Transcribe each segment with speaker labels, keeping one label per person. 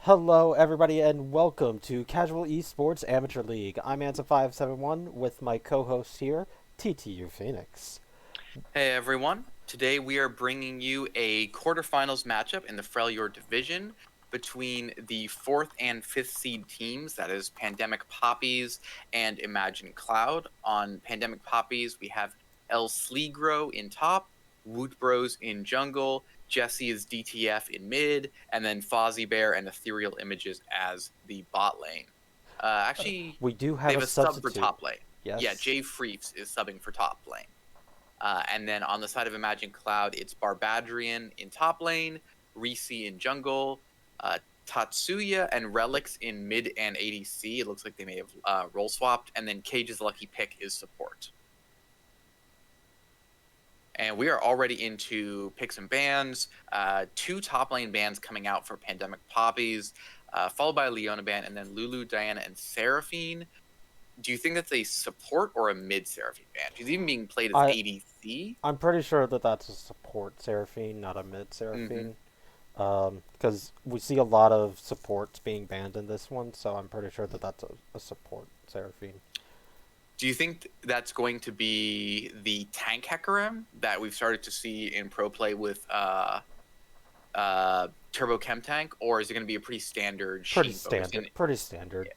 Speaker 1: Hello, everybody, and welcome to Casual Esports Amateur League. I'm Ansa571 with my co-host here, TTU Phoenix.
Speaker 2: Hey everyone, today we are bringing you a quarterfinals matchup in the Freljord division between the 4th and 5th seed teams, that is Pandemic Poppies and Imagine Cloud. On Pandemic Poppies, we have El Sligro in top, Woot Bros in jungle, Jesse is DTF in mid, and then Fozzie Bear and Ethereal Images as the bot lane. Actually,
Speaker 1: We do
Speaker 2: they
Speaker 1: have a
Speaker 2: have a sub for
Speaker 1: substitute.
Speaker 2: top lane. Yeah,
Speaker 1: Yes.
Speaker 2: Jay Freefs is subbing for top lane. And then on the side of Imagine Cloud, it's Barbadrian in top lane, Reese in jungle, Tatsuya and Relics in mid and ADC. It looks like they may have role swapped. And then Cage's lucky pick is support. And we are already into picks and bans. Two top lane bans coming out for Pandemic Poppies, followed by a Leona ban, and then Lulu, Diana, and Seraphine. Do you think that's a support or a mid Seraphine ban? She's even being played as
Speaker 1: I
Speaker 2: ADC.
Speaker 1: I'm pretty sure that that's a support Seraphine, not a mid
Speaker 2: Mm-hmm.
Speaker 1: Seraphine. Because we see a lot of supports being banned in this one, so I'm pretty sure that that's a support Seraphine.
Speaker 2: Do you think that's going to be the tank Hecarim that we've started to see in pro play with Turbo Chem Tank, or is it going to be a pretty standard
Speaker 1: Pretty
Speaker 2: Sheen focus?
Speaker 1: standard. Pretty standard.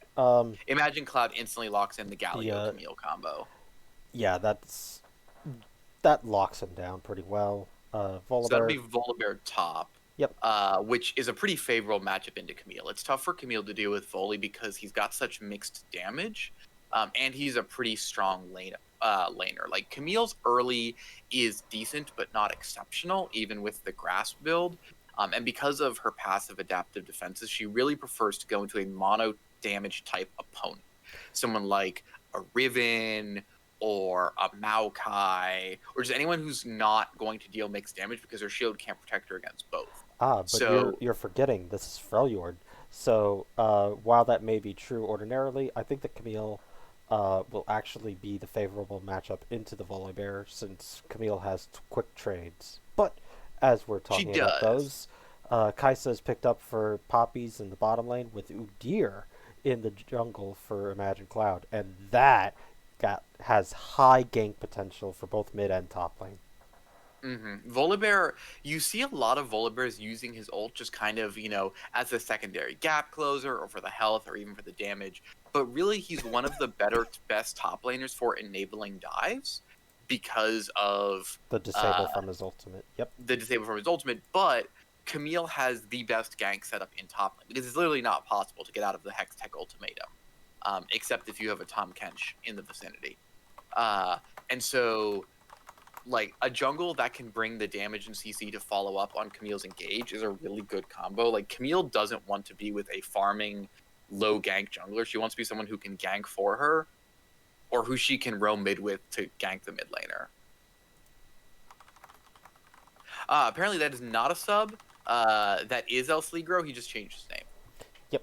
Speaker 2: Imagine Cloud instantly locks in the
Speaker 1: The
Speaker 2: Galio Camille combo.
Speaker 1: yeah, that locks him down pretty well.
Speaker 2: So that'll
Speaker 1: Volibear.
Speaker 2: be Volibear top,
Speaker 1: Yep.
Speaker 2: which is a pretty favorable matchup into Camille. It's tough for Camille to deal with Volley because he's got such mixed damage, and he's a pretty strong laner. Like Camille's early is decent, but not exceptional, even with the Grasp build. And because of her passive adaptive defenses, she really prefers to go into a mono damage type opponent. Someone like a Riven or a Maokai, or just anyone who's not going to deal mixed damage because her shield can't protect her against both.
Speaker 1: Ah, but you're
Speaker 2: So,
Speaker 1: you're forgetting this is Freljord. So while that may be true ordinarily, I think that Camille will actually be the favorable matchup into the Volibear since Camille has quick trades. But as we're
Speaker 2: she
Speaker 1: talking about
Speaker 2: does.
Speaker 1: those, Kaisa is picked up for Poppies in the bottom lane with Udyr in the jungle for Imagine Cloud, and that has high gank potential for both mid and top lane.
Speaker 2: Volibear, you see a lot of Volibears using his ult just kind of, as a secondary gap closer or for the health or even for the damage. But really, he's one of the best top laners for enabling dives because of
Speaker 1: The disable
Speaker 2: uh,
Speaker 1: from his ultimate. Yep.
Speaker 2: the disable from his ultimate. But Camille has the best gank setup in top lane because it's literally not possible to get out of the Hex Tech ultimatum, except if you have a Tom Kench in the vicinity. And so like a jungle that can bring the damage and CC to follow up on Camille's engage is a really good combo. Like Camille doesn't want to be with a farming low gank jungler. She wants to be someone who can gank for her or who she can roam mid with to gank the mid laner. Apparently that is not a sub. That is El Sligro. He just changed his name.
Speaker 1: Yep.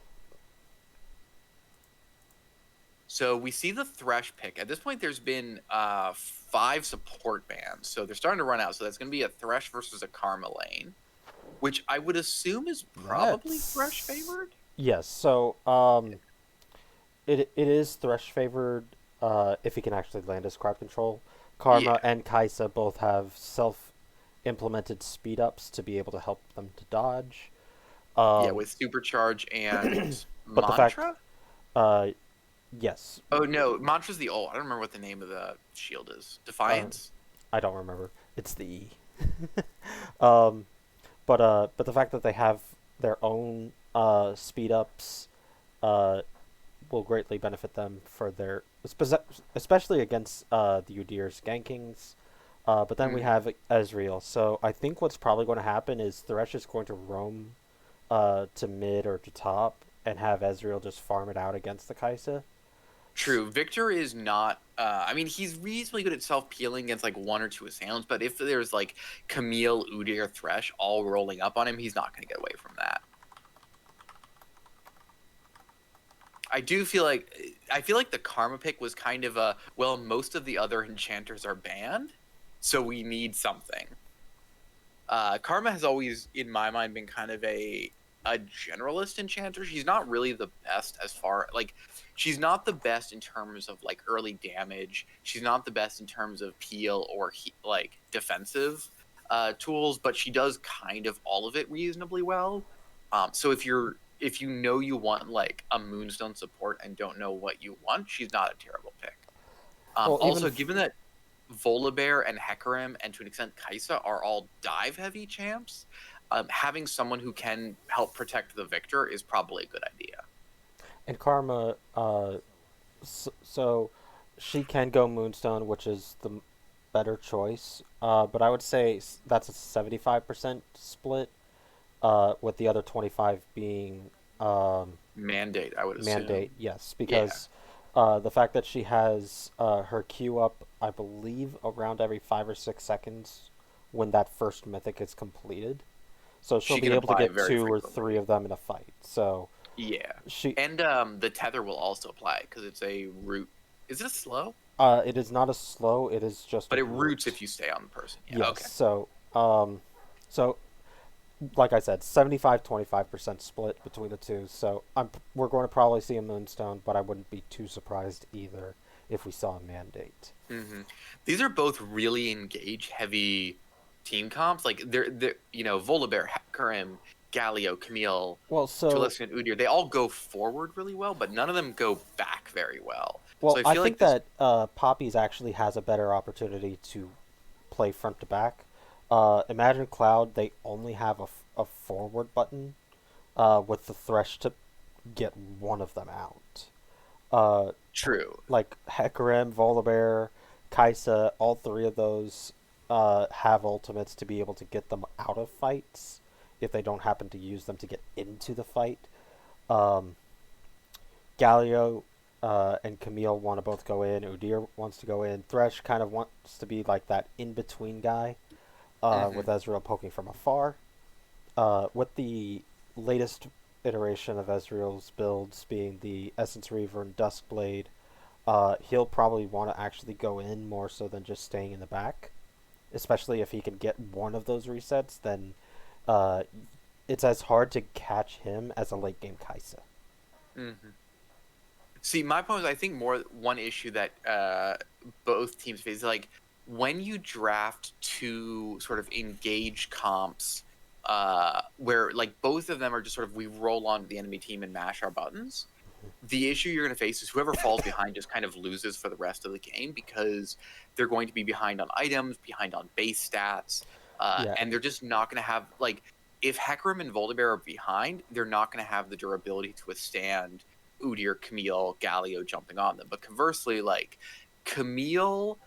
Speaker 2: So we see the Thresh pick. At this point, there's been 5 support bans. So they're starting to run out. So that's going to be a Thresh versus a Karma lane, which I would assume is probably Thresh
Speaker 1: Let's.
Speaker 2: favored.
Speaker 1: Yes. So it is Thresh favored if he can actually land his crowd control. Karma
Speaker 2: Yeah.
Speaker 1: and Kaisa both have self-implemented speed ups to be able to help them to dodge.
Speaker 2: Yeah,
Speaker 1: Um,
Speaker 2: with Supercharge and
Speaker 1: but the fact,
Speaker 2: Mantra?
Speaker 1: uh, yes,
Speaker 2: Oh no, Mantra's the ult. I don't remember what the name of the shield is.
Speaker 1: uh,
Speaker 2: Defiance?
Speaker 1: I don't remember. It's the E. um, but the fact that they have their own speed ups uh, will greatly benefit them for their especially against the Udyr's gankings. But then we
Speaker 2: Mm-hmm.
Speaker 1: have Ezreal. So I think what's probably going to happen is Thresh is going to roam to mid or to top and have Ezreal just farm it out against the Kaisa.
Speaker 2: True. Victor is not I mean he's reasonably good at self-peeling against like 1 or 2 assailants, but if there's like Camille, Udyr, Thresh all rolling up on him, he's not gonna get away from that. I feel like the Karma pick was kind of a well, most of the other enchanters are banned, so we need something. Karma has always, in my mind, been kind of a a generalist enchanter. She's not really the best as far like she's not the best in terms of like early damage. She's not the best in terms of peel or like defensive tools, but she does kind of all of it reasonably well. So if you know you want like a Moonstone support and don't know what you want, she's not a terrible pick.
Speaker 1: Well, even
Speaker 2: Also, given that Volibear and Hecarim and to an extent Kai'Sa are all dive heavy champs, having someone who can help protect the victor is probably a good idea.
Speaker 1: and Karma, so she can go Moonstone, which is the better choice. But I would say that's a 75% split, with the other 25 being
Speaker 2: Mandate, I would
Speaker 1: mandate.
Speaker 2: assume.
Speaker 1: Yes,
Speaker 2: Yeah,
Speaker 1: because the fact that she has her Q up, I believe, around every 5 or 6 seconds when that first mythic is completed. So she'll
Speaker 2: she
Speaker 1: be
Speaker 2: can
Speaker 1: able to
Speaker 2: apply it
Speaker 1: get
Speaker 2: very
Speaker 1: two or three
Speaker 2: frequently.
Speaker 1: of them in a fight. So
Speaker 2: Yeah,
Speaker 1: she,
Speaker 2: and the tether will also apply because it's a root. Is it a slow?
Speaker 1: it is not a slow. It is just a
Speaker 2: But it roots if
Speaker 1: root.
Speaker 2: you stay on the person. Yeah.
Speaker 1: Yes.
Speaker 2: Okay.
Speaker 1: So like I said, 75-25% split between the two. So we're going to probably see a Moonstone, but I wouldn't be too surprised either if we saw a Mandate.
Speaker 2: These are both really engage heavy team comps. Like they're Volibear, Hecarim, Galio, Camille,
Speaker 1: Well, so
Speaker 2: Tulip, and Udyr. They all go forward really well, but none of them go back very well. So
Speaker 1: well,
Speaker 2: I
Speaker 1: I
Speaker 2: feel like
Speaker 1: think
Speaker 2: this.
Speaker 1: that Poppies actually has a better opportunity to play front to back. Imagine Cloud, they only have a forward button, with the thresh to get one of them out. Uh,
Speaker 2: True.
Speaker 1: like Hecarim, Volibear, Kai'Sa, all three of those have ultimates to be able to get them out of fights if they don't happen to use them to get into the fight. Um, Galio and Camille want to both go in. Udyr wants to go in. Thresh kind of wants to be like that in between guy,
Speaker 2: Hmm.
Speaker 1: with Ezreal poking from afar. With the latest iteration of Ezreal's builds being the Essence Reaver and Duskblade, he'll probably want to actually go in more so than just staying in the back. Especially if he can get one of those resets, then uh, it's as hard to catch him as a late game Kai'Sa.
Speaker 2: Hmm. See, my point is, I think more one issue that both teams face is like when you draft two sort of engaged comps, where like both of them are just sort of we roll onto the enemy team and mash our buttons. The issue you're going to face is whoever falls behind just kind of loses for the rest of the game because they're going to be behind on items, behind on base stats,
Speaker 1: Yeah,
Speaker 2: and they're just not going to have like if Hecarim and Volibear are behind, they're not going to have the durability to withstand Udyr, Camille, Galio jumping on them. But conversely, like Camille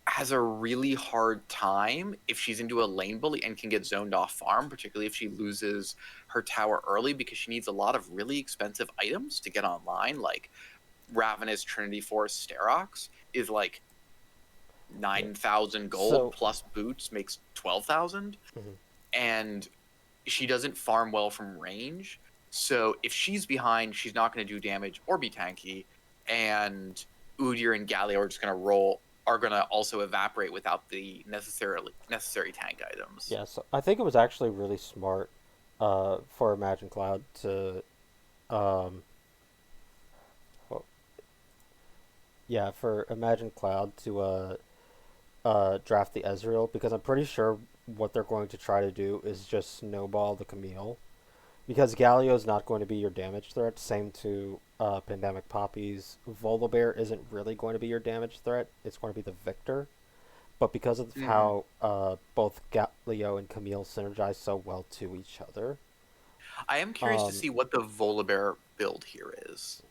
Speaker 2: has a really hard time if she's into a lane bully and can get zoned off farm, particularly if she loses her tower early because she needs a lot of really expensive items to get online, like Ravenous Trinity Force Sterox is like
Speaker 1: yeah.
Speaker 2: 9,000 gold
Speaker 1: So,
Speaker 2: plus boots makes 12,000,
Speaker 1: mhm.
Speaker 2: and she doesn't farm well from range. So if she's behind, she's not going to do damage or be tanky, and Udyr and Galio are just going to roll are going to also evaporate without the necessary tank items.
Speaker 1: Yeah, so I think it was actually really smart for Imagine Cloud to, um, well, yeah, for Imagine Cloud to draft the Ezreal because I'm pretty sure what they're going to try to do is just snowball the Camille because Galio is not going to be your damage threat. Same to Pandemic Poppies. Volibear isn't really going to be your damage threat. It's going to be the Victor. But because of
Speaker 2: Mm-hmm.
Speaker 1: how both Galio and Camille synergize so well to each other,
Speaker 2: I am curious to
Speaker 1: um,
Speaker 2: see what the Volibear build here is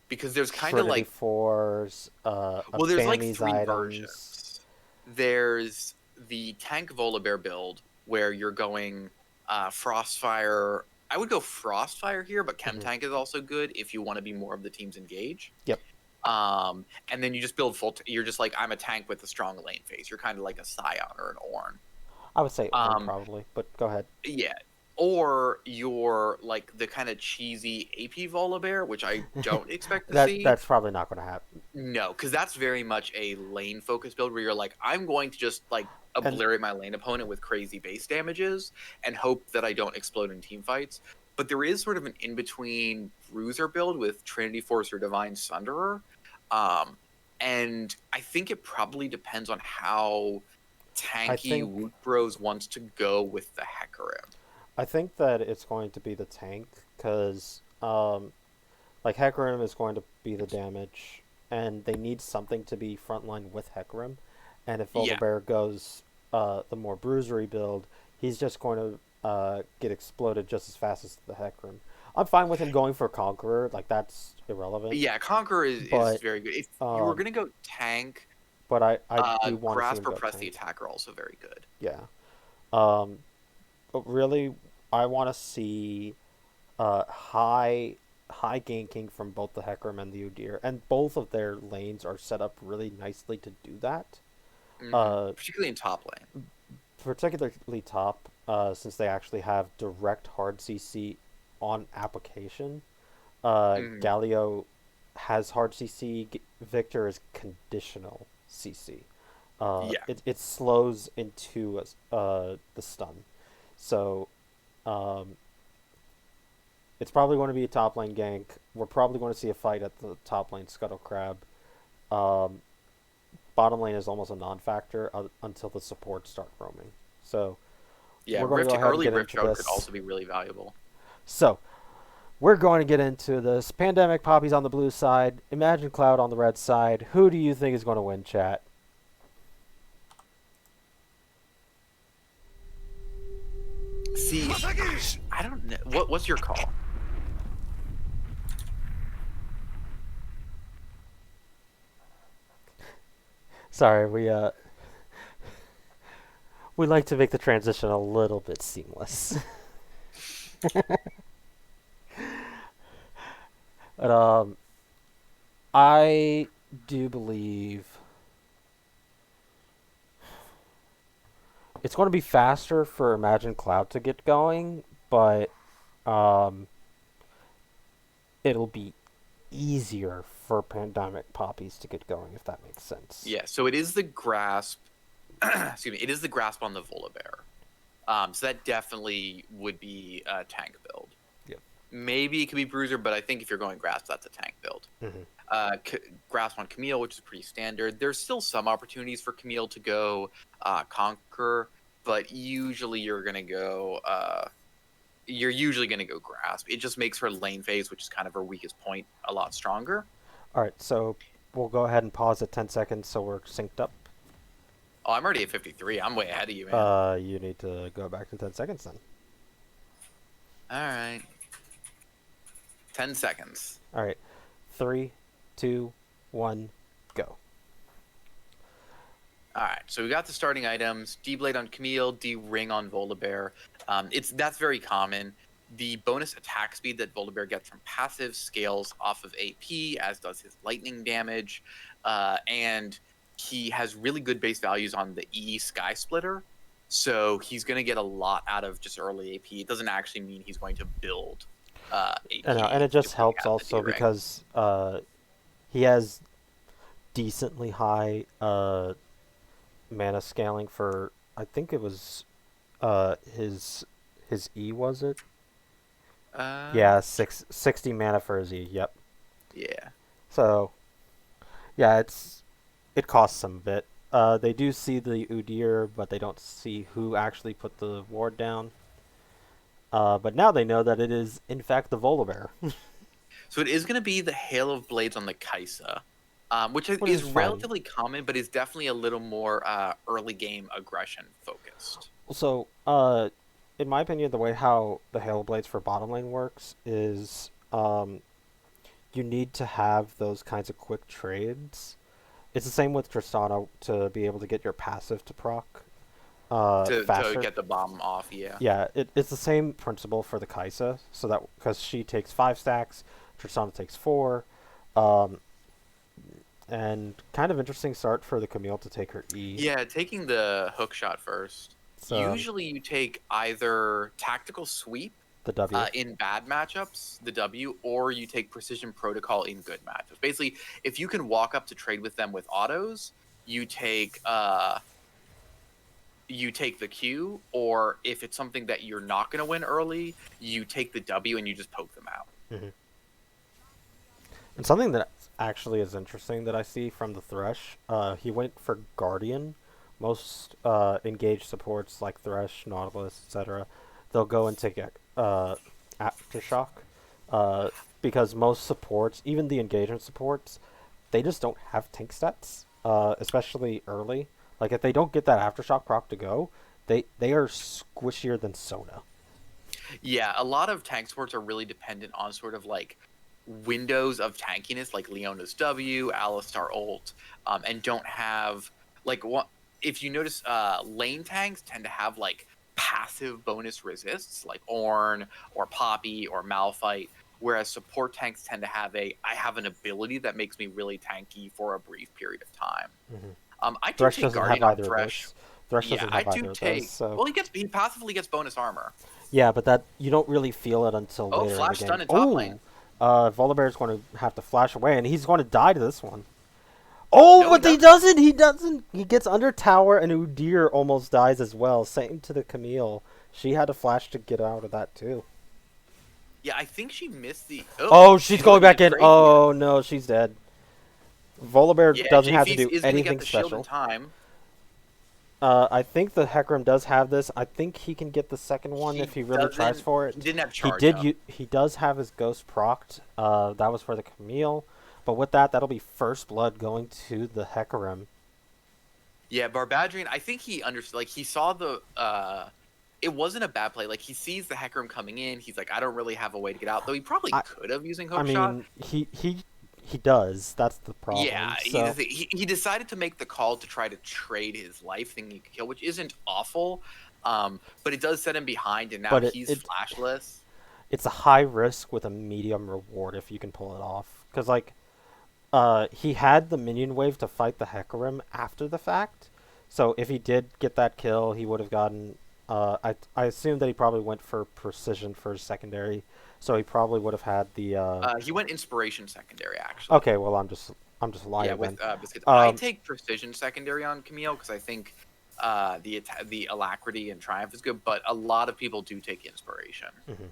Speaker 2: because there's kind of
Speaker 1: Trinity
Speaker 2: like
Speaker 1: Force,
Speaker 2: well, there's like
Speaker 1: Bami's
Speaker 2: three
Speaker 1: items.
Speaker 2: versions. There's the tank Volibear build where you're going Frostfire. I would go Frostfire here, but Chem
Speaker 1: Hmm.
Speaker 2: Tank is also good if you want to be more of the team's engage.
Speaker 1: Yep,
Speaker 2: And then you just build full. You're just like I'm a tank with a strong lane phase. You're kind of like a Scion or an Ornn.
Speaker 1: I would say Ornn
Speaker 2: Um,
Speaker 1: probably, but go ahead.
Speaker 2: yeah. or your like the kind of cheesy AP Volibear, which I don't expect to
Speaker 1: That
Speaker 2: see.
Speaker 1: that's probably not going to happen.
Speaker 2: No, because that's very much a lane focused build where you're like, I'm going to just like
Speaker 1: And
Speaker 2: obliterate my lane opponent with crazy base damages and hope that I don't explode in team fights. But there is sort of an in between bruiser build with Trinity Force or Divine Sunderer. Um, and I think it probably depends on how
Speaker 1: I
Speaker 2: tanky
Speaker 1: think
Speaker 2: Woot Bros wants to go with the Hecarim.
Speaker 1: I think that it's going to be the tank because like Hecarim is going to be the damage, and they need something to be frontline with Hecarim. And if
Speaker 2: Yeah.
Speaker 1: Volibear goes the more bruisery build, he's just going to get exploded just as fast as the Hecarim. I'm fine with him going for Conqueror, like that's irrelevant.
Speaker 2: Yeah, Conqueror is
Speaker 1: But
Speaker 2: very good. If you were
Speaker 1: um,
Speaker 2: going to go tank,
Speaker 1: but I do want to see
Speaker 2: Grasp
Speaker 1: him
Speaker 2: or
Speaker 1: go
Speaker 2: Press the
Speaker 1: tank.
Speaker 2: Attack are also very good.
Speaker 1: Yeah. Um, but really, I want to see high ganking from both the Hecarim and the Udyr, and both of their lanes are set up really nicely to do that.
Speaker 2: Particularly in top lane.
Speaker 1: Particularly top, since they actually have direct hard CC on application.
Speaker 2: hmm
Speaker 1: Galio has hard CC. Victor is conditional CC.
Speaker 2: Yeah.
Speaker 1: It slows into the stun, so um, it's probably going to be a top lane gank. We're probably going to see a fight at the top lane Scuttle Crab. Um, Bottom lane is almost a non-factor until the supports start roaming. So
Speaker 2: Yeah,
Speaker 1: we're going to go ahead and
Speaker 2: early
Speaker 1: get
Speaker 2: Rift
Speaker 1: into
Speaker 2: Shroud could
Speaker 1: this.
Speaker 2: also be really valuable.
Speaker 1: So we're going to get into this. Pandemic Poppies on the blue side. Imagine Cloud on the red side. Who do you think is going to win, chat?
Speaker 2: See, I don't know. What's your call?
Speaker 1: Sorry, we like to make the transition a little bit seamless. But I do believe it's going to be faster for Imagine Cloud to get going, but um, it'll be easier for Pandemic Poppies to get going, if that makes sense.
Speaker 2: Yeah, so it is the grasp. Excuse me. It is the grasp on the Volibear. So that definitely would be a tank build.
Speaker 1: Yep.
Speaker 2: Maybe it could be Bruiser, but I think if you're going grasp, that's a tank build.
Speaker 1: Mm-hmm.
Speaker 2: Grasp on Camille, which is pretty standard. There's still some opportunities for Camille to go Conquer, but usually you're gonna go. You're usually gonna go Grasp. It just makes her lane phase, which is kind of her weakest point, a lot stronger.
Speaker 1: All right, so we'll go ahead and pause at 10 seconds so we're synced up.
Speaker 2: Oh, I'm already at 53. I'm way ahead of you, man.
Speaker 1: You need to go back to 10 seconds then.
Speaker 2: All right. 10 seconds.
Speaker 1: All right, 3, 2, 1, go.
Speaker 2: All right, so we got the starting items: D-Blade on Camille, D-Ring on Volibear. That's very common. The bonus attack speed that Volibear gets from passive scales off of AP, as does his lightning damage, and he has really good base values on the E Sky Splitter. So he's going to get a lot out of just early AP. It doesn't actually mean he's going to build AP.
Speaker 1: And it just
Speaker 2: if he
Speaker 1: helps
Speaker 2: has the
Speaker 1: also
Speaker 2: D-Ring.
Speaker 1: because he has decently high mana scaling for, I think it was his E, was it? Yeah, 60 mana for his E. Yep.
Speaker 2: Yeah.
Speaker 1: So yeah, it costs some bit. They do see the Udyr, but they don't see who actually put the ward down. But now they know that it is in fact the Volibear.
Speaker 2: So it is going to be the Hail of Blades on the Kaisa, which
Speaker 1: Which
Speaker 2: is
Speaker 1: is fine.
Speaker 2: relatively common, but is definitely a little more early game aggression focused.
Speaker 1: So, in my opinion, the way how the Hail Blades for bottom lane works is you need to have those kinds of quick trades. It's the same with Tristana to be able to get your passive to proc
Speaker 2: To
Speaker 1: faster.
Speaker 2: get the bomb off, yeah.
Speaker 1: Yeah, it's the same principle for the Kaisa. So that because she takes 5 stacks, Tristana takes 4. Um, and kind of interesting start for the Camille to take her E.
Speaker 2: Yeah, taking the hook shot first.
Speaker 1: So
Speaker 2: Usually you take either tactical sweep
Speaker 1: the W.
Speaker 2: in bad matchups, the W, or you take precision protocol in good matchups. Basically, if you can walk up to trade with them with autos, you take the Q, or if it's something that you're not going to win early, you take the W and you just poke them out.
Speaker 1: Hmm. And something that actually is interesting that I see from the Thresh, he went for Guardian. Most engaged supports like Thresh, Nautilus, etc., they'll go and take Aftershock, uh, because most supports, even the engagement supports, they just don't have tank stats, especially early. Like if they don't get that Aftershock proc to go, they are squishier than Sona.
Speaker 2: Yeah, a lot of tank sports are really dependent on sort of like windows of tankiness, like Leona's W, Alistar ult, and don't have like what if you notice lane tanks tend to have like passive bonus resists like Ornn or Poppy or Malphite, whereas support tanks tend to have I have an ability that makes me really tanky for a brief period of time.
Speaker 1: Hmm.
Speaker 2: I do
Speaker 1: Thresh
Speaker 2: take
Speaker 1: doesn't have
Speaker 2: Guardian on
Speaker 1: either of
Speaker 2: Thresh.
Speaker 1: those. Thresh
Speaker 2: Yeah,
Speaker 1: doesn't
Speaker 2: I
Speaker 1: have
Speaker 2: do
Speaker 1: either of those.
Speaker 2: take.
Speaker 1: So
Speaker 2: Well, he passively gets bonus armor.
Speaker 1: yeah, but that you don't really feel it until
Speaker 2: Oh,
Speaker 1: later in the
Speaker 2: flash
Speaker 1: game.
Speaker 2: stun in top lane.
Speaker 1: Oh, Volibear's going to have to flash away, and he's going to die to this one. Oh,
Speaker 2: No, he
Speaker 1: but he
Speaker 2: doesn't.
Speaker 1: doesn't. He doesn't. He gets under tower, and Udyr almost dies as well. Same to the Camille. She had to flash to get out of that too.
Speaker 2: Yeah, I think she missed the. Oh,
Speaker 1: Oh, she's
Speaker 2: she's
Speaker 1: going
Speaker 2: looking to
Speaker 1: back in.
Speaker 2: trade here.
Speaker 1: Oh no, she's dead. Volibear
Speaker 2: Yeah,
Speaker 1: doesn't have to
Speaker 2: JFees
Speaker 1: do
Speaker 2: is going to
Speaker 1: anything
Speaker 2: get the shield in
Speaker 1: special.
Speaker 2: time.
Speaker 1: I think the Hecarim does have this. I think he can get the second one
Speaker 2: He
Speaker 1: if he really tries
Speaker 2: doesn't.
Speaker 1: for
Speaker 2: He
Speaker 1: it.
Speaker 2: didn't have
Speaker 1: He
Speaker 2: charge
Speaker 1: did.
Speaker 2: up.
Speaker 1: He does have his ghost procced. That was for the Camille, but with that, that'll be first blood going to the Hecarim.
Speaker 2: Yeah, Barbadrian. I think he understood. Like he saw the. It wasn't a bad play. Like he sees the Hecarim coming in. He's like, I don't really have a way to get out. Though he probably
Speaker 1: I
Speaker 2: could have using
Speaker 1: I
Speaker 2: hook shot.
Speaker 1: mean, he does. That's the
Speaker 2: Yeah,
Speaker 1: problem. So,
Speaker 2: he decided to make the call to try to trade his life, thinking he could kill, which isn't awful. But it does set him behind, and now
Speaker 1: but
Speaker 2: he's flashless.
Speaker 1: it's a high risk with a medium reward if you can pull it off. Because like, he had the minion wave to fight the Hecarim after the fact. So if he did get that kill, he would have gotten. I assume that he probably went for precision for his secondary, so he probably would have had the.
Speaker 2: He went inspiration secondary actually.
Speaker 1: Okay, well I'm just
Speaker 2: Yeah,
Speaker 1: lying then.
Speaker 2: with biscuits. I
Speaker 1: Um,
Speaker 2: take precision secondary on Camille because I think the alacrity and triumph is good, but a lot of people do take inspiration.
Speaker 1: mhm.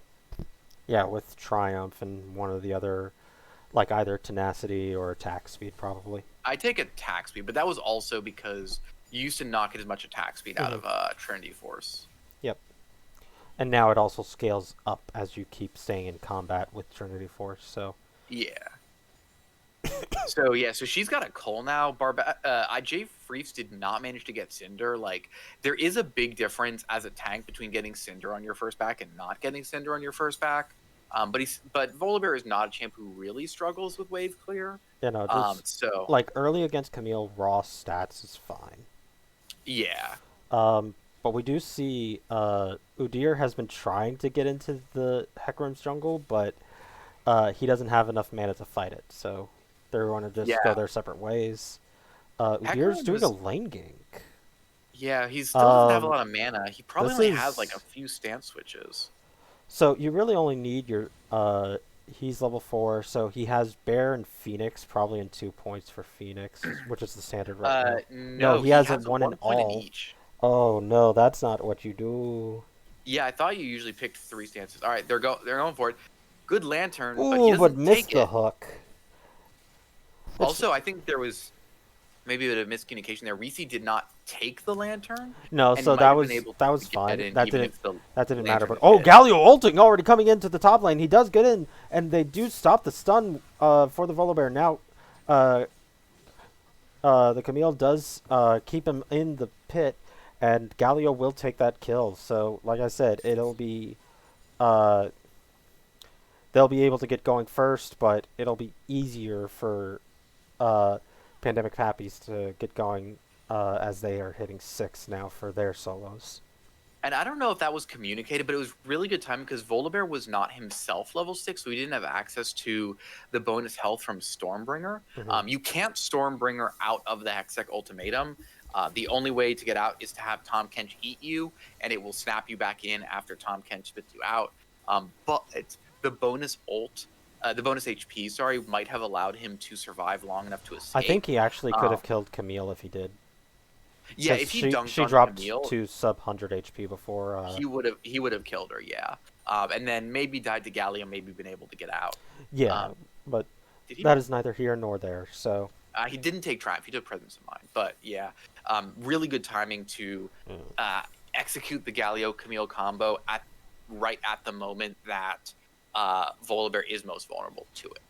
Speaker 1: Yeah, with Triumph and one of the other, like either tenacity or attack speed, probably.
Speaker 2: I take attack speed, but that was also because you used to not get as much attack speed out of Trinity Force.
Speaker 1: Yep. And now it also scales up as you keep staying in combat with Trinity Force. So
Speaker 2: Yeah. So she's got a Cole now. IJ Freefs did not manage to get Cinder. Like there is a big difference as a tank between getting Cinder on your first back and not getting Cinder on your first back. But Volibear is not a champ who really struggles with wave clear.
Speaker 1: just
Speaker 2: So
Speaker 1: like early against Camille, raw stats is fine.
Speaker 2: yeah,
Speaker 1: But we do see Udyr has been trying to get into the Hecarim's jungle, but he doesn't have enough mana to fight it. So they're going to just go
Speaker 2: yeah.
Speaker 1: their separate ways. Udyr's
Speaker 2: Hecarim
Speaker 1: doing a
Speaker 2: was
Speaker 1: lane gank.
Speaker 2: yeah. He still doesn't have a
Speaker 1: Um,
Speaker 2: lot of mana. He probably
Speaker 1: this
Speaker 2: only has like a
Speaker 1: is
Speaker 2: few stance switches.
Speaker 1: so you really only need your he's level 4, so he has Bear and Phoenix probably in 2 points for Phoenix, which is the standard right now. No,
Speaker 2: No,
Speaker 1: he
Speaker 2: he
Speaker 1: has it
Speaker 2: has a
Speaker 1: one in
Speaker 2: 1 point in
Speaker 1: all.
Speaker 2: each.
Speaker 1: Oh no, that's not what you do.
Speaker 2: Yeah, I thought you usually picked 3 stances. All right, they're going for it. Good lantern, but he
Speaker 1: Ooh, but
Speaker 2: doesn't
Speaker 1: missed
Speaker 2: take
Speaker 1: the
Speaker 2: it.
Speaker 1: hook. It's
Speaker 2: Also, I think there was maybe a bit of miscommunication there. Reese did not take the lantern
Speaker 1: no,
Speaker 2: and
Speaker 1: so
Speaker 2: might have been able
Speaker 1: that
Speaker 2: to
Speaker 1: was
Speaker 2: get
Speaker 1: fine.
Speaker 2: in even if the
Speaker 1: That didn't matter.
Speaker 2: lantern
Speaker 1: But
Speaker 2: had
Speaker 1: oh,
Speaker 2: hit.
Speaker 1: Galio ulting already coming into the top lane. He does get in, and they do stop the stun for the Volibear. Now, uh, the Camille does keep him in the pit, and Galio will take that kill. So, like I said, it'll be uh, they'll be able to get going first, but it'll be easier for uh, Pandemic Papis to get going as they are hitting 6 now for their solos.
Speaker 2: And I don't know if that was communicated, but it was really good timing because Volibear was not himself level 6, so he didn't have access to the bonus health from Stormbringer.
Speaker 1: Hmm.
Speaker 2: You can't Stormbringer out of the Hextech ultimatum. The only way to get out is to have Tahm Kench eat you, and it will snap you back in after Tahm Kench spits you out. But the bonus ult, the bonus HP, sorry, might have allowed him to survive long enough to
Speaker 1: I
Speaker 2: escape.
Speaker 1: think he actually could
Speaker 2: Um,
Speaker 1: have killed Camille if he did.
Speaker 2: yeah,
Speaker 1: Because
Speaker 2: if he dunked
Speaker 1: she
Speaker 2: on
Speaker 1: dropped
Speaker 2: Camille,
Speaker 1: to sub 100 HP before.
Speaker 2: he would have killed her. Yeah, and then maybe died to Gallium, maybe been able to get out.
Speaker 1: Yeah,
Speaker 2: Um,
Speaker 1: but
Speaker 2: did he?
Speaker 1: that is neither here nor there. So.
Speaker 2: He didn't take Triumph. He took Presence of Mind. But yeah, really good timing to execute the Galio Camille combo right at the moment that Volibear is most vulnerable to it.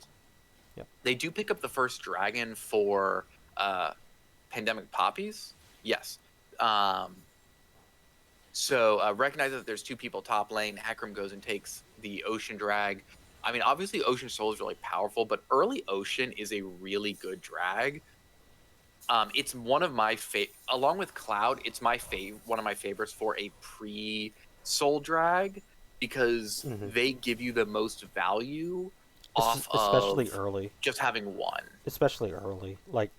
Speaker 1: Yep.
Speaker 2: They do pick up the first dragon for Pandemic Poppies. Yes. So recognize that there's two people top lane. Hecarim goes and takes the Ocean Drag. I mean, obviously, Ocean Soul is really powerful, but early Ocean is a really good drag. It's one of my along with Cloud, it's one of my favorites for a pre-Soul drag because they give you the most value off
Speaker 1: Especially
Speaker 2: of
Speaker 1: early.
Speaker 2: just having one.
Speaker 1: Especially early. Like,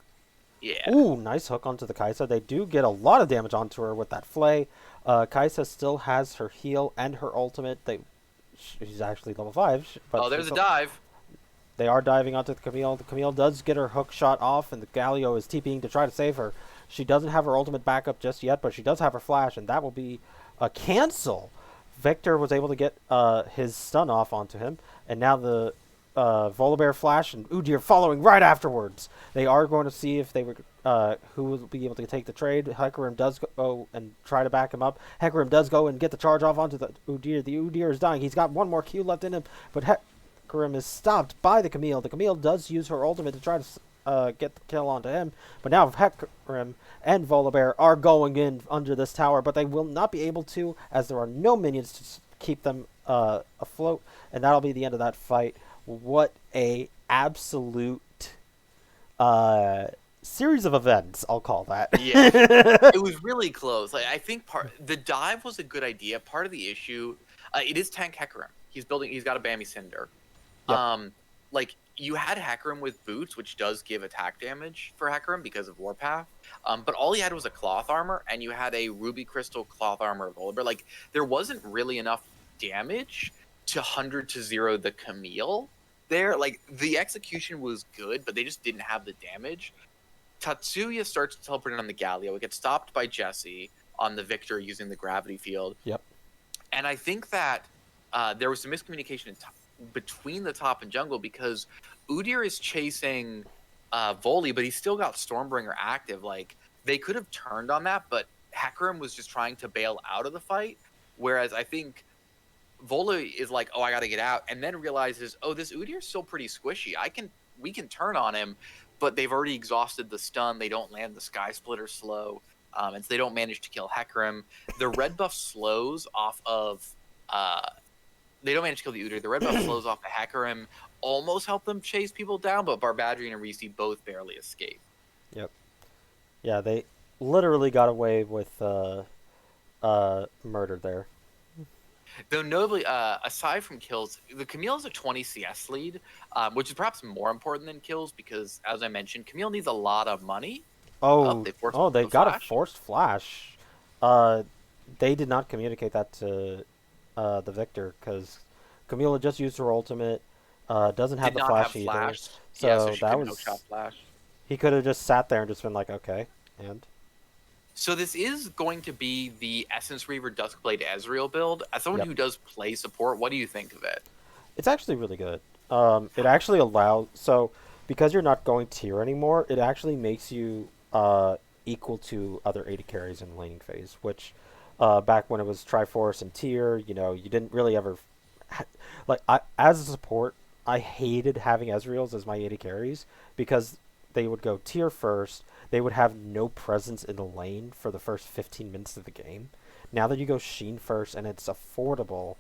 Speaker 2: yeah.
Speaker 1: Ooh, nice hook onto the Kai'Sa. They do get a lot of damage onto her with that flay. Kai'Sa still has her heal and her ultimate. She's actually level 5. But
Speaker 2: There's a dive.
Speaker 1: They are diving onto the Camille. The Camille does get her hook shot off, and the Galio is TPing to try to save her. She doesn't have her ultimate backup just yet, but she does have her flash, and that will be a cancel. Victor was able to get his stun off onto him, and now the Volibear flash and Udyr following right afterwards. They are going to see if they who will be able to take the trade. Hecarim does go and try to back him up. Hecarim does go and get the charge off onto the Udyr. The Udyr is dying. He's got one more Q left in him, but Hecarim is stopped by the Camille. The Camille does use her ultimate to try to get the kill onto him, but now Hecarim and Volibear are going in under this tower, but they will not be able to as there are no minions to keep them afloat, and that'll be the end of that fight. What a absolute series of events, I'll call that.
Speaker 2: Yeah, it was really close. Like, I think the dive was a good idea. Part of the issue, it is tank Hecarim. He's got a Bammy Cinder. Yep. Like, you had Hecarim with boots, which does give attack damage for Hecarim because of Warpath. But all he had was a cloth armor, and you had a Ruby Crystal cloth armor of Volibear. Like, there wasn't really enough damage to 100 to 0 the Camille there. Like, the execution was good, but they just didn't have the damage. Tatsuya starts to teleport in on the Galio. It gets stopped by Jesse on the Victor using the gravity field.
Speaker 1: Yep.
Speaker 2: And I think that there was some miscommunication between the top and jungle because Udyr is chasing Voli, but he's still got Stormbringer active. Like, they could have turned on that, but Hecarim was just trying to bail out of the fight. Whereas I think Voli is like, oh, I got to get out, and then realizes, oh, this Udyr is still pretty squishy. We can turn on him, but they've already exhausted the stun. They don't land the Sky Splitter slow, and so they don't manage to kill Hecarim. The red buff slows off of. They don't manage to kill the Udyr. The red buff slows off the Hecarim, almost help them chase people down, but Barbadrian and Reese both barely escape.
Speaker 1: Yep. Yeah, they literally got away with murder there.
Speaker 2: Though notably, aside from kills, the Camille is a 20 CS lead, which is perhaps more important than kills because, as I mentioned, Camille needs a lot of money.
Speaker 1: They got a forced flash. They did not communicate that to the Victor because Camille just used her ultimate. Doesn't have the flash either. So that was
Speaker 2: flash.
Speaker 1: He could have just sat there and just been like, okay, and.
Speaker 2: So this is going to be the Essence Reaver Duskblade Ezreal build. As someone who does play support, what do you think of it?
Speaker 1: It's actually really good. It actually allows because you're not going tier anymore, it actually makes you equal to other AD carries in the laning phase, which back when it was Triforce and tier, you didn't really ever as a support, I hated having Ezreals as my AD carries because they would go tier first. They would have no presence in the lane for the first 15 minutes of the game. Now that you go Sheen first and it's affordable,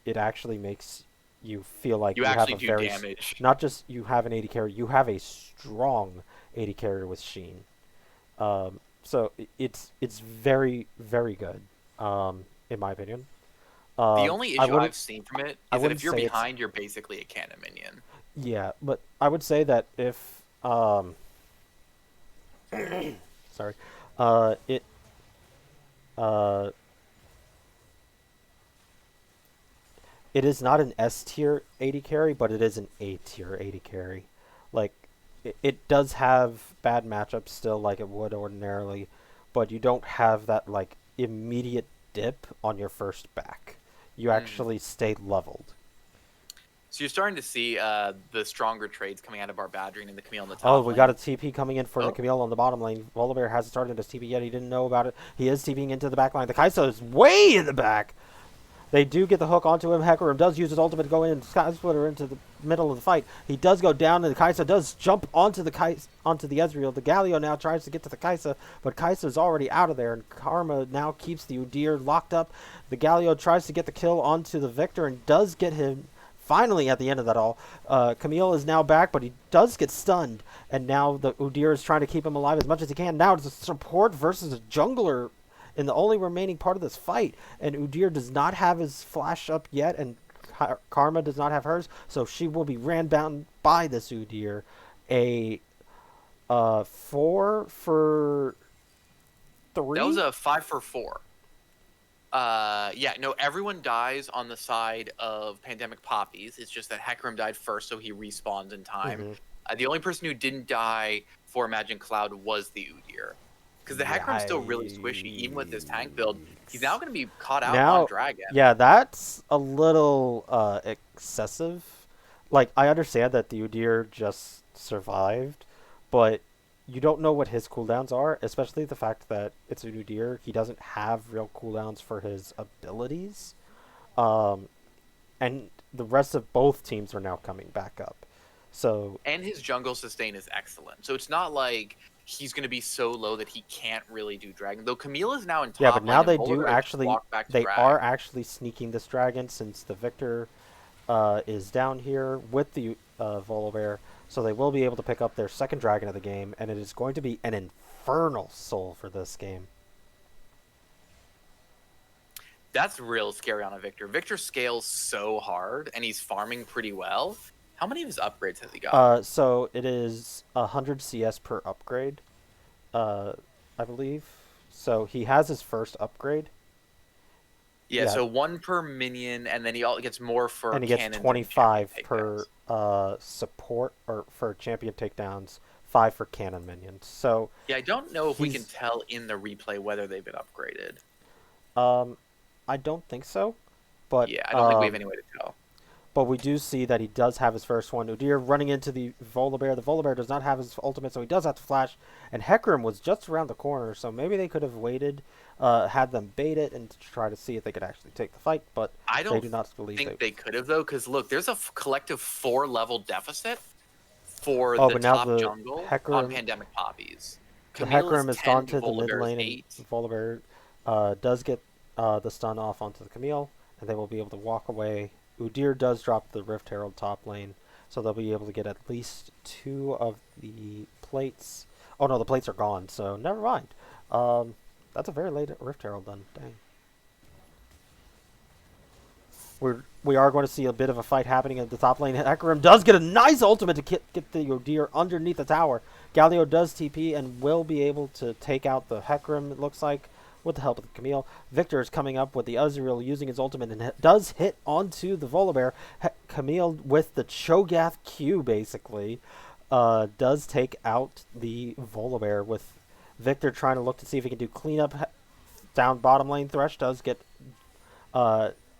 Speaker 1: it actually makes you feel like
Speaker 2: you
Speaker 1: have a
Speaker 2: very damage.
Speaker 1: Not just you have an AD carry, you have a strong AD carry with Sheen. So it's very, very good, in my opinion.
Speaker 2: The only issue I've seen from it is that if you're behind, you're basically a cannon minion.
Speaker 1: Yeah, but I would say that if sorry, It uh it is not an S tier AD carry, but it is an A tier AD carry. Like it does have bad matchups still, like it would ordinarily, but you don't have that like immediate dip on your first back. You
Speaker 2: Mm.
Speaker 1: actually stay leveled.
Speaker 2: So you're starting to see the stronger trades coming out of our Badgering and the Camille in the
Speaker 1: Oh,
Speaker 2: top
Speaker 1: we got a
Speaker 2: lane.
Speaker 1: TP coming in for the
Speaker 2: Oh,
Speaker 1: Camille on the bottom lane. Volibear hasn't started his TP yet. He didn't know about it. He is TPing into the back line. The Kai'Sa is way in the back. They do get the hook onto him. Hecarim does use his ultimate to go in and Sky Splitter into the middle of the fight. He does go down, and the Kai'Sa does jump onto the Ezreal. The Galio now tries to get to the Kai'Sa, but Kai'Sa is already out of there, and Karma now keeps the Udyr locked up. The Galio tries to get the kill onto the Victor and does get him. Finally, at the end of that all, Camille is now back, but he does get stunned, and now the Udyr is trying to keep him alive as much as he can. Now it's a support versus a jungler in the only remaining part of this fight, and Udyr does not have his flash up yet, and Karma does not have hers, so she will be ran down by this Udyr. A 4 for
Speaker 2: that was
Speaker 1: 3?
Speaker 2: a 5 for 4. Yeah, no, everyone dies on the side of Pandemic Poppies. It's just that Hecarim died first, so he respawns in time.
Speaker 1: Mm-hmm.
Speaker 2: The only person who didn't die for Imagine Cloud was the Udyr. Because the Hecarim's still really squishy, even with this tank build. He's now going to be caught out on
Speaker 1: Now,
Speaker 2: Dragon.
Speaker 1: yeah, that's a little excessive. Like, I understand that the Udyr just survived, but you don't know what his cooldowns are, especially the fact that it's a Udyr. He doesn't have real cooldowns for his abilities. Um, and the rest of both teams are now coming back up. So,
Speaker 2: And his jungle sustain is excellent. So it's not like he's going to be so low that he can't really do Dragon. Though Camille is now in
Speaker 1: yeah, but
Speaker 2: top
Speaker 1: now
Speaker 2: lane, and
Speaker 1: they do
Speaker 2: Volibear has just
Speaker 1: actually,
Speaker 2: walked back to
Speaker 1: they
Speaker 2: Drag.
Speaker 1: are actually sneaking this dragon since the Victor is down here with the Volibear, so they will be able to pick up their second dragon of the game, and it is going to be an infernal soul for this game.
Speaker 2: That's real scary on a Victor. Victor scales so hard, and he's farming pretty well. How many of his upgrades has he got?
Speaker 1: So it is 100 CS per upgrade, uh, I believe. So he has his first upgrade.
Speaker 2: Yeah,
Speaker 1: Yeah,
Speaker 2: so 1 per minion, and then he all gets more for
Speaker 1: and he gets
Speaker 2: cannons and champion
Speaker 1: 25 per
Speaker 2: takedowns.
Speaker 1: support or for champion takedowns, 5 for cannon minions. So
Speaker 2: Yeah, I don't know if we can
Speaker 1: he's
Speaker 2: tell in the replay whether they've been upgraded.
Speaker 1: um, I don't think so, but
Speaker 2: Yeah, I don't think we have any way to tell.
Speaker 1: But we do see that he does have his first one. Udyr running into the Volibear. The Volibear does not have his ultimate, so he does have to flash. And Hecarim was just around the corner, so maybe they could have waited, had them bait it, and try to see if they could actually take the fight. But
Speaker 2: I
Speaker 1: they
Speaker 2: don't
Speaker 1: do not believe
Speaker 2: think they could have, though, because look, there's a collective 4-level deficit for
Speaker 1: Oh,
Speaker 2: the
Speaker 1: but now
Speaker 2: top
Speaker 1: the
Speaker 2: jungle on
Speaker 1: Hecarim,
Speaker 2: Pandemic Poppies.
Speaker 1: the
Speaker 2: Camille is
Speaker 1: Hecarim has
Speaker 2: 10,
Speaker 1: gone to the mid
Speaker 2: Volibear is
Speaker 1: lane, and
Speaker 2: 8.
Speaker 1: Volibear does get the stun off onto the Camille, and they will be able to walk away. Udyr does drop the Rift Herald top lane, so they'll be able to get at least 2 of the plates. Oh no, the plates are gone, so never mind. That's a very late Rift Herald then. Dang. We are going to see a bit of a fight happening at the top lane. Hecarim does get a nice ultimate to get the Udyr underneath the tower. Galio does TP and will be able to take out the Hecarim, it looks like, with the help of the Camille. Victor is coming up with the Ezreal using his ultimate and does hit onto the Volibear. Camille with the Cho'Gath Q, basically, does take out the Volibear with Victor trying to look to see if he can do cleanup down bottom lane. Thresh does get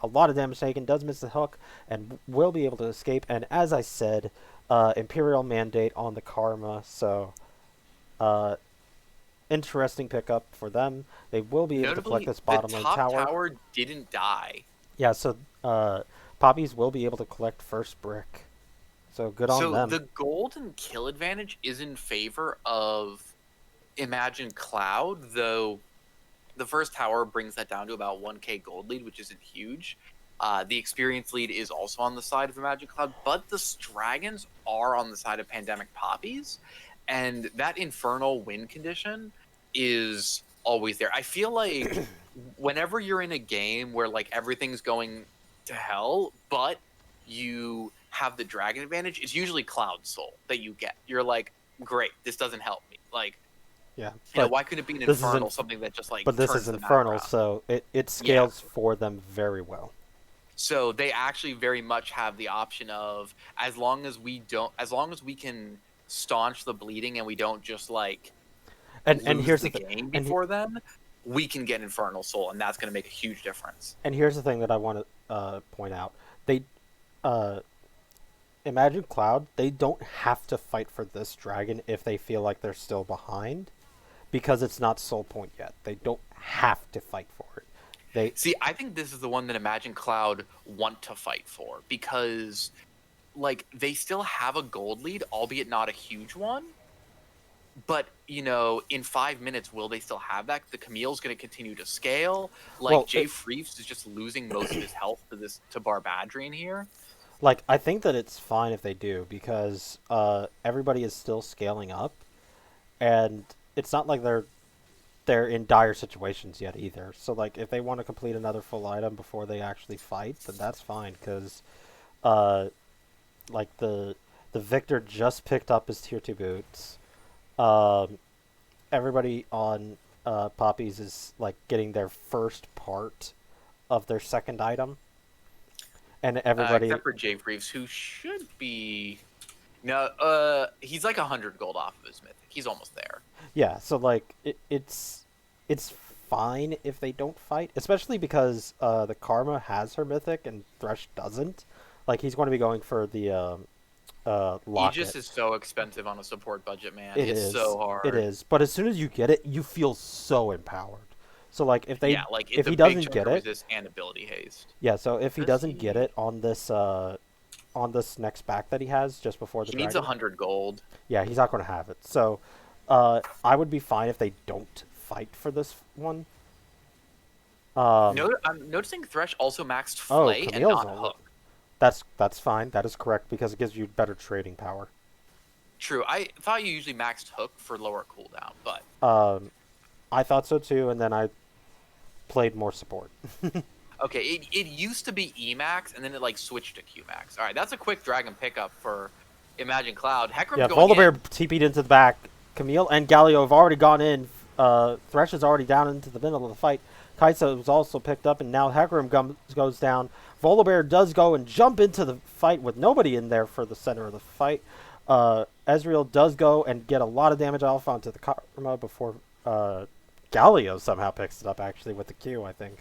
Speaker 1: a lot of damage taken, does miss the hook, and will be able to escape. And as I said, Imperial Mandate on the Karma, so interesting pickup for them. They will be able to collect
Speaker 2: Notably,
Speaker 1: this
Speaker 2: the
Speaker 1: bottom lane
Speaker 2: top
Speaker 1: tower.
Speaker 2: tower didn't die.
Speaker 1: Yeah, so Poppies will be able to collect first brick. So good on
Speaker 2: So
Speaker 1: them.
Speaker 2: the golden kill advantage is in favor of Imagine Cloud, though the first tower brings that down to about 1k gold lead, which isn't huge. The experience lead is also on the side of Imagine Cloud, but the dragons are on the side of Pandemic Poppies, and that infernal win condition is always there. I feel like whenever you're in a game where like everything's going to hell, but you have the dragon advantage, it's usually Cloud Soul that you get. You're like, great, this doesn't help me. Like,
Speaker 1: Yeah,
Speaker 2: You know,
Speaker 1: but
Speaker 2: why couldn't it be an
Speaker 1: this is
Speaker 2: Infernal, something that just like
Speaker 1: but this is
Speaker 2: turns the map
Speaker 1: Infernal,
Speaker 2: around?
Speaker 1: so it
Speaker 2: Yeah.
Speaker 1: scales for them very well.
Speaker 2: So they actually very much have the option of, as long as we can staunch the bleeding and we don't just like
Speaker 1: And
Speaker 2: lose
Speaker 1: here's the
Speaker 2: the
Speaker 1: thing,
Speaker 2: game
Speaker 1: and
Speaker 2: before then, we can get Infernal Soul, and that's going to make a huge difference.
Speaker 1: here's the thing that I want to point out. They uh, Imagine Cloud. They don't have to fight for this dragon if they feel like they're still behind, because it's not soul point yet. They don't have to fight for it. They
Speaker 2: See, I think this is the one that Imagine Cloud want to fight for, because like they still have a gold lead, albeit not a huge one. But you know, in 5 minutes, will they still have that? The Camille's going to continue to scale. Like
Speaker 1: well,
Speaker 2: Jay Freefs is just losing most of his health to Barbadrian here.
Speaker 1: like I think that it's fine if they do because everybody is still scaling up, and it's not like they're in dire situations yet either. So like if they want to complete another full item before they actually fight, then that's fine because uh, like the Victor just picked up his tier 2 boots. Um, Everybody on Papis is like getting their first part of their second item, and everybody
Speaker 2: Except for Jay Freefs, who should be no, he's like 100 gold off of his mythic. He's almost there.
Speaker 1: yeah. So like it's fine if they don't fight, especially because the Karma has her mythic and Thresh doesn't. Like he's going to be going for the
Speaker 2: Aegis
Speaker 1: locket.
Speaker 2: is so expensive on a support budget, man.
Speaker 1: It
Speaker 2: It's
Speaker 1: is.
Speaker 2: so
Speaker 1: It
Speaker 2: hard.
Speaker 1: is. But as soon as you get it, you feel so empowered. So like
Speaker 2: Yeah, like it's
Speaker 1: if
Speaker 2: a
Speaker 1: he
Speaker 2: big
Speaker 1: doesn't
Speaker 2: chunk
Speaker 1: get
Speaker 2: of
Speaker 1: it,
Speaker 2: resist and ability haste.
Speaker 1: yeah, so if he
Speaker 2: Does
Speaker 1: doesn't get
Speaker 2: he?
Speaker 1: it on this next back that he has just before the
Speaker 2: He needs
Speaker 1: dragon,
Speaker 2: 100 gold.
Speaker 1: yeah, he's not going to have it. So I would be fine if they don't fight for this one.
Speaker 2: No, I'm noticing Thresh also maxed
Speaker 1: Oh,
Speaker 2: Flay and
Speaker 1: Camille's
Speaker 2: not
Speaker 1: on.
Speaker 2: Hook.
Speaker 1: That's fine. That is correct because it gives you better trading power.
Speaker 2: True, I thought you usually maxed Hook for lower cooldown, but
Speaker 1: I thought so too, and then I played more support.
Speaker 2: okay, it used to be Emax and then it like switched to Qmax. All right, that's a quick dragon pickup for Imagine Cloud. Hecarim's
Speaker 1: Yeah,
Speaker 2: going
Speaker 1: Volibear
Speaker 2: in.
Speaker 1: TP'd into the back. Camille and Galio have already gone in. Thresh is already down into the middle of the fight. Kaisa was also picked up, and now Hecarim goes down. Volibear does go and jump into the fight with nobody in there for the center of the fight. Ezreal does go and get a lot of damage off onto the Karma before Galio somehow picks it up, actually, with the Q, I think.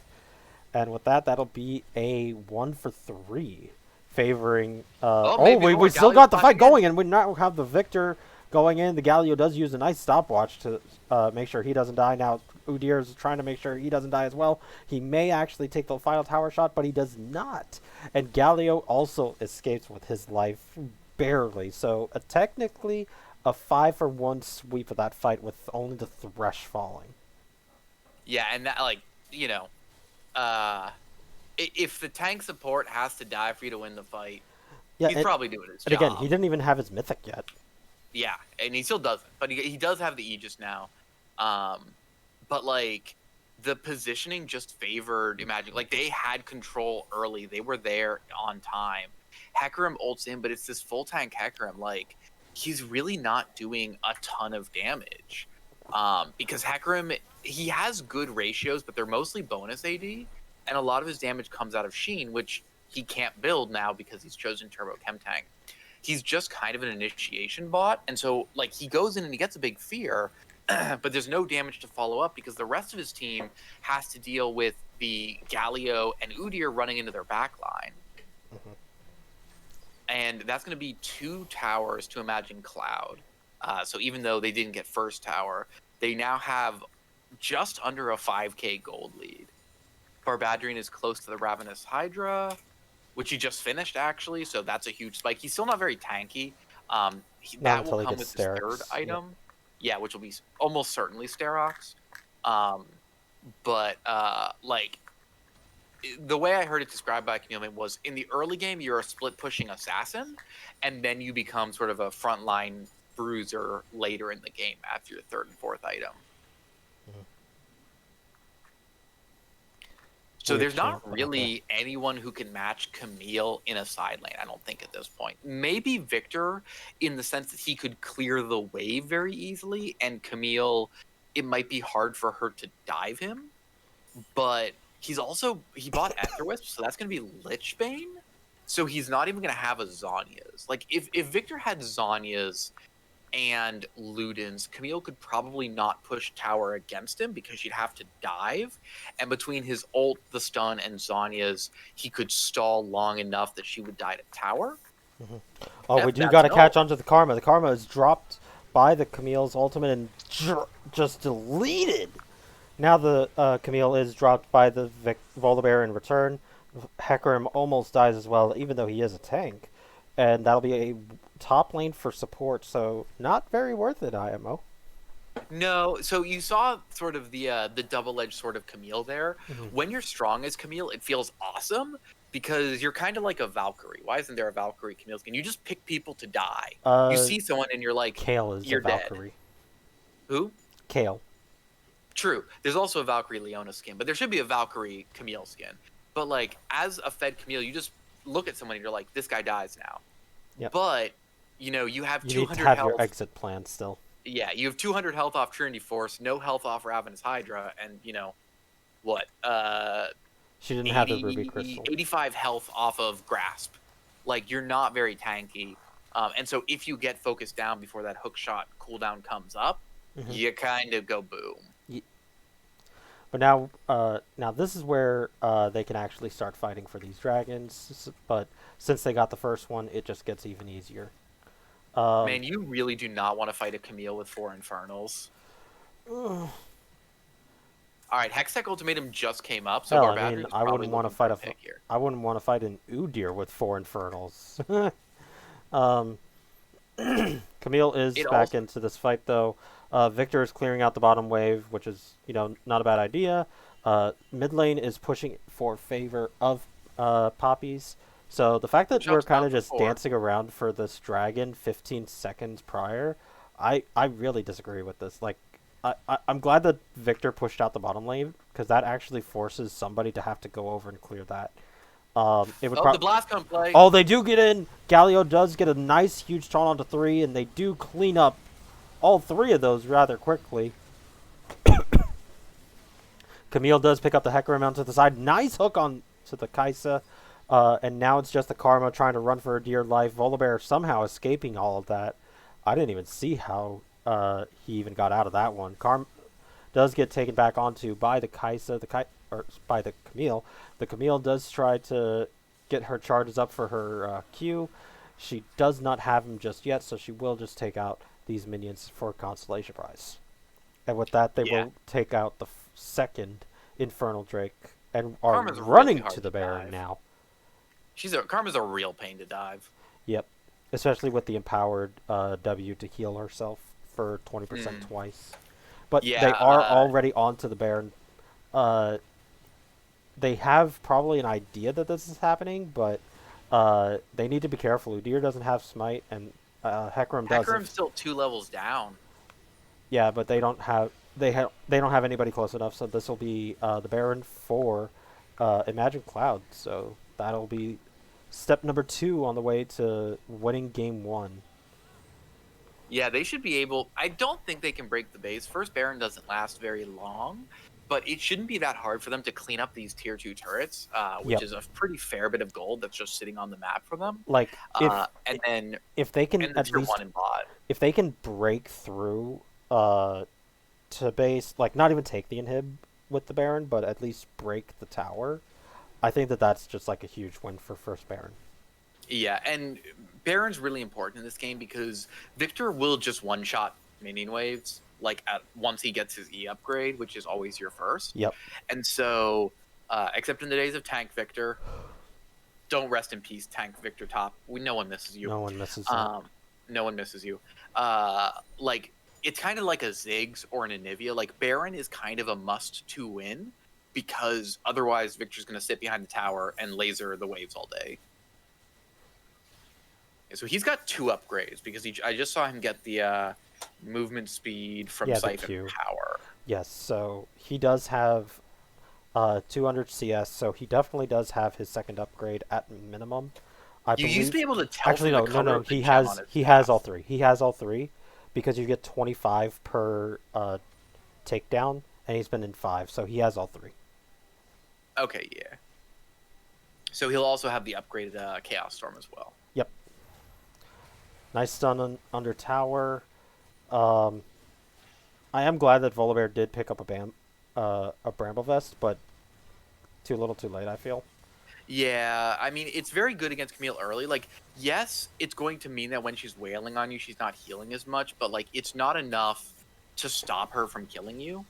Speaker 1: And with that, that'll be a 1-for-3, favoring.
Speaker 2: Maybe
Speaker 1: We
Speaker 2: more
Speaker 1: still
Speaker 2: Galio
Speaker 1: got the fight
Speaker 2: flashing in.
Speaker 1: going, and we now have the Victor going in. The Galio does use a nice stopwatch to make sure he doesn't die. Now Udyr is trying to make sure he doesn't die as well. He may actually take the final tower shot, but he does not. And Galio also escapes with his life barely. So technically a 5-for-1 sweep of that fight with only the Thresh falling.
Speaker 2: Yeah, and that like you know, uh, if the tank support has to die for you to win the fight,
Speaker 1: Yeah,
Speaker 2: he's probably doing his
Speaker 1: and again,
Speaker 2: job.
Speaker 1: he didn't even have his mythic yet.
Speaker 2: Yeah, and he still doesn't, but he does have the Aegis now. But like the positioning just favored Imagine. Like they had control early. They were there on time. Hecarim ults in, but it's this full tank Hecarim. Like he's really not doing a ton of damage. Because Hecarim, he has good ratios, but they're mostly bonus AD, and a lot of his damage comes out of Sheen, which he can't build now because he's chosen Turbo Chem Tank. He's just kind of an initiation bot, and so like he goes in and he gets a big fear, but there's no damage to follow up because the rest of his team has to deal with the Galio and Udyr running into their backline.
Speaker 1: Mm-hmm.
Speaker 2: And that's going to be 2 towers to Imagine Cloud. So even though they didn't get first tower, they now have just under a 5k gold lead. Barbadrian is close to the Ravenous Hydra, which he just finished actually, so that's a huge spike. He's still not very tanky.
Speaker 1: Not
Speaker 2: That will
Speaker 1: until he
Speaker 2: come
Speaker 1: gets
Speaker 2: with his third
Speaker 1: Sterak's.
Speaker 2: item. Yep. Yeah, which will be almost certainly Sterox. But like the way I heard it described by Camille was in the early game you're a split pushing assassin, and then you become sort of a frontline bruiser later in the game after your third and fourth item.
Speaker 1: Mm-hmm.
Speaker 2: So
Speaker 1: We
Speaker 2: there's not
Speaker 1: can't, but okay.
Speaker 2: really anyone who can match Camille in a side lane, I don't think, at this point. Maybe Victor, in the sense that he could clear the wave very easily, and Camille, it might be hard for her to dive him. But he bought Etherwisp, so that's going to be Lichbane. So he's not even going to have a Zhonya's. Like, if Victor had Zhonya's and Luden's, Camille could probably not push tower against him because she'd have to dive. And between his ult, the stun, and Zhonya's, he could stall long enough that she would die to tower.
Speaker 1: Oh, we
Speaker 2: F,
Speaker 1: do
Speaker 2: that's
Speaker 1: got to
Speaker 2: no.
Speaker 1: catch on to the Karma. The Karma is dropped by the Camille's ultimate and just deleted. Now the Camille is dropped by the Volibear in return. Hecarim almost dies as well, even though he is a tank. And that'll be a top lane for support, so not very worth it, IMO.
Speaker 2: No, so you saw sort of the double-edged sword of Camille there.
Speaker 1: Mm-hmm.
Speaker 2: When you're strong as Camille, it feels awesome because you're kind of like a Valkyrie. Why isn't there a Valkyrie Camille skin? You just pick people to die. You see someone and you're like,
Speaker 1: Kale is
Speaker 2: you're
Speaker 1: a Valkyrie.
Speaker 2: dead. Who?
Speaker 1: Kale.
Speaker 2: True. There's also a Valkyrie Leona skin, but there should be a Valkyrie Camille skin. But like, as a fed Camille, you just look at someone and you're like, this guy dies now.
Speaker 1: Yep.
Speaker 2: But you have
Speaker 1: You
Speaker 2: 200
Speaker 1: need to have
Speaker 2: health.
Speaker 1: your exit plan still.
Speaker 2: Yeah, you have 200 health off Trinity Force, no health off Ravenous Hydra, and what?
Speaker 1: She didn't have the Ruby Crystal.
Speaker 2: 85 health off of Grasp. Like, you're not very tanky. And so if you get focused down before that hook shot cooldown comes up, you kind of go boom.
Speaker 1: But now this is where they can actually start fighting for these dragons. But since they got the first one, it just gets even easier.
Speaker 2: Man, you really do not want to fight a Camille with 4 Infernals. All right, Hextech Ultimatum just came up, so
Speaker 1: Well, I mean, I wouldn't want to fight I wouldn't want to fight an Udyr with 4 Infernals. Camille is back into this fight though. Victor is clearing out the bottom wave, which is not a bad idea. Mid lane is pushing for favor of Papis. So the fact that we're kind of just dancing around for this dragon 15 seconds prior, I really disagree with this. Like, I'm glad that Victor pushed out the bottom lane because that actually forces somebody to have to go over and clear that. It would
Speaker 2: the blast come play.
Speaker 1: Oh, they do get in. Galio does get a nice huge taunt onto 3, and they do clean up all 3 of those rather quickly. Camille does pick up the Hecarim onto the side. Nice hook on to the Kaisa. And now it's just the Karma trying to run for her dear life. Volibear somehow escaping all of that. I didn't even see how he even got out of that one. Karma does get taken back onto by the Kaisa, or by the Camille. The Camille does try to get her charges up for her Q. She does not have him just yet, so she will just take out these minions for Constellation Prize. And with that, they will take out the second Infernal Drake and are running to the Baron now.
Speaker 2: Karma's a real pain to dive.
Speaker 1: Yep. Especially with the empowered W to heal herself for 20% twice. But they are already onto the Baron. They have probably an idea that this is happening, but they need to be careful. Udyr doesn't have Smite, and Hecarim doesn't.
Speaker 2: Hecarim's still 2 levels down.
Speaker 1: Yeah, but they don't have anybody close enough, so this will be the Baron for Imagine Cloud. So that'll be step number 2 on the way to winning game 1.
Speaker 2: Yeah, they should be able... I don't think they can break the base. First Baron doesn't last very long, but it shouldn't be that hard for them to clean up these tier 2 turrets, which is a pretty fair bit of gold that's just sitting on the map for them.
Speaker 1: Like, if they can
Speaker 2: at least...
Speaker 1: If they can break through to base, like not even take the inhib with the Baron, but at least break the tower, I think that's just like a huge win for first Baron.
Speaker 2: Yeah, and Baron's really important in this game because Victor will just one-shot minion waves like once he gets his E upgrade, which is always your first.
Speaker 1: Yep.
Speaker 2: And so, except in the days of Tank Victor, don't rest in peace, Tank Victor top. No one misses you.
Speaker 1: No one misses you.
Speaker 2: No one misses you. Like, it's kind of like a Ziggs or an Anivia. Like, Baron is kind of a must-to win because otherwise Victor's going to sit behind the tower and laser the waves all day. So he's got 2 upgrades because I just saw him get the movement speed from Siphon Power.
Speaker 1: Yes, so he does have 200 CS, so he definitely does have his second upgrade at minimum. I
Speaker 2: You used to be
Speaker 1: believe.
Speaker 2: able to tell
Speaker 1: Actually,
Speaker 2: from the
Speaker 1: no, no,
Speaker 2: color
Speaker 1: no.
Speaker 2: of the
Speaker 1: He
Speaker 2: gem on
Speaker 1: has
Speaker 2: his
Speaker 1: he has all
Speaker 2: staff.
Speaker 1: three. He has all three, because you get 25 per takedown, and he's been in 5, so he has all three.
Speaker 2: Okay, yeah. So he'll also have the upgraded Chaos Storm as well.
Speaker 1: Yep. Nice stun under tower. Um, I am glad that Volibear did pick up a Bramble Vest, but too little, too late. I feel.
Speaker 2: Yeah, I mean, it's very good against Camille early. Like, yes, it's going to mean that when she's wailing on you, she's not healing as much, but like, it's not enough to stop her from killing you.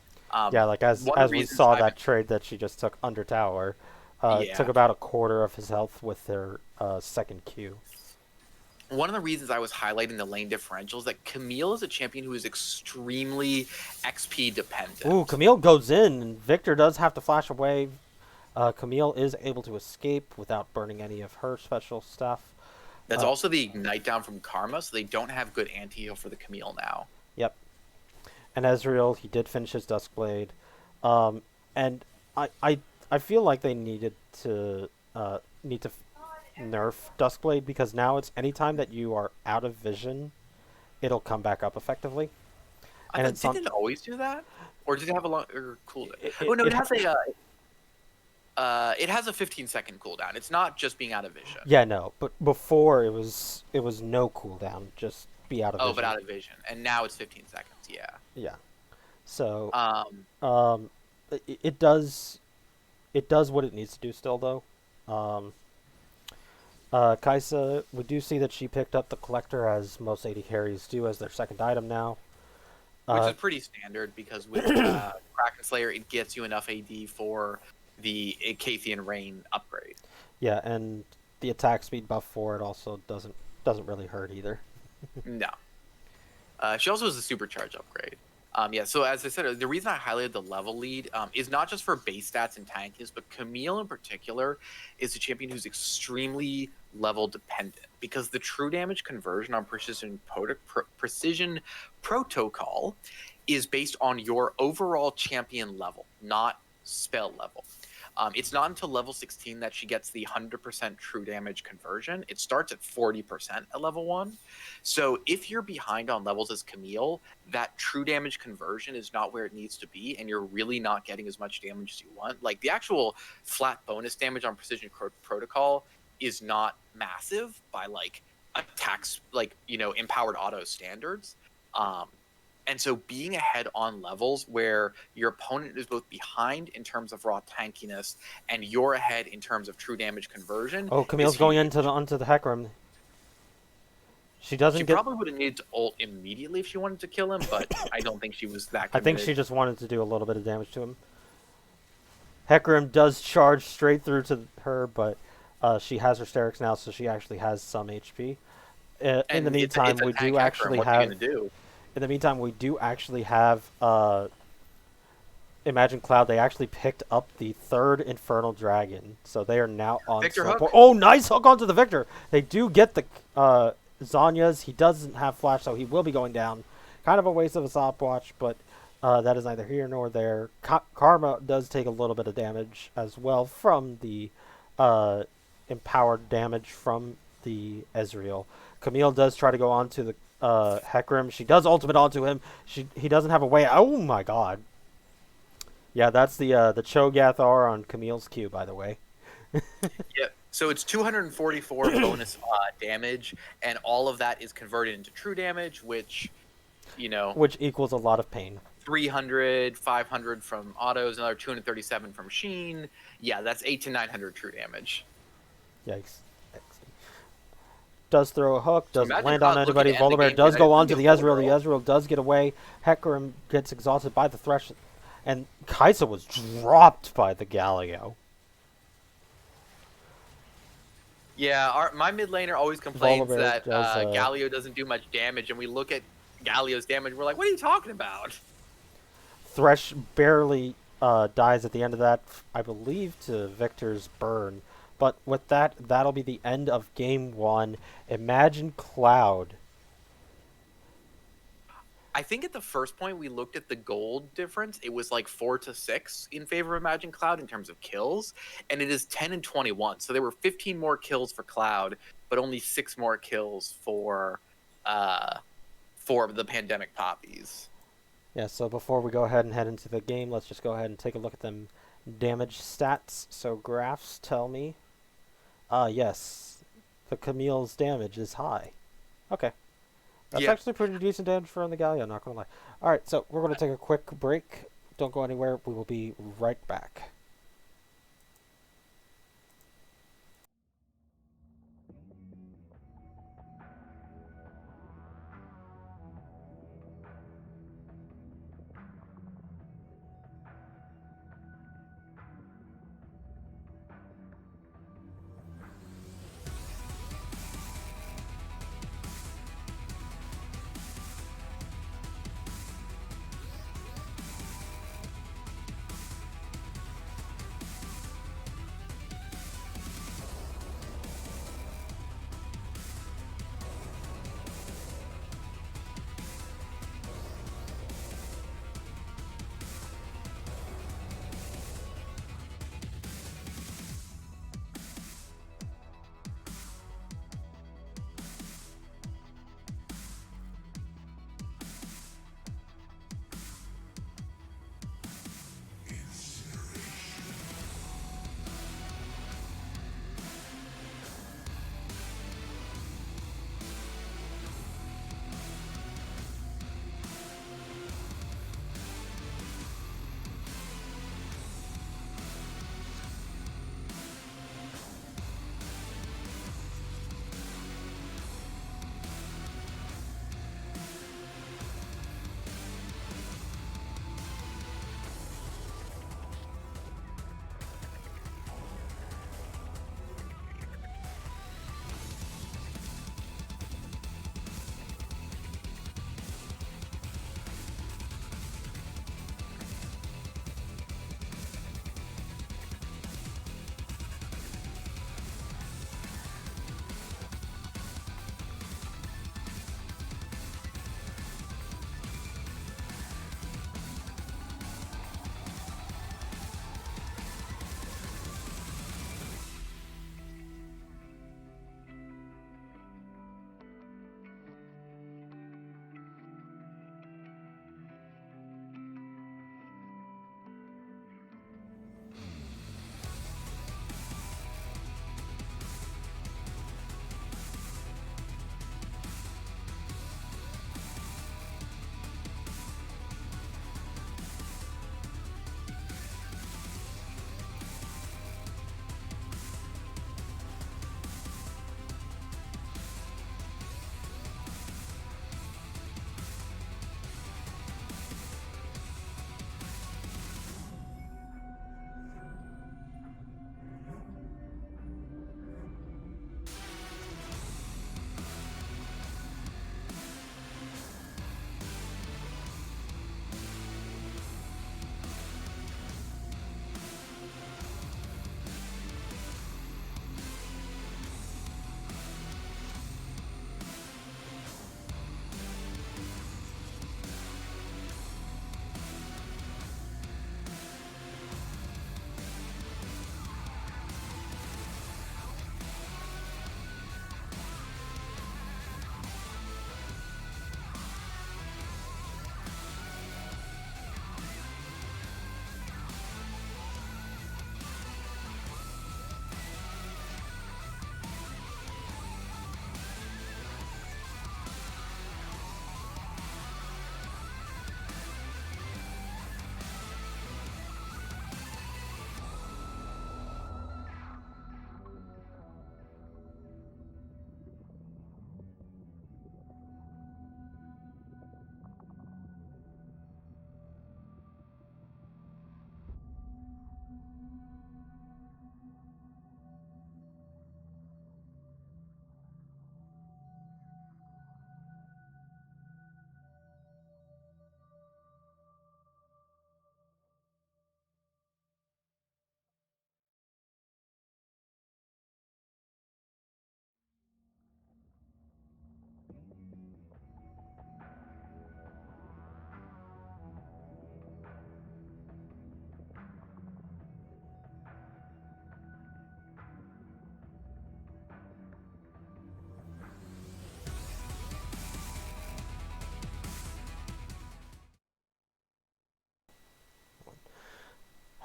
Speaker 1: Yeah, like
Speaker 2: One of
Speaker 1: as
Speaker 2: the
Speaker 1: we
Speaker 2: reasons
Speaker 1: saw
Speaker 2: I've
Speaker 1: that
Speaker 2: been,
Speaker 1: trade that she just took under tower, took
Speaker 2: yeah,
Speaker 1: about a quarter of his health with their second Q.
Speaker 2: one of the reasons I was highlighting the lane differentials that Camille is a champion who is extremely XP
Speaker 1: Ooh,
Speaker 2: dependent.
Speaker 1: Camille goes in, and Victor does have to flash away. Camille is able to escape without burning any of her special stuff.
Speaker 2: That's
Speaker 1: Uh,
Speaker 2: also the ignite down from Karma, so they don't have good anti-heal for the Camille now.
Speaker 1: yep. And Ezreal, he did finish his Duskblade. Um, and I, I, I feel like they need to nerf Duskblade, because now it's anytime that you are out of vision, it'll come back up effectively.
Speaker 2: I
Speaker 1: And
Speaker 2: thought
Speaker 1: it's on.
Speaker 2: didn't it always do that, or did it have a longer cooldown?
Speaker 1: It,
Speaker 2: Oh
Speaker 1: it,
Speaker 2: no,
Speaker 1: it,
Speaker 2: it has a 15-second cooldown. It's not just being out of vision.
Speaker 1: yeah, no, but before it was no cooldown, just be out of
Speaker 2: Oh, but
Speaker 1: vision.
Speaker 2: out of vision, and now it's 15 seconds. Yeah.
Speaker 1: Yeah. So
Speaker 2: Um,
Speaker 1: um, it does what it needs to do still, though. Um, Kaisa, we do see that she picked up the collector, as most AD carries do, as their second item now.
Speaker 2: which
Speaker 1: Uh,
Speaker 2: is pretty standard because with Kraken Slayer, it gets you enough AD for the Acathian Rain upgrade.
Speaker 1: yeah, and the attack speed buff for it also doesn't really hurt either.
Speaker 2: No. She also has a supercharge upgrade. Yeah, so as I said, the reason I highlighted the level lead is not just for base stats and tankiness, but Camille in particular is a champion who's extremely level dependent because the true damage conversion on precision protocol is based on your overall champion level, not spell level. It's not until level 16 that she gets the 100% true damage conversion. It starts at 40% at level 1. So if you're behind on levels as Camille, that true damage conversion is not where it needs to be, and you're really not getting as much damage as you want. Like the actual flat bonus damage on Precision Protocol is not massive by like attacks, like, you know, empowered auto standards. And so being ahead on levels where your opponent is both behind in terms of raw tankiness and you're ahead in terms of true damage conversion
Speaker 1: Oh,
Speaker 2: is
Speaker 1: Camille's going
Speaker 2: huge.
Speaker 1: onto the Hecarim. She
Speaker 2: She
Speaker 1: doesn't get.
Speaker 2: probably would have needed to ult immediately if she wanted to kill him, but I don't think she was that
Speaker 1: I think she
Speaker 2: committed.
Speaker 1: just wanted to do a little bit of damage to him. Hecarim does charge straight through to her, but she has her Hysterics now, so she actually has some HP. In the
Speaker 2: And
Speaker 1: meantime,
Speaker 2: it's a
Speaker 1: we
Speaker 2: tank
Speaker 1: do
Speaker 2: hacker, and
Speaker 1: actually
Speaker 2: what are you
Speaker 1: have.
Speaker 2: gonna do?
Speaker 1: In the meantime, we do actually have. Imagine Cloud. They actually picked up the third Infernal Dragon, so they are now on
Speaker 2: Victor
Speaker 1: support.
Speaker 2: Hook.
Speaker 1: Oh, nice hook onto the Victor. They do get the Zanya's. He doesn't have flash, so he will be going down. Kind of a waste of a stopwatch, but that is neither here nor there. Karma does take a little bit of damage as well from the empowered damage from the Ezreal. Camille does try to go onto the Hecarim. She does ultimate onto him. He doesn't have a way. Oh my god. Yeah, that's the Cho'Gath R on Camille's Q, by the way.
Speaker 2: Yeah. So it's 244 bonus damage, and all of that is converted into true damage, which, you know,
Speaker 1: Which equals a lot of pain.
Speaker 2: 300, 500 from autos, another 237 from Sheen. Yeah, that's 8 to 900 true damage.
Speaker 1: Yikes. Does throw a hook,
Speaker 2: So
Speaker 1: doesn't
Speaker 2: imagine
Speaker 1: land on
Speaker 2: Cloud looking
Speaker 1: anybody.
Speaker 2: to end the
Speaker 1: Volibear
Speaker 2: game
Speaker 1: does
Speaker 2: tonight.
Speaker 1: go
Speaker 2: It's
Speaker 1: on
Speaker 2: gonna
Speaker 1: to
Speaker 2: be
Speaker 1: the
Speaker 2: a
Speaker 1: Ezreal.
Speaker 2: full
Speaker 1: The
Speaker 2: roll.
Speaker 1: Ezreal does get away. Hecarim gets exhausted by the Thresh. And Kaisa was dropped by the Galio.
Speaker 2: Yeah, my mid laner always complains
Speaker 1: Volibear
Speaker 2: that
Speaker 1: does,
Speaker 2: Galio doesn't do much damage, and we look at Galio's damage, we're like, what are you talking about?
Speaker 1: Thresh barely dies at the end of that, I believe, to Victor's burn. But with that, that'll be the end of game one. Imagine Cloud.
Speaker 2: I think at the first point we looked at the gold difference, it was like 4-6 in favor of Imagine Cloud in terms of kills, and it is 10 and 21. So there were 15 more kills for Cloud, but only 6 more kills for the Pandemic Poppies.
Speaker 1: Yeah, so before we go ahead and head into the game, let's just go ahead and take a look at them damage stats. So graphs tell me, yes, the Camille's damage is high. Okay. That's
Speaker 2: Yeah.
Speaker 1: actually pretty decent damage for the Gallia, not gonna lie. Alright, so we're gonna take a quick break. Don't go anywhere, we will be right back.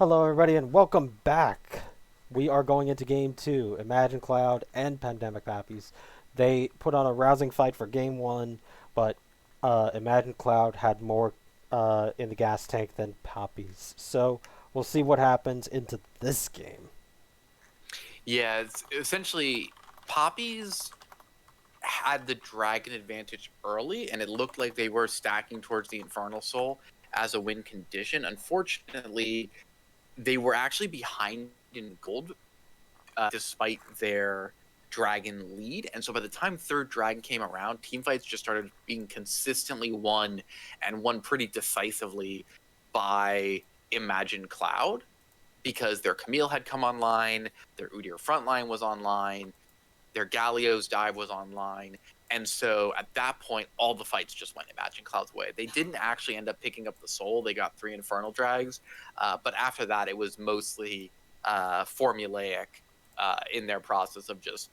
Speaker 1: Hello, everybody, and welcome back. We are going into Game 2, Imagine Cloud and Pandemic Papis. They put on a rousing fight for Game 1, but Imagine Cloud had more in the gas tank than Papis. So we'll see what happens into this game.
Speaker 2: Yeah, it's essentially Poppies had the dragon advantage early, and it looked like they were stacking towards the Infernal Soul as a win condition. Unfortunately, they were actually behind in gold despite their dragon lead. And so by the time third dragon came around, team fights just started being consistently won and won pretty decisively by Imagine Cloud because their Camille had come online, their Udyr frontline was online, their Galio's dive was online. And so at that point, all the fights just went Imagine Cloud's way. They didn't actually end up picking up the soul. They got 3 Infernal Drags. But after that, it was mostly formulaic in their process of just,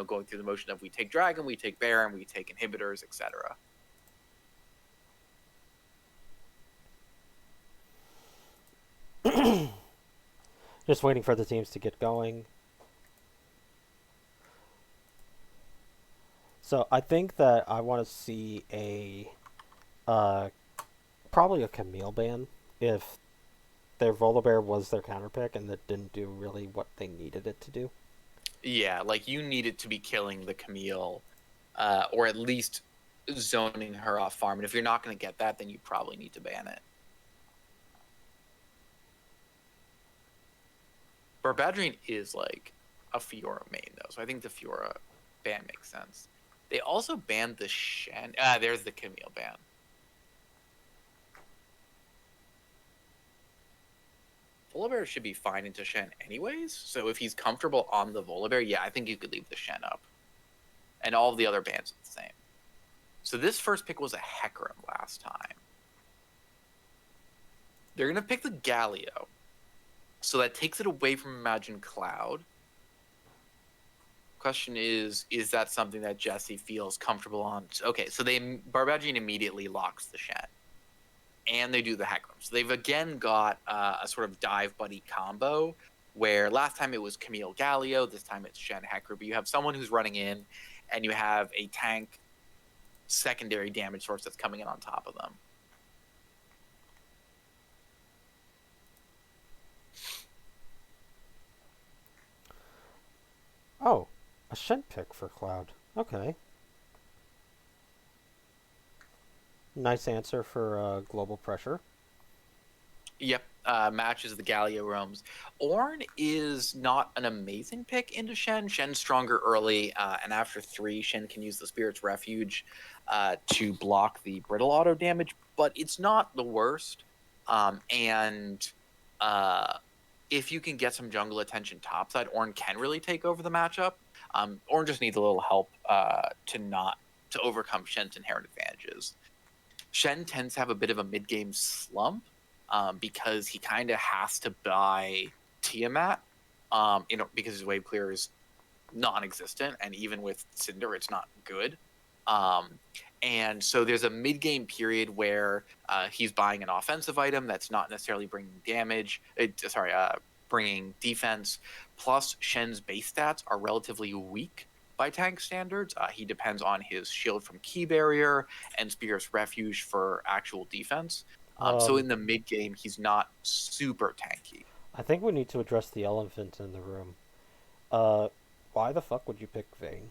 Speaker 2: going through the motion of we take Dragon, we take Baron, we take inhibitors, etc.
Speaker 1: Just waiting for the teams to get going. So I think that I want to see uh, probably a Camille ban if their Volibear was their counter pick and that didn't do really what they needed it to do.
Speaker 2: Yeah, like you needed to be killing the Camille, or at least zoning her off farm. And if you're not going to get that, then you probably need to ban it. Barbadrine is like a Fiora main though, so I think the Fiora ban makes sense. They also banned the Shen. There's the Camille ban. Volibear should be fine into Shen anyways, so if he's comfortable on the Volibear, yeah, I think you could leave the Shen up. And all of the other bans are the same. So this first pick was a Hecarim last time. They're going to pick the Galio. So that takes it away from Imagine Cloud. Question is that something that Jesse feels comfortable on? Okay, so Barbadrine immediately locks the Shen. And they do the Hecarim. So they've again got a sort of dive buddy combo where last time it was Camille Galio, this time it's Shen Hecarim. But you have someone who's running in, and you have a tank secondary damage source that's coming in on top of them.
Speaker 1: Oh, a Shen pick for Cloud. Okay. Nice answer for global pressure.
Speaker 2: Yep, matches the Galio roams. Ornn is not an amazing pick into Shen. Shen's stronger early, and after 3, Shen can use the Spirit's Refuge to block the brittle auto damage, but it's not the worst. And if you can get some jungle attention topside, Ornn can really take over the matchup. Ornn just needs a little help to overcome Shen's inherent advantages. Shen tends to have a bit of a mid-game slump because he kind of has to buy Tiamat because his wave clear is non-existent, and even with Cinder, it's not good. And so there's a mid-game period where he's buying an offensive item that's not necessarily bringing damage. Bringing defense. Plus, Shen's base stats are relatively weak by tank standards. He depends on his shield from Key Barrier and Spirit's Refuge for actual defense. So in the mid game, he's not super tanky.
Speaker 1: I think we need to address the elephant in the room. Why the fuck would you pick Vayne?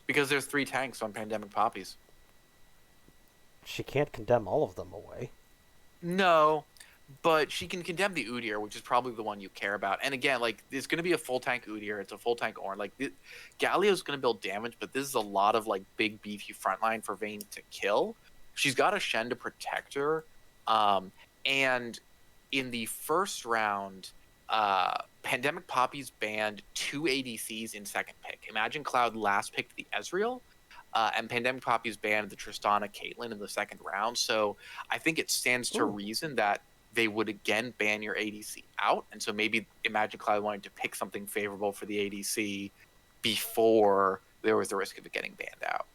Speaker 2: Because there's 3 tanks on Pandemic Poppies.
Speaker 1: She can't condemn all of them away.
Speaker 2: No, but she can condemn the Udyr, which is probably the one you care about. And again, like, it's going to be a full tank Udyr. It's a full tank Ornn. Like, Galio's going to build damage, but this is a lot of, like, big, beefy frontline for Vayne to kill. She's got a Shen to protect her. And in the first round, Pandemic Poppies banned 2 ADCs in second pick. Imagine Cloud last picked the Ezreal, and Pandemic Poppies banned the Tristana Caitlyn in the second round. So I think it stands to reason that they would again ban your ADC out. And so maybe Imagine Cloud wanted to pick something favorable for the ADC before there was the risk of it getting banned out.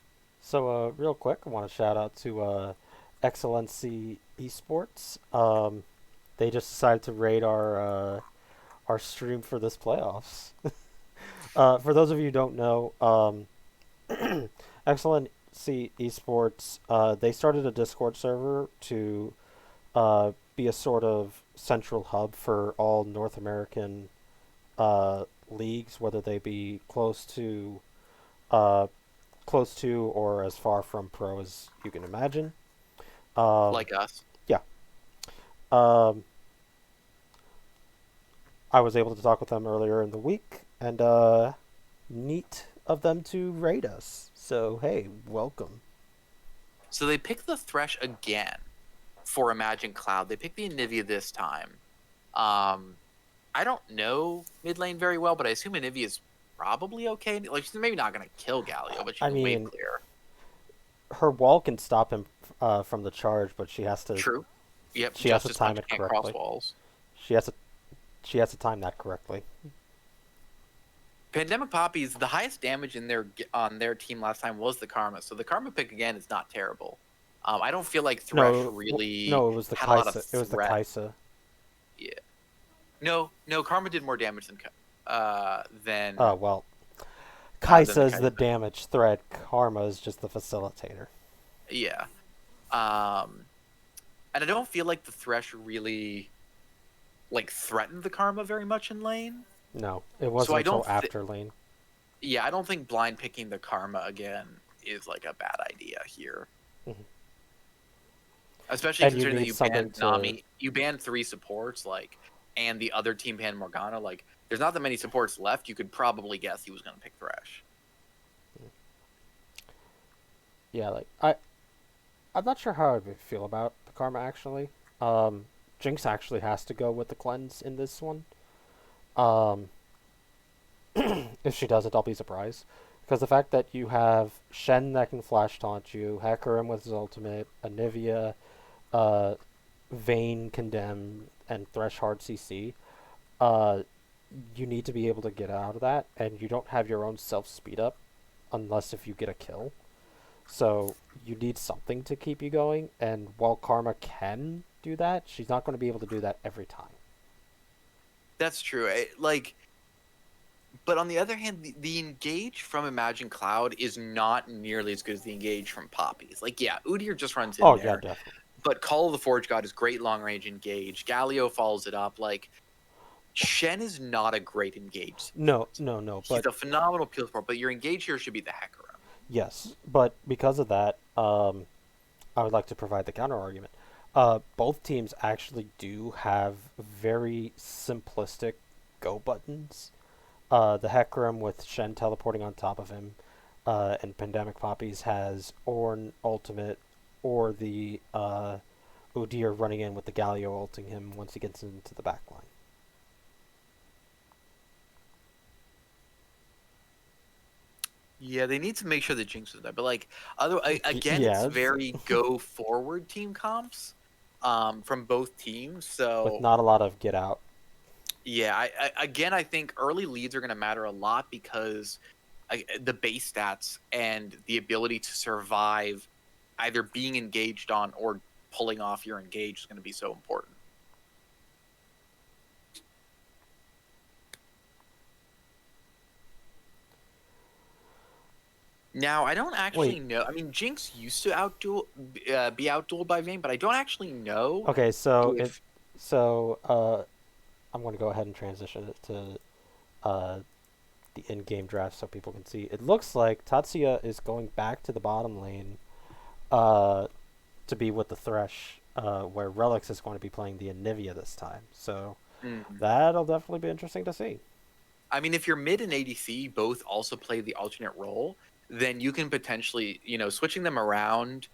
Speaker 1: So, real quick, I want to shout out to Excellency Esports. They just decided to raid our stream for this playoffs. For those of you who don't know, Excellent C Esports, they started a Discord server to be a sort of central hub for all North American leagues, whether they be uh, close to or as far from pro as you can imagine. Um,
Speaker 2: Like us.
Speaker 1: yeah. Um, I was able to talk with them earlier in the week, and neat of them to raid us. So hey, welcome.
Speaker 2: So they picked the Thresh again for Imagine Cloud. They picked the Anivia this time. Um, I don't know mid lane very well, but I assume Anivia is probably okay. Like she's maybe not gonna kill Galio, but she
Speaker 1: I
Speaker 2: can wave
Speaker 1: mean,
Speaker 2: clear.
Speaker 1: her wall can stop him from the charge, but
Speaker 2: True. Yep,
Speaker 1: she has
Speaker 2: just
Speaker 1: to
Speaker 2: as
Speaker 1: time
Speaker 2: much
Speaker 1: it
Speaker 2: can't cross
Speaker 1: correctly.
Speaker 2: walls.
Speaker 1: She has to she has to time that correctly.
Speaker 2: Pandemic Poppies, the highest damage in on their team last time was the Karma. So the Karma pick again is not terrible. I don't feel like Thresh really
Speaker 1: No, it was the
Speaker 2: had a lot of
Speaker 1: Kaisa. It was the
Speaker 2: threat.
Speaker 1: Kaisa.
Speaker 2: Yeah. No, Karma did more damage than
Speaker 1: Oh well,
Speaker 2: than
Speaker 1: Kaisa
Speaker 2: the
Speaker 1: is the
Speaker 2: Kai'Sa.
Speaker 1: damage threat. Karma is just the facilitator.
Speaker 2: Yeah. Um, and I don't feel like the Thresh really like threatened the Karma very much in lane.
Speaker 1: No, it
Speaker 2: So
Speaker 1: wasn't until after lane.
Speaker 2: I don't think blind picking the Karma again is like a bad idea here.
Speaker 1: Mhm.
Speaker 2: Especially
Speaker 1: And you
Speaker 2: considering that
Speaker 1: need
Speaker 2: you
Speaker 1: something
Speaker 2: banned
Speaker 1: to.
Speaker 2: Nami, you banned 3 supports, like, and the other team banned Morgana. Like, there's not that many supports left. You could probably guess he was going to pick Thresh.
Speaker 1: Yeah, like I'm not sure how I would feel about the Karma actually. Jinx actually has to go with the cleanse in this one. Um, if she doesn't, I'll be surprised. Because the fact that you have Shen that can flash taunt you, Hecarim with his ultimate, Anivia, uh, Vayne Condemn, and Thresh hard CC, uh, you need to be able to get out of that, and you don't have your own self speed up unless if you get a kill. So you need something to keep you going, and while Karma can do that, she's not going to be able to do that every time.
Speaker 2: That's true. But on the other hand, the engage from Imagine Cloud is not nearly as good as the engage from Poppies. Like, yeah, Udyr just runs in
Speaker 1: Oh yeah,
Speaker 2: there,
Speaker 1: definitely.
Speaker 2: but Call of the Forge God is great long range engage. Galio follows it up. Like, Shen is not a great engage
Speaker 1: No,
Speaker 2: support.
Speaker 1: no, no.
Speaker 2: He's
Speaker 1: But
Speaker 2: a phenomenal kill support, but your engage here should be the Hecarim.
Speaker 1: yes, but because of that, I would like to provide the counter argument. Both teams actually do have very simplistic go buttons. The Hecarim with Shen teleporting on top of him, and Pandemic Poppies has Ornn ultimate, or the Udyr running in with the Galio ulting him once he gets into the backline.
Speaker 2: Yeah, they need to make sure the Jinx is there. But like, again, it's
Speaker 1: Yeah,
Speaker 2: very go forward team comps, from both teams.
Speaker 1: with
Speaker 2: So
Speaker 1: not a lot of get out.
Speaker 2: yeah, again, I think early leads are going to matter a lot because the base stats and the ability to survive either being engaged on or pulling off your engage is going to be so important. Now, I don't actually
Speaker 1: Wait,
Speaker 2: know. I mean, Jinx used to be outdueled by Vayne, but I don't actually know
Speaker 1: okay,
Speaker 2: if
Speaker 1: I'm going to go ahead and transition it to uh, the in-game draft so people can see. It looks like Tatsuya is going back to the bottom lane uh, to be with the Thresh, where Relics is going to be playing the Anivia this time. So
Speaker 2: mm.
Speaker 1: that'll definitely be interesting to see.
Speaker 2: I mean, if your mid and ADC both also play the alternate role, then you can potentially, switching them around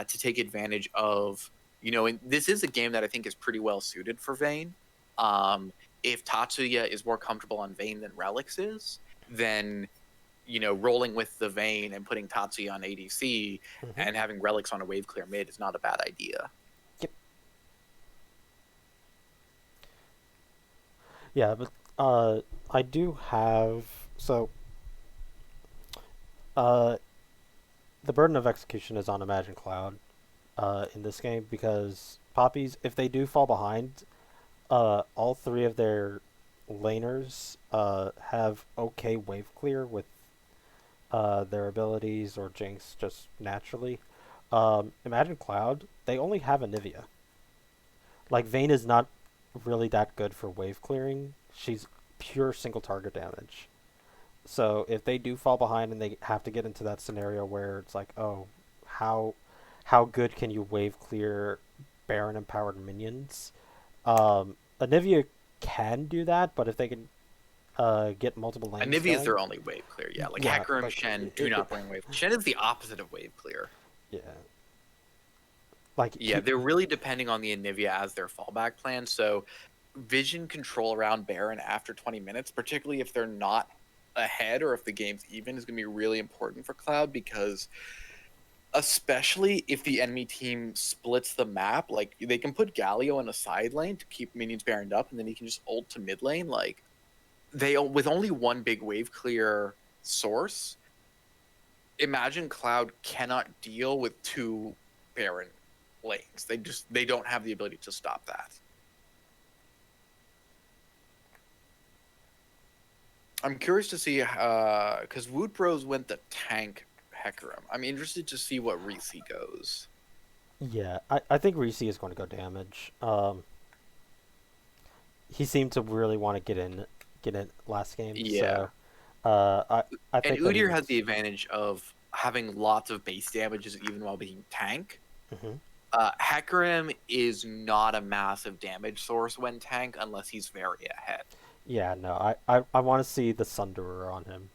Speaker 2: to take advantage of, and this is a game that I think is pretty well suited for Vayne. If Tatsuya is more comfortable on Vayne than Relics is, then, rolling with the Vayne and putting Tatsuya on ADC
Speaker 1: Mm-hmm.
Speaker 2: and having Relics on a wave clear mid is not a bad idea.
Speaker 1: Yep. Yeah, but I do have so uh, the burden of execution is on Imagine Cloud in this game because Poppies, if they do fall behind, all three of their laners have okay wave clear with their abilities or Jinx just naturally. Imagine Cloud, they only have Anivia. Like, Vayne is not really that good for wave clearing. She's pure single target damage. So if they do fall behind and they have to get into that scenario where it's like, oh, how how good can you wave clear Baron empowered minions? Anivia can do that, but if they can get multiple lanes
Speaker 2: Anivia is
Speaker 1: going,
Speaker 2: their only wave clear. Yeah, like
Speaker 1: yeah,
Speaker 2: Hacker and
Speaker 1: like
Speaker 2: Shen do not bring wave. Shen is the opposite of wave clear.
Speaker 1: yeah, like
Speaker 2: Yeah, they're really depending on the Anivia as their fallback plan. So vision control around Baron after 20 minutes, particularly if they're not ahead or if the game's even, is going to be really important for Cloud, because especially if the enemy team splits the map, like they can put Galio in a side lane to keep minions baroned up, and then he can just ult to mid lane. Like, they, with only one big wave clear source, imagine Cloud cannot deal with two Baron lanes. They don't have the ability to stop that. I'm curious to see, because Wood Bros went the tank Hecarim. I'm interested to see what Reese goes.
Speaker 1: yeah, I think Reese is going to go damage. He seemed to really want to get in last game.
Speaker 2: Yeah.
Speaker 1: So I
Speaker 2: And
Speaker 1: think that
Speaker 2: Udyr has
Speaker 1: he's.
Speaker 2: the advantage of having lots of base damages even while being tank.
Speaker 1: Mhm.
Speaker 2: Hecarim is not a massive damage source when tank unless he's very ahead.
Speaker 1: Yeah, no, I want to see the Sunderer on him.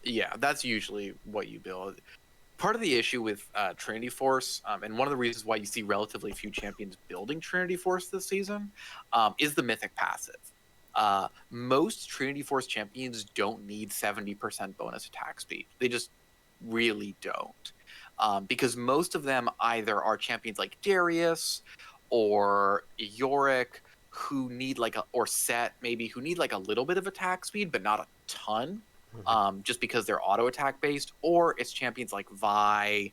Speaker 2: Yeah, that's usually what you build. Part of the issue with Trinity Force, and one of the reasons why you see relatively few champions building Trinity Force this season, is the Mythic passive. Most Trinity Force champions don't need 70% bonus attack speed. They just really don't. Because most of them either are champions like Darius or Yorick, who need like or Set maybe, who need like a little bit of attack speed, but not a ton, just because they're auto attack based, or it's champions like Vi,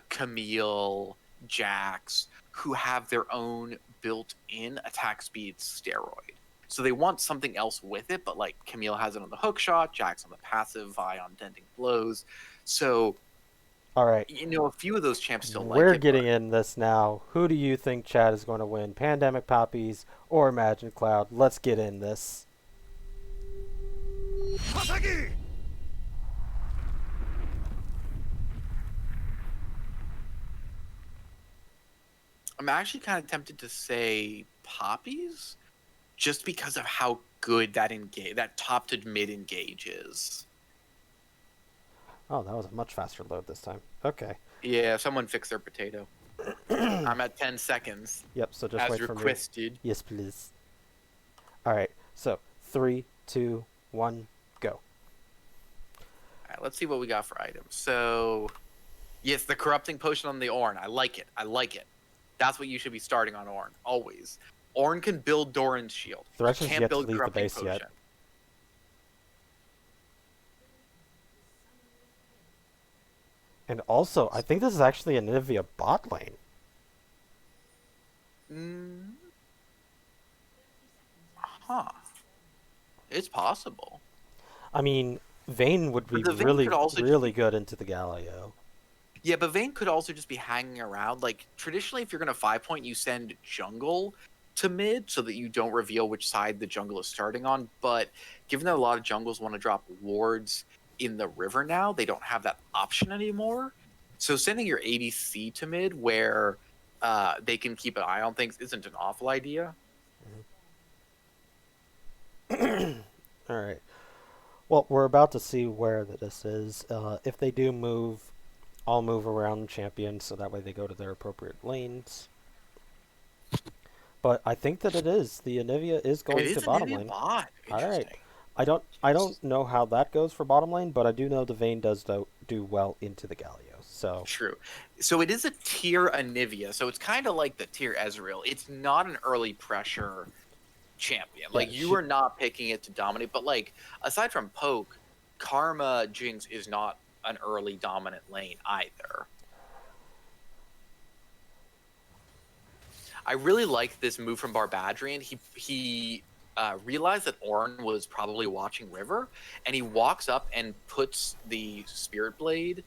Speaker 2: Camille, Jax, who have their own built-in attack speed steroid. So they want something else with it, but like Camille has it on the hook shot, Jax on the passive, Vi on denting blows. So,
Speaker 1: All right,
Speaker 2: a few of those champs still like
Speaker 1: we're
Speaker 2: it, but
Speaker 1: getting in this now. Who do you think Chad is going to win? Pandemic Poppies or Imagine Cloud? Let's get in this.
Speaker 2: I'm actually kind of tempted to say Poppies, just because of how good that top to mid engage is.
Speaker 1: Oh, that was a much faster load this time. Okay.
Speaker 2: Yeah, someone fix their potato. I'm at 10 seconds.
Speaker 1: Yep. So just
Speaker 2: As
Speaker 1: wait for me.
Speaker 2: requested.
Speaker 1: Yes, please. All right. So 3, 2, 1, go.
Speaker 2: All right, let's see what we got for items. So, yes, the corrupting potion on the Ornn. I like it. I like it. That's what you should be starting on Ornn, always. Ornn can build Doran's shield.
Speaker 1: Thresh
Speaker 2: You
Speaker 1: has
Speaker 2: can't
Speaker 1: yet to
Speaker 2: build
Speaker 1: leave the
Speaker 2: corrupting
Speaker 1: base
Speaker 2: potion.
Speaker 1: yet. And also, I think this is actually an Nivea bot lane.
Speaker 2: Huh. It's possible.
Speaker 1: I mean, Vayne would be
Speaker 2: But the Vayne
Speaker 1: really,
Speaker 2: could also just
Speaker 1: really
Speaker 2: be,
Speaker 1: good into the Galio.
Speaker 2: yeah, but Vayne could also just be hanging around. Like, traditionally, if you're going to 5-point, you send jungle to mid so that you don't reveal which side the jungle is starting on. But given that a lot of jungles want to drop wards in the river now, they don't have that option anymore. So sending your ADC to mid where they can keep an eye on things isn't an awful idea.
Speaker 1: All right. Well, we're about to see where this is. If they do move, I'll move around the champion so that way they go to their appropriate lanes. But I think that it is. The Anivia is going
Speaker 2: It
Speaker 1: to
Speaker 2: is an
Speaker 1: bottom
Speaker 2: Indian
Speaker 1: lane.
Speaker 2: bot.
Speaker 1: All right.
Speaker 2: Interesting.
Speaker 1: I don't know how that goes for bottom lane, but I do know the Vayne does do well into the Galio. So
Speaker 2: True. So it is a tier Anivia. So it's kind of like the tier Ezreal. It's not an early pressure champion.
Speaker 1: Yeah,
Speaker 2: Like, you are not picking it to dominate. But like, aside from Poke, Karma Jinx is not an early dominant lane either. I really like this move from Barbadrian. He realized that Ornn was probably watching River, and he walks up and puts the Spirit Blade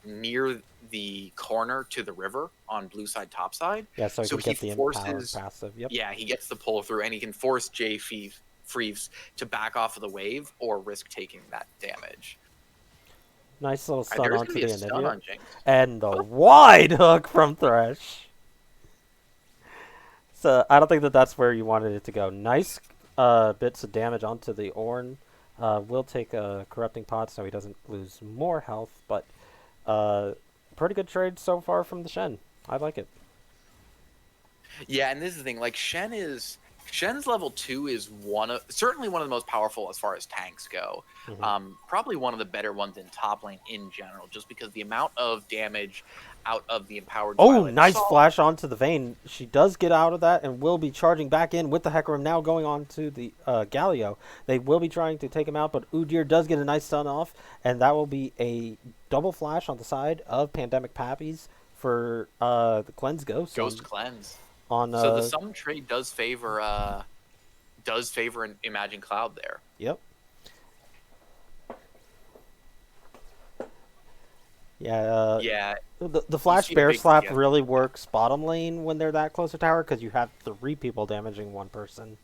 Speaker 2: near the corner to the River on blue side, top side.
Speaker 1: Yeah, so he
Speaker 2: So
Speaker 1: can
Speaker 2: he
Speaker 1: get the empower
Speaker 2: forces,
Speaker 1: passive. Yep.
Speaker 2: yeah, he gets the pull through, and he can force Freeves to back off of the wave or risk taking that damage.
Speaker 1: Nice little stun
Speaker 2: There's going to
Speaker 1: onto
Speaker 2: be a
Speaker 1: the
Speaker 2: stun
Speaker 1: Anivia.
Speaker 2: on Jinx.
Speaker 1: And the wide hook from Thresh. So I don't think that that's where you wanted it to go. Nice bits of damage onto the Ornn. Will take a corrupting pot so he doesn't lose more health, but pretty good trade so far from the Shen. I like it.
Speaker 2: Yeah, and this is the thing. Like Shen's level 2 is certainly one of the most powerful as far as tanks go.
Speaker 1: Mm-hmm.
Speaker 2: Probably one of the better ones in top lane in general, just because the amount of damage out of the empowered
Speaker 1: Oh,
Speaker 2: Twilight
Speaker 1: nice
Speaker 2: Assault.
Speaker 1: flash onto the Vayne. She does get out of that and will be charging back in with the Hecarim now going on to the Galio. They will be trying to take him out, but Udyr does get a nice stun off, and that will be a double flash on the side of Pandemic Papis for the Cleanse Ghost.
Speaker 2: Ghost Cleanse.
Speaker 1: On
Speaker 2: So the summon trade does favor an Imagine Cloud there.
Speaker 1: Yep. Yeah.
Speaker 2: Yeah.
Speaker 1: The flash bear slap really works bottom lane when they're that close to tower because you have 3 people damaging 1 person,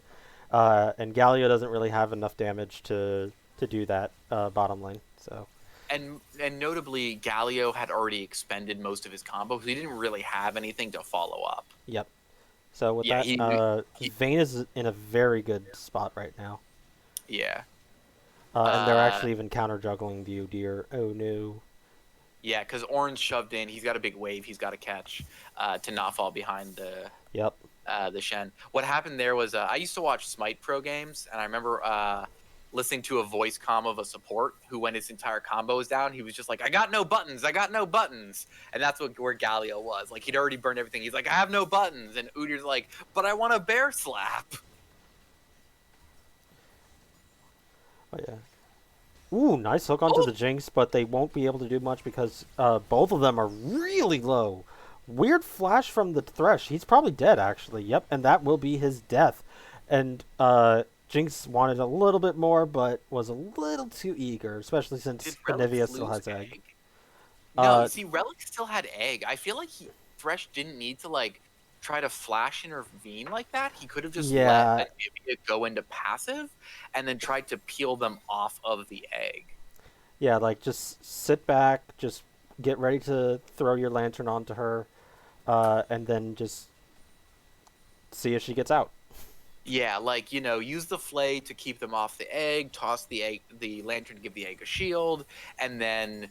Speaker 1: and Galio doesn't really have enough damage to do that bottom lane. So.
Speaker 2: And notably, Galio had already expended most of his combo, so he didn't really have anything to follow up.
Speaker 1: Yep. So with
Speaker 2: Yeah,
Speaker 1: that, Vayne is in a very good spot right now.
Speaker 2: Yeah.
Speaker 1: And they're actually even counter juggling the Udyr. Oh no.
Speaker 2: Yeah, because Ornn's shoved in. He's got a big wave he's got to catch to not fall behind the Shen. What happened there was I used to watch Smite Pro games, and I remember listening to a voice comm of a support who, when his entire combo was down, he was just like, I got no buttons. And that's where Galio was. Like, he'd already burned everything. He's like, I have no buttons. And Udyr's like, but I want a bear slap.
Speaker 1: Oh, yeah. Ooh, nice hook onto the Jinx, but they won't be able to do much because both of them are really low. Weird flash from the Thresh. He's probably dead, actually. Yep, and that will be his death. And Jinx wanted a little bit more, but was a little too eager, especially since Anivia still has egg.
Speaker 2: No, see, Relic still had egg. I feel like Thresh didn't need to, like, try to flash intervene like that. He could have just let Anivia go into passive and then tried to peel them off of the egg.
Speaker 1: Yeah, like, just sit back, just get ready to throw your lantern onto her, and then just see if she gets out.
Speaker 2: Yeah, like, use the flay to keep them off the egg, toss the lantern to give the egg a shield, and then,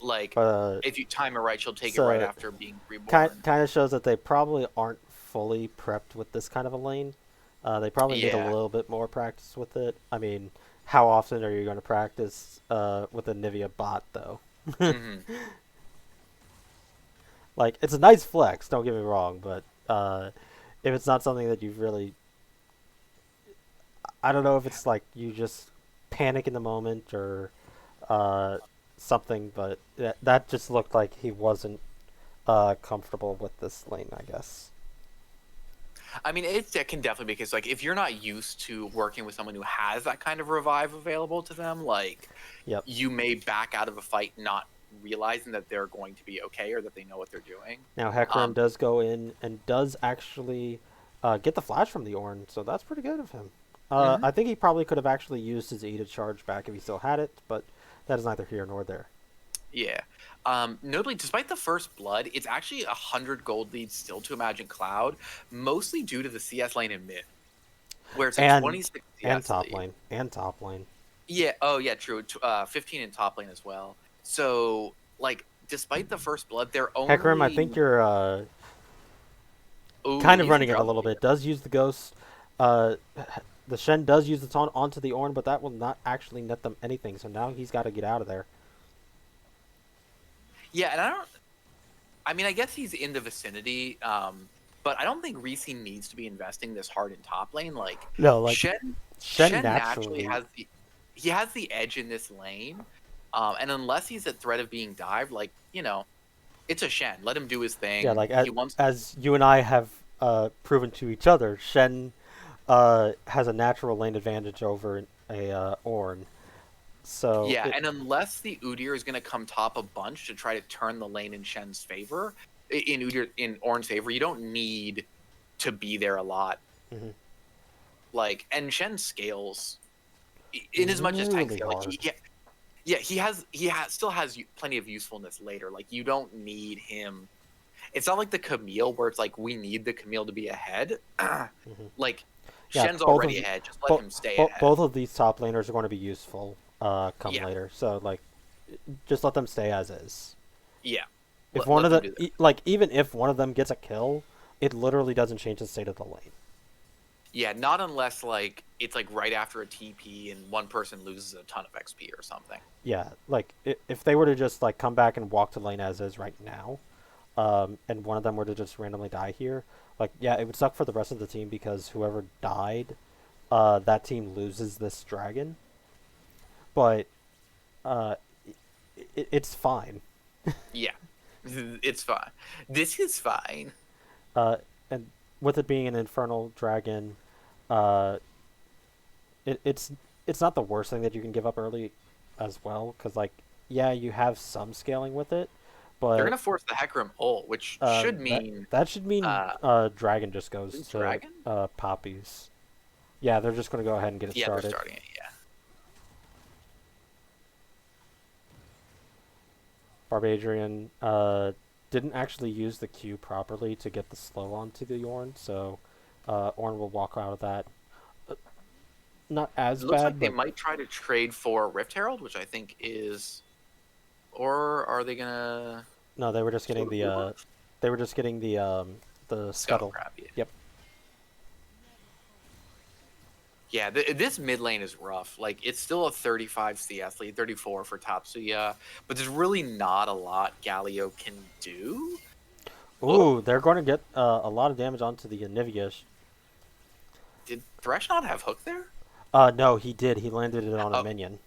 Speaker 2: like, if you time it right, she'll take it right after being reborn.
Speaker 1: Kind of shows that they probably aren't fully prepped with this kind of a lane. They probably need a little bit more practice with it. I mean, how often are you going to practice with a Nivea bot, though?
Speaker 2: Mm-hmm.
Speaker 1: Like, it's a nice flex, don't get me wrong, but if it's not something that you've really... I don't know if it's like you just panic in the moment or something, but that just looked like he wasn't comfortable with this lane, I guess.
Speaker 2: I mean, it can definitely be because, like, if you're not used to working with someone who has that kind of revive available to them, like, you may back out of a fight not realizing that they're going to be okay or that they know what they're doing.
Speaker 1: Now, Hecarim does go in and does actually get the flash from the Ornn, so that's pretty good of him. I think he probably could have actually used his E to charge back if he still had it, but that is neither here nor there.
Speaker 2: Yeah. Notably, despite the first blood, it's actually 100 gold lead still to Imagine Cloud, mostly due to the CS lane in mid, where it's a 26 CS
Speaker 1: and top
Speaker 2: lead.
Speaker 1: lane. And top lane.
Speaker 2: Yeah, oh yeah, true. 15 in top lane as well. So, like, despite the first blood, they're only...
Speaker 1: Hecarim, I think you're kind of running it a little bit. Does use the Ghost. The Shen does use the taunt onto the Ornn, but that will not actually net them anything, so now he's got to get out of there.
Speaker 2: Yeah, and I mean, I guess he's in the vicinity, but I don't think Reese needs to be investing this hard in top lane. Like,
Speaker 1: no, like
Speaker 2: Shen naturally has the edge in this lane, and unless he's at threat of being dived, like, it's a Shen. Let him do his thing.
Speaker 1: Yeah, like as you and I have proven to each other, Shen has a natural lane advantage over a Ornn. So
Speaker 2: Yeah, and unless the Udyr is going to come top a bunch to try to turn the lane in Shen's favor, in Ornn's favor, you don't need to be there a lot.
Speaker 1: mhm.
Speaker 2: Like, and Shen scales in as much as tank
Speaker 1: Really
Speaker 2: scale. Like,
Speaker 1: hard.
Speaker 2: he still has plenty of usefulness later. Like, you don't need him. It's not like the Camille where it's like we need the Camille to be ahead.
Speaker 1: Mhm.
Speaker 2: Like,
Speaker 1: Yeah,
Speaker 2: Shen's already ahead. Just let him stay ahead.
Speaker 1: both of these top laners are going to be useful come
Speaker 2: Yeah,
Speaker 1: later. So like, just let them stay as is.
Speaker 2: yeah.
Speaker 1: If one
Speaker 2: Let
Speaker 1: of
Speaker 2: them
Speaker 1: the
Speaker 2: do that.
Speaker 1: like even if one of them gets a kill, it literally doesn't change the state of the lane.
Speaker 2: Yeah, not unless like it's like right after a TP and one person loses a ton of XP or something.
Speaker 1: Yeah, like if they were to just like come back and walk to lane as is right now, and one of them were to just randomly die here, like yeah, it would suck for the rest of the team because whoever died, that team loses this dragon. But uh, it's fine.
Speaker 2: Yeah, it's fine. This is fine.
Speaker 1: And with it being an infernal dragon, uh, it's not the worst thing that you can give up early, as well, because like yeah, you have some scaling with it,
Speaker 2: They're
Speaker 1: but
Speaker 2: gonna force the Hecarim ult, which should mean
Speaker 1: that should mean
Speaker 2: uh
Speaker 1: dragon just goes
Speaker 2: is
Speaker 1: to
Speaker 2: Dragon?
Speaker 1: Poppies. Yeah, they're just gonna go ahead and get it
Speaker 2: Yeah, they're
Speaker 1: started.
Speaker 2: starting it. Yeah.
Speaker 1: Barbadrian didn't actually use the Q properly to get the slow onto the Ornn, so Ornn will walk out of that. Uh, Not
Speaker 2: It
Speaker 1: as
Speaker 2: looks
Speaker 1: bad,
Speaker 2: like they
Speaker 1: but
Speaker 2: might try to trade for Rift Herald, which I think is, or are they gonna
Speaker 1: no, they were just
Speaker 2: go
Speaker 1: getting
Speaker 2: to blue buff?
Speaker 1: the
Speaker 2: Scuttle
Speaker 1: scuttle.
Speaker 2: Crab. Yeah.
Speaker 1: Yep.
Speaker 2: Yeah, this mid lane is rough. Like, it's still a 35 CS lead, 34 for Tatsuya, but there's really not a lot Galio can do. Oh,
Speaker 1: Ooh, they're going to get a lot of damage onto the Anivia.
Speaker 2: did Thresh not have hook there?
Speaker 1: No, he did. He landed it on a
Speaker 2: Oh,
Speaker 1: minion.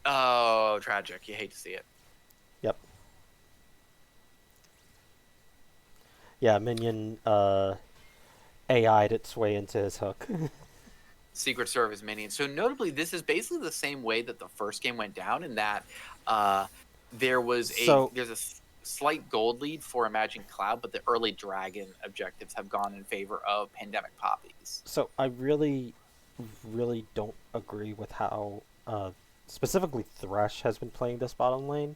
Speaker 2: oh, tragic. You hate to see it.
Speaker 1: Yep. Yeah, minion AI'd its way into his hook.
Speaker 2: Secret Service minions. So notably, this is basically the same way that the first game went down, in that there's
Speaker 1: So
Speaker 2: a slight gold lead for Imagine Cloud, but the early dragon objectives have gone in favor of Pandemic Poppies.
Speaker 1: So I really, really don't agree with how specifically Thresh has been playing this bottom lane.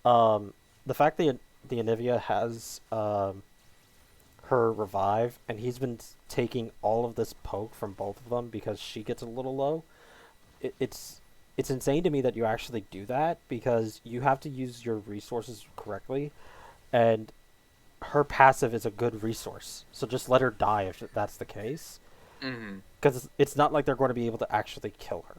Speaker 1: The fact that the Anivia has her revive, and he's been taking all of this poke from both of them because she gets a little low. It's insane to me that you actually do that because you have to use your resources correctly, and her passive is a good resource. So just let her die if that's the case.
Speaker 2: Mm-hmm.
Speaker 1: Because it's not like they're going to be able to actually kill her.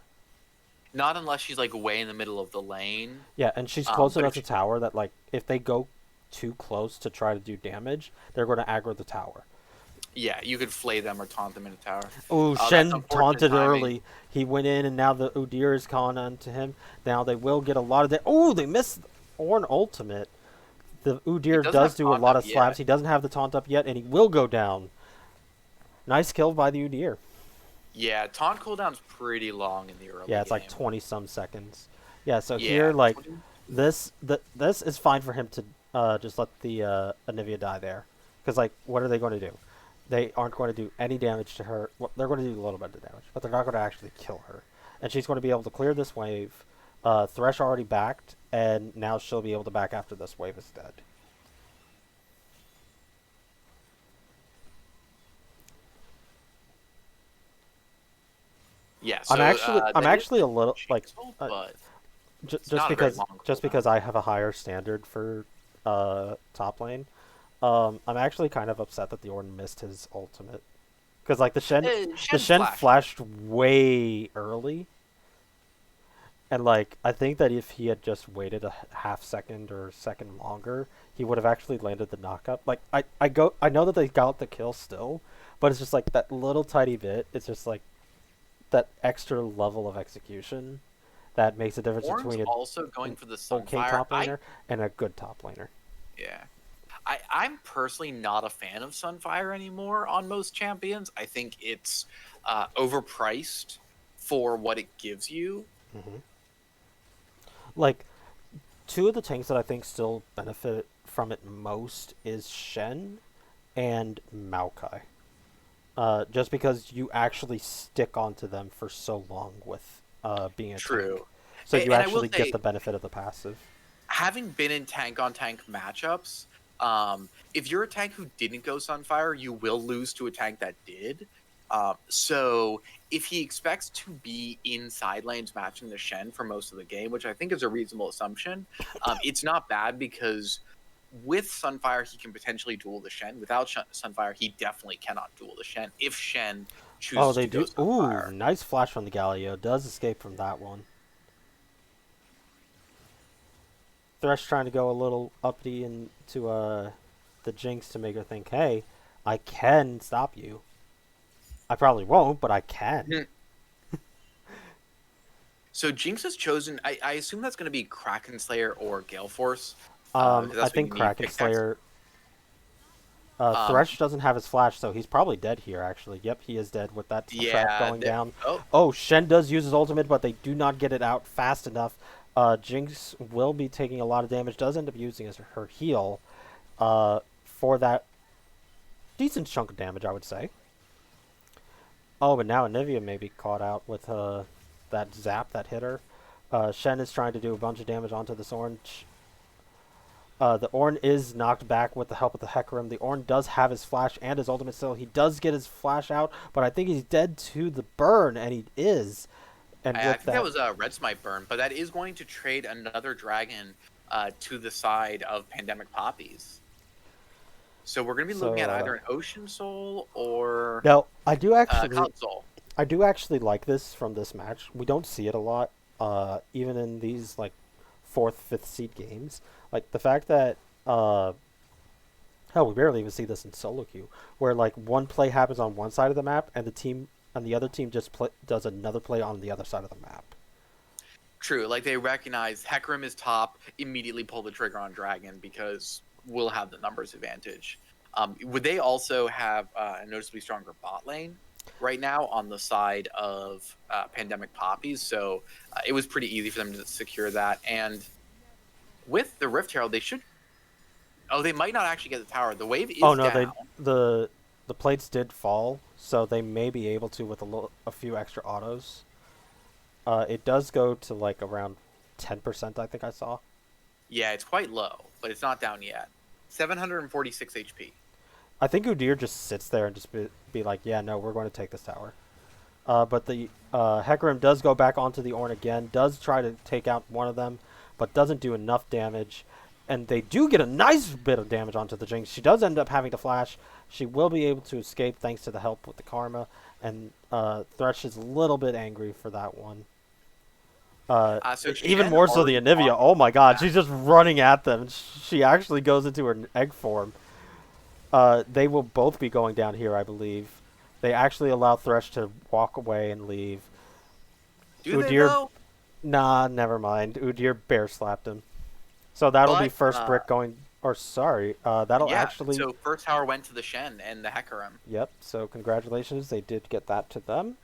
Speaker 2: Not unless she's like way in the middle of the lane.
Speaker 1: Yeah, and she's close
Speaker 2: But
Speaker 1: enough
Speaker 2: if
Speaker 1: to tower that like if they go too close to try to do damage, they're going to aggro the tower.
Speaker 2: yeah, you could flay them or taunt them in a tower.
Speaker 1: Oh,
Speaker 2: That's
Speaker 1: Shen
Speaker 2: unfortunate
Speaker 1: taunted
Speaker 2: timing.
Speaker 1: early. He went in, and now the Udyr is calling on to him. Now they will get a lot of that. Oh, they missed Ornn ultimate. The
Speaker 2: He
Speaker 1: Udyr
Speaker 2: doesn't
Speaker 1: does
Speaker 2: have
Speaker 1: do a
Speaker 2: taunt
Speaker 1: lot
Speaker 2: up
Speaker 1: of slaps.
Speaker 2: yet.
Speaker 1: He doesn't have the taunt up yet, and he will go down. Nice kill by the Udyr.
Speaker 2: Yeah, taunt cooldown's pretty long in the early
Speaker 1: Yeah, it's
Speaker 2: game.
Speaker 1: like 20 some seconds. Yeah, so
Speaker 2: Yeah,
Speaker 1: here like
Speaker 2: 20.
Speaker 1: this is fine for him to just let the Anivia die there, because like what are they going to do? They aren't going to do any damage to her. Well, they're going to do a little bit of damage, but they're not going to actually kill her. And she's going to be able to clear this wave. Thresh already backed, and now she'll be able to back after this wave is dead.
Speaker 2: Yeah, so
Speaker 1: I'm
Speaker 2: that is
Speaker 1: actually a little like
Speaker 2: useful,
Speaker 1: uh,
Speaker 2: but
Speaker 1: just
Speaker 2: not a very
Speaker 1: because
Speaker 2: long
Speaker 1: just
Speaker 2: cooldown.
Speaker 1: because I have a higher standard for top lane. I'm actually kind of upset that the Ornn missed his ultimate, because like the
Speaker 2: Shen's
Speaker 1: Shen
Speaker 2: flash.
Speaker 1: flashed way early, and like I think that if he had just waited a half second or a second longer, he would have actually landed the knockup. Like I know that they got the kill still, but it's just like that little tiny bit. It's just like that extra level of execution that makes a difference
Speaker 2: Ornn's
Speaker 1: between
Speaker 2: also going
Speaker 1: an
Speaker 2: for the
Speaker 1: okay
Speaker 2: Sunfire.
Speaker 1: top laner and a good top laner.
Speaker 2: Yeah. I'm personally not a fan of Sunfire anymore on most champions. I think it's overpriced for what it gives you.
Speaker 1: Hmm. Like, two of the tanks that I think still benefit from it most is Shen and Maokai. Just because you actually stick onto them for so long with being a tank.
Speaker 2: True.
Speaker 1: So you
Speaker 2: And I will
Speaker 1: actually get
Speaker 2: say,
Speaker 1: the benefit of the passive.
Speaker 2: having been in tank on tank matchups, if you're a tank who didn't go Sunfire, you will lose to a tank that did. So if he expects to be in side lanes matching the Shen for most of the game, which I think is a reasonable assumption, it's not bad because with Sunfire he can potentially duel the Shen. Without Sunfire, he definitely cannot duel the Shen if Shen
Speaker 1: Oh,
Speaker 2: chooses
Speaker 1: they
Speaker 2: to go
Speaker 1: do. Ooh,
Speaker 2: Sunfire.
Speaker 1: nice flash from the Galio. Does escape from that one. Thresh trying to go a little uppity into the Jinx to make her think, hey, I can stop you. I probably won't, but I can.
Speaker 2: So Jinx has chosen. I assume that's going to be Kraken Slayer or Gale Force, because
Speaker 1: I
Speaker 2: that's what
Speaker 1: think
Speaker 2: you need
Speaker 1: Kraken
Speaker 2: pickaxe.
Speaker 1: Slayer.
Speaker 2: Um,
Speaker 1: Thresh doesn't have his flash, so he's probably dead here. Actually, yep, he is dead with that trap
Speaker 2: yeah.
Speaker 1: going down.
Speaker 2: Oh,
Speaker 1: Oh, Shen does use his ultimate, but they do not get it out fast enough. Jinx will be taking a lot of damage. Does end up using her heal for that decent chunk of damage, I would say. Oh, but now Anivia may be caught out with that zap that hit her. Shen is trying to do a bunch of damage onto this orange. The Ornn is knocked back with the help of the Hecarim. The Ornn does have his flash and his ultimate still. He does get his flash out, but I think he's dead to the burn, and he is. And
Speaker 2: I
Speaker 1: with
Speaker 2: think that
Speaker 1: that,
Speaker 2: was a Red Smite burn, but that is going to trade another dragon to the side of Pandemic Poppies. So we're going to be looking
Speaker 1: so
Speaker 2: at either an Ocean Soul or
Speaker 1: now
Speaker 2: Cloud Soul.
Speaker 1: I do actually like this from this match. We don't see it a lot, even in these like fourth, fifth seed games. Like the fact that hell, we barely even see this in solo queue, where like one play happens on one side of the map, and the other team just does another play on the other side of the map.
Speaker 2: True, like they recognize Hecarim is top, immediately pull the trigger on Dragon because we'll have the numbers advantage. Would they also have a noticeably stronger bot lane right now on the side of Pandemic Poppies? So it was pretty easy for them to secure that. And with the Rift Herald, they should. Oh, they might not actually get the tower. The wave
Speaker 1: Oh
Speaker 2: is
Speaker 1: no,
Speaker 2: down.
Speaker 1: the plates did fall, so they may be able to with a few extra autos. It does go to like around 10%, I think I saw.
Speaker 2: Yeah, it's quite low, but it's not down yet. 746 HP.
Speaker 1: I think Udyr just sits there and just be like, yeah, no, we're going to take this tower. But the Hecarim does go back onto the Ornn again, does try to take out one of them, but doesn't do enough damage. And they do get a nice bit of damage onto the Jinx. She does end up having to flash. She will be able to escape thanks to the help with the Karma. And Thresh is a little bit angry for that one.
Speaker 2: So
Speaker 1: Even
Speaker 2: Shen
Speaker 1: more so the
Speaker 2: already
Speaker 1: Anivia.
Speaker 2: walked
Speaker 1: Oh my god,
Speaker 2: back.
Speaker 1: she's just running at them. She actually goes into her egg form. They will both be going down here, I believe. They actually allow Thresh to walk away and leave.
Speaker 2: Do they
Speaker 1: Udyr,
Speaker 2: though?
Speaker 1: nah, never mind. Udyr bear slapped him. So that'll be
Speaker 2: But
Speaker 1: first brick going, or sorry, that'll
Speaker 2: yeah,
Speaker 1: actually,
Speaker 2: so first tower went to the Shen and the Hecarim.
Speaker 1: yep, so congratulations, they did get that to them.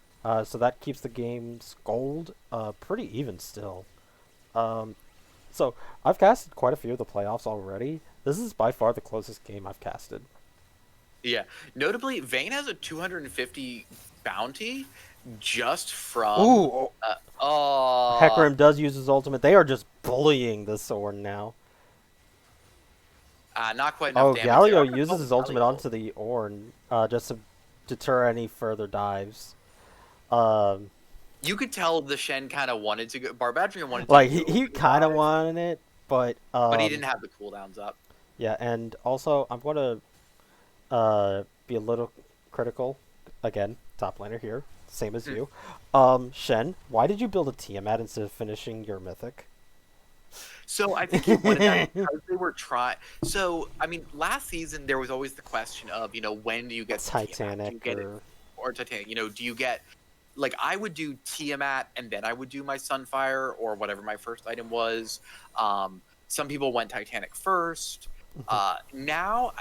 Speaker 1: So that keeps the game's gold pretty even still. So I've casted quite a few of the playoffs already. This is by far the closest game I've casted.
Speaker 2: Yeah. Notably, Vayne has a 250 bounty just from.
Speaker 1: Ooh,
Speaker 2: Oh,
Speaker 1: Hecarim does use his ultimate. They are just bullying this sword now.
Speaker 2: not quite enough
Speaker 1: Oh,
Speaker 2: damage there.
Speaker 1: Galio
Speaker 2: I'm gonna
Speaker 1: uses
Speaker 2: go
Speaker 1: his
Speaker 2: with
Speaker 1: ultimate
Speaker 2: Galio.
Speaker 1: onto the Ornn just to deter any further dives. Um,
Speaker 2: You could tell the Shen kind of wanted to go. Barbadrian wanted to
Speaker 1: like
Speaker 2: go
Speaker 1: he
Speaker 2: for the
Speaker 1: kind of
Speaker 2: dive,
Speaker 1: wanted it, but
Speaker 2: but he didn't have the cooldowns up.
Speaker 1: yeah, and also I'm going to be a little critical again. Top laner here, same as
Speaker 2: Hmm.
Speaker 1: you. Shen, why did you build a Tiamat instead of finishing your mythic?
Speaker 2: So I think he wanted that because they were trying. So I mean, last season there was always the question of, when do you get the Tiamat? Do you
Speaker 1: Titanic
Speaker 2: get it
Speaker 1: or
Speaker 2: or Titanic? Do you get like I would do Tiamat and then I would do my Sunfire or whatever my first item was. Some people went Titanic first. Now,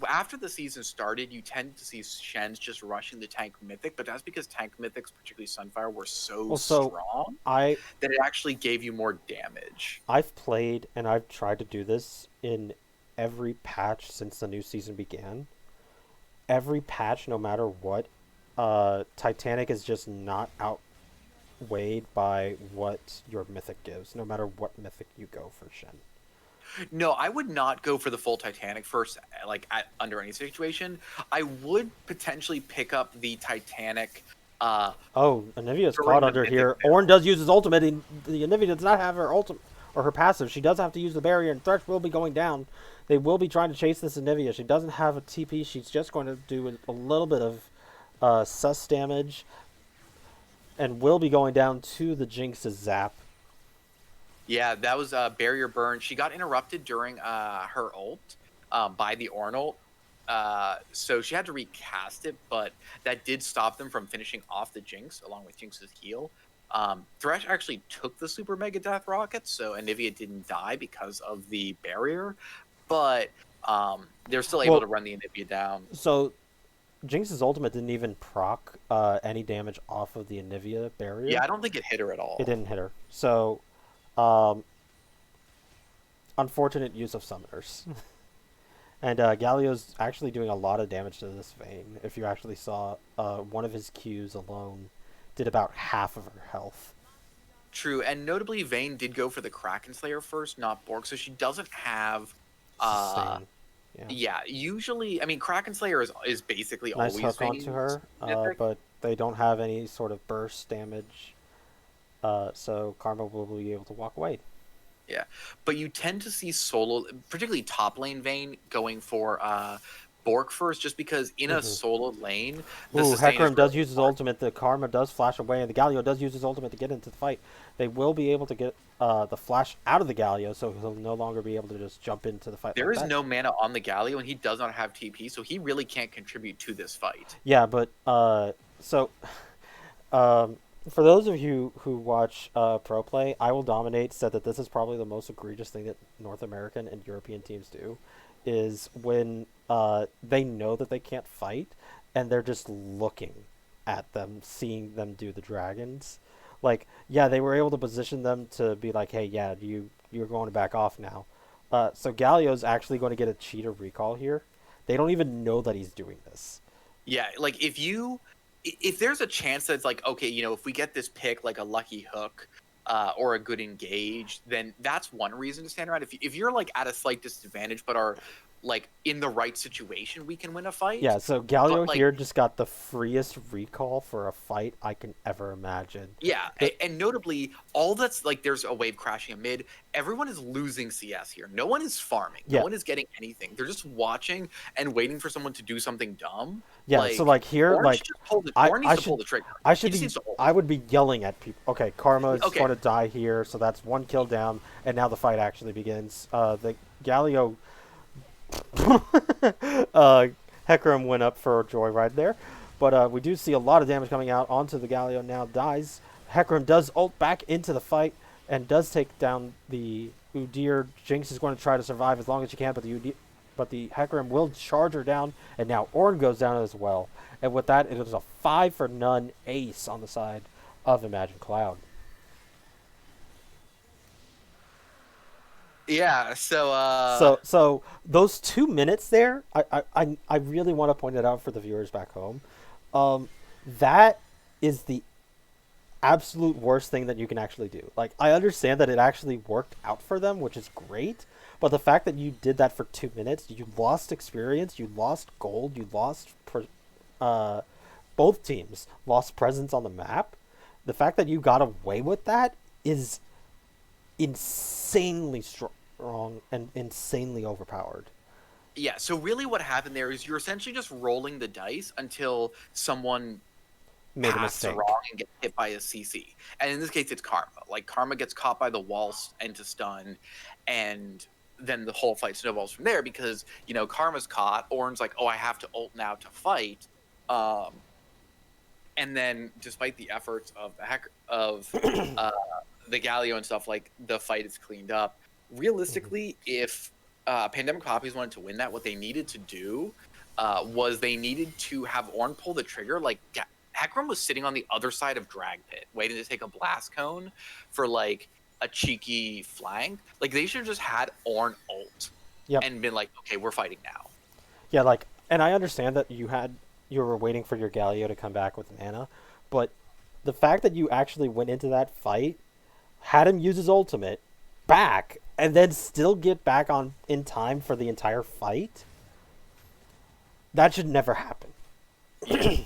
Speaker 2: after the season started, you tend to see Shen's just rushing the tank mythic, but that's because tank mythics, particularly Sunfire, were so
Speaker 1: Also,
Speaker 2: strong
Speaker 1: I
Speaker 2: that it actually gave you more damage.
Speaker 1: I've played and I've tried to do this in every patch since the new season began. Every patch, no matter what, Titanic is just not outweighed by what your mythic gives, no matter what mythic you go for Shen.
Speaker 2: No, I would not go for the full Titanic first, like under any situation. I would potentially pick up the Titanic
Speaker 1: Oh, Anivia's
Speaker 2: during
Speaker 1: caught
Speaker 2: the
Speaker 1: under
Speaker 2: mythic
Speaker 1: here. Ornn
Speaker 2: build.
Speaker 1: does use his ultimate, and the Anivia does not have her ultimate or her passive. She does have to use the barrier, and Thresh will be going down. They will be trying to chase this Anivia. She doesn't have a TP. She's just going to do a little bit of sus damage, and will be going down to the Jinx's zap.
Speaker 2: Yeah, that was barrier burn. She got interrupted during her ult by the Ornn ult. So she had to recast it, but that did stop them from finishing off the Jinx along with Jinx's heal. Thresh actually took the Super Mega Death Rocket, so Anivia didn't die because of the barrier, but they're still able to run the Anivia down.
Speaker 1: So Jinx's ultimate didn't even proc any damage off of the Anivia barrier.
Speaker 2: Yeah, I don't think it hit her at
Speaker 1: It
Speaker 2: all.
Speaker 1: didn't hit her. So, um, unfortunate use of summoners. And Galio's actually doing a lot of damage to this Vayne. If you actually saw, one of his Qs alone did about half of her health.
Speaker 2: True, and notably, Vayne did go for the Kraken Slayer first, not Borg, so she doesn't have
Speaker 1: Sustain. Yeah.
Speaker 2: yeah, usually, I mean, Kraken Slayer is basically
Speaker 1: Nice
Speaker 2: always
Speaker 1: hook onto
Speaker 2: Vayne's
Speaker 1: her,
Speaker 2: mythic.
Speaker 1: but they don't have any sort of burst damage, so Karma will be able to walk away.
Speaker 2: Yeah, but you tend to see solo, particularly top lane Vayne, going for Bork first, just because in a
Speaker 1: Mm-hmm.
Speaker 2: solo lane, the
Speaker 1: Ooh,
Speaker 2: sustain is
Speaker 1: Hecarim does
Speaker 2: really
Speaker 1: use his
Speaker 2: important.
Speaker 1: ultimate. The Karma does flash away, and the Galio does use his ultimate to get into the fight. They will be able to get the flash out of the Galio, so he'll no longer be able to just jump into the fight
Speaker 2: There
Speaker 1: like
Speaker 2: is
Speaker 1: that.
Speaker 2: no mana on the Galio, and he does not have TP, so he really can't contribute to this fight.
Speaker 1: Yeah, but so um, for those of you who watch pro play, I Will Dominate said that this is probably the most egregious thing that North American and European teams do, is when they know that they can't fight, and they're just looking at them, seeing them do the dragons. Like, yeah, they were able to position them to be like, hey, yeah, you're going to back off now. So Galio's actually going to get a cheater recall here. They don't even know that he's doing this.
Speaker 2: Yeah, like if there's a chance that it's like, okay, if we get this pick, like a lucky hook, or a good engage, then that's one reason to stand around. If you're like at a slight disadvantage but are like in the right situation, we can win a fight.
Speaker 1: Yeah, so
Speaker 2: But
Speaker 1: Galio
Speaker 2: like,
Speaker 1: here just got the freest recall for a fight I can ever imagine.
Speaker 2: yeah,
Speaker 1: The,
Speaker 2: and notably, all that's like, there's a wave crashing amid. Everyone is losing CS here. No one is farming. No
Speaker 1: yeah,
Speaker 2: one is getting anything. They're just watching and waiting for someone to do something dumb.
Speaker 1: yeah. So
Speaker 2: Like,
Speaker 1: like here,
Speaker 2: Orange
Speaker 1: like
Speaker 2: should just pull the
Speaker 1: I
Speaker 2: Orange needs
Speaker 1: I
Speaker 2: to pull
Speaker 1: should
Speaker 2: the trigger.
Speaker 1: I
Speaker 2: He
Speaker 1: should
Speaker 2: just
Speaker 1: be
Speaker 2: needs to ult.
Speaker 1: I would be yelling at people. Okay, Karma is
Speaker 2: Okay,
Speaker 1: going to die here, so that's one kill down, and now the fight actually begins. The Galio, uh, Hecarim went up for a joyride there, but we do see a lot of damage coming out onto the Galio. Now dies. Hecarim does ult back into the fight and does take down the Udyr. Jinx is going to try to survive as long as she can, but the Hecarim will charge her down, and now Ornn goes down as well. And with that, it was a 5-for-none ace on the side of Imagine Cloud.
Speaker 2: yeah. So
Speaker 1: So those 2 minutes there, I really want to point it out for the viewers back home. That is the absolute worst thing that you can actually do. Like, I understand that it actually worked out for them, which is great, but the fact that you did that for 2 minutes, you lost experience, you lost gold, you lost uh, both teams lost presence on the map. The fact that you got away with that is insanely strong and insanely overpowered.
Speaker 2: yeah, so really what happened there is you're essentially just rolling the dice until someone
Speaker 1: Made a
Speaker 2: paths
Speaker 1: mistake.
Speaker 2: wrong and gets hit by a CC. And in this case, it's Karma. Like, Karma gets caught by the wall and to stun, and then the whole fight snowballs from there because, Karma's caught. Ornn's like, oh, I have to ult now to fight. Um, and then, despite the efforts of uh, the Galio and stuff, like, the fight is cleaned up. Realistically, if Pandemic Poppies wanted to win that, what they needed to do was they needed to have Ornn pull the trigger. Like, Hecarim was sitting on the other side of Drag Pit, waiting to take a Blast Cone for, like, a cheeky flank. Like, they should have just had Ornn ult
Speaker 1: Yep.
Speaker 2: and been like, okay, we're fighting now.
Speaker 1: Yeah, like, and I understand that you were waiting for your Galio to come back with mana, but the fact that you actually went into that fight, had him use his ultimate, back, and then still get back on in time for the entire fight, that should never happen.
Speaker 2: Yeah.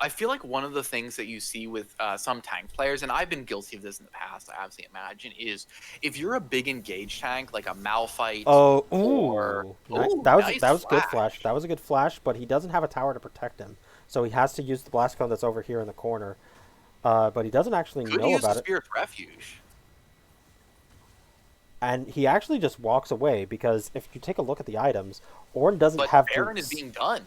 Speaker 2: I feel like one of the things that you see with some tank players, and I've been guilty of this in the past, I obviously imagine, is if you're a big engage tank, like a Malphite
Speaker 1: Oh,
Speaker 2: or... Ooh,
Speaker 1: that
Speaker 2: nice
Speaker 1: was good
Speaker 2: flash.
Speaker 1: flash. That was a good flash, but he doesn't have a tower to protect him, so he has to use the blast cone that's over here in the corner. But he doesn't actually
Speaker 2: Could
Speaker 1: know
Speaker 2: use the
Speaker 1: about it,
Speaker 2: Spirit's Refuge.
Speaker 1: and he actually just walks away because if you take a look at the items, Ornn doesn't
Speaker 2: But
Speaker 1: have
Speaker 2: Baron
Speaker 1: boots.
Speaker 2: is being done.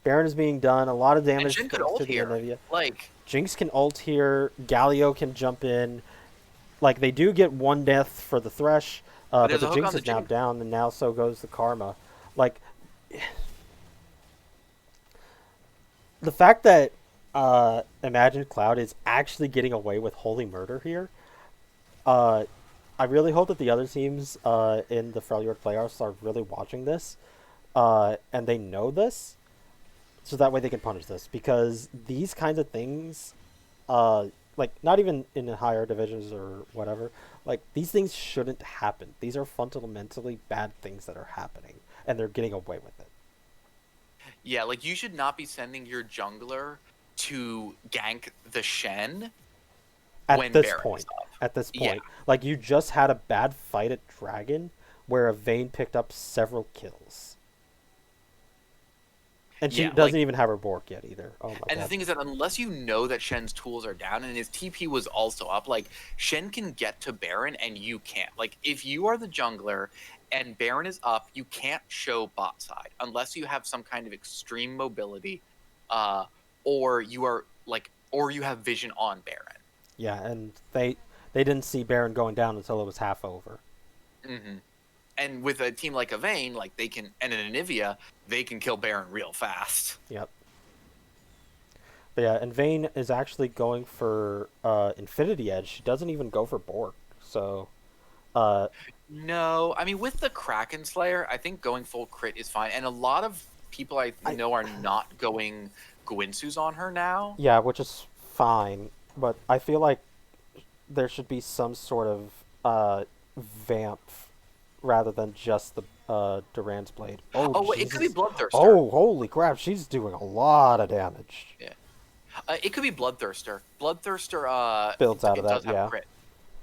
Speaker 1: Baron is being done. A lot of
Speaker 2: And
Speaker 1: damage
Speaker 2: Shin could
Speaker 1: to
Speaker 2: ult
Speaker 1: the
Speaker 2: here.
Speaker 1: Anivia.
Speaker 2: Like,
Speaker 1: Jinx can ult here. Galio can jump in. Like, they do get one death for the Thresh,
Speaker 2: but
Speaker 1: but
Speaker 2: there's
Speaker 1: the
Speaker 2: a hook
Speaker 1: Jinx
Speaker 2: on the
Speaker 1: is now
Speaker 2: Jinx.
Speaker 1: down, and now so goes the Karma. Like, the fact that Imagine Cloud is actually getting away with holy murder here, uh, I really hope that the other teams in the Freljord playoffs are really watching this, and they know this, so that way they can punish this, because these kinds of things, like, not even in the higher divisions or whatever, like, these things shouldn't happen. These are fundamentally bad things that are happening, and they're getting away with it.
Speaker 2: Yeah, like, you should not be sending your jungler to gank the Shen when Baron is up.
Speaker 1: At this
Speaker 2: Yeah.
Speaker 1: point, like, you just had a bad fight at Dragon where a Vayne picked up several kills. And she
Speaker 2: Yeah,
Speaker 1: doesn't
Speaker 2: like,
Speaker 1: even have her Bork yet either. Oh my
Speaker 2: and the
Speaker 1: god.
Speaker 2: thing is that unless you know that Shen's tools are down and his TP was also up, like, Shen can get to Baron and you can't. Like, if you are the jungler and Baron is up, you can't show bot side unless you have some kind of extreme mobility, or you are like, or you have vision on Baron.
Speaker 1: Yeah, and they didn't see Baron going down until it was half over.
Speaker 2: Mm-hmm. And with a team like a Vayne, like, they can, and an Anivia, they can kill Baron real fast.
Speaker 1: Yep. But yeah, and Vayne is actually going for Infinity Edge. She doesn't even go for Bork. So, uh,
Speaker 2: No, I mean, with the Kraken Slayer, I think going full crit is fine. And a lot of people I know are not going Gwinsu's on her now.
Speaker 1: yeah, which is fine. But I feel like there should be some sort of vamp rather than just the Duran's Blade. Oh,
Speaker 2: Oh, it could be
Speaker 1: Jesus.
Speaker 2: Bloodthirster.
Speaker 1: Oh, holy crap. She's doing a lot of damage.
Speaker 2: Yeah. It could be Bloodthirster. Bloodthirster
Speaker 1: Builds out of
Speaker 2: it does
Speaker 1: that,
Speaker 2: have
Speaker 1: yeah.
Speaker 2: crit.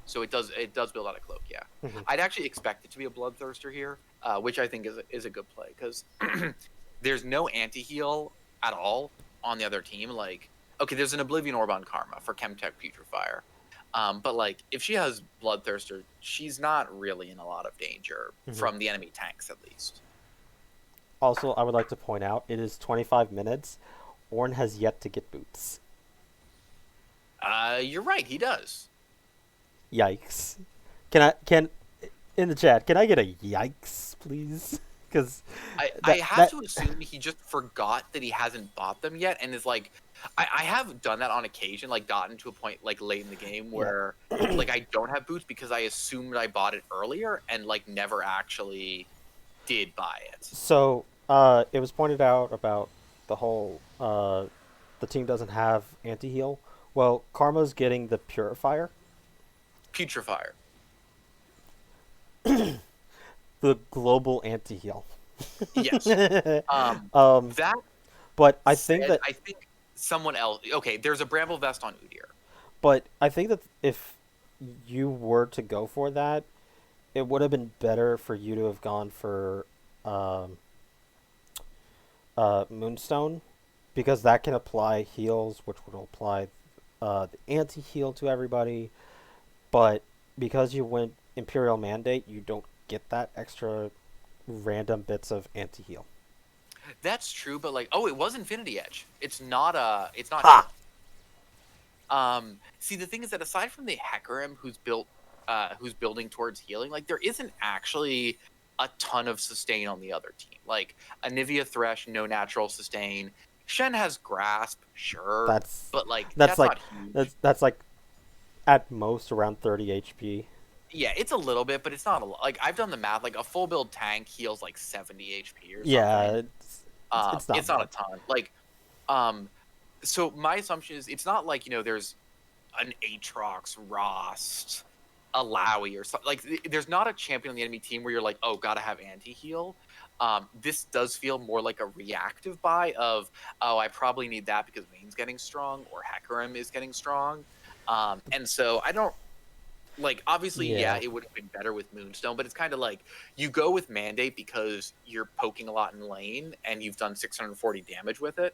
Speaker 2: So it does build out a cloak, yeah.
Speaker 1: Mhm.
Speaker 2: I'd actually expect it to be a Bloodthirster here, which I think is a good play, because there's no anti-heal at all on the other team. Like, okay, there's an Oblivion Orb on Karma for Chemtech Putrefier. But, like, if she has Bloodthirster, she's not really in a lot of danger from the enemy tanks, at least.
Speaker 1: Also, I would like to point out, it is 25 minutes. Ornn has yet to get boots.
Speaker 2: You're right, he does.
Speaker 1: Yikes. In the chat, can I get a yikes, please? Because
Speaker 2: I have to assume he just forgot that he hasn't bought them yet, and is like, I have done that on occasion, like, gotten to a point, like, late in the game where like, I don't have boots because I assumed I bought it earlier and, like, never actually did buy it.
Speaker 1: So, it was pointed out about the whole, the team doesn't have anti-heal. Well, Karma's getting the Purifier.
Speaker 2: Putrefier.
Speaker 1: The global anti-heal.
Speaker 2: Yes. That
Speaker 1: But I
Speaker 2: said,
Speaker 1: think that...
Speaker 2: I think someone else. Okay, there's a Bramble Vest on Udyr.
Speaker 1: But I think that if you were to go for that, it would have been better for you to have gone for Moonstone, because that can apply heals, which would apply the anti-heal to everybody. But because you went Imperial Mandate, you don't get that extra random bits of anti-heal.
Speaker 2: That's true, but, like, oh, it was Infinity Edge. It's not
Speaker 1: Ha!
Speaker 2: See, the thing is that aside from the Hecarim, who's built who's building towards healing, like there isn't actually a ton of sustain on the other team. Like Anivia Thresh, no natural sustain. Shen has grasp, sure,
Speaker 1: That's
Speaker 2: but like
Speaker 1: that's
Speaker 2: that's
Speaker 1: like
Speaker 2: not huge.
Speaker 1: that's like at most around 30 HP.
Speaker 2: Yeah, it's a little bit, but it's not a lot. Like I've done the math. Like a full build tank heals like 70 HP or
Speaker 1: Yeah,
Speaker 2: something.
Speaker 1: it's not
Speaker 2: It's not a
Speaker 1: bad.
Speaker 2: ton. Like, um, so my assumption is it's not like there's an Aatrox, Rost, a Lowy or something. Like there's not a champion on the enemy team where you're like, oh, gotta have anti-heal. This does feel more like a reactive buy of, oh, I probably need that because Vayne's getting strong or Hecarim is getting strong. And so I don't like, obviously, yeah,
Speaker 1: Yeah,
Speaker 2: it would have been better with Moonstone, but it's kind of like you go with Mandate because you're poking a lot in lane and you've done 640 damage with it.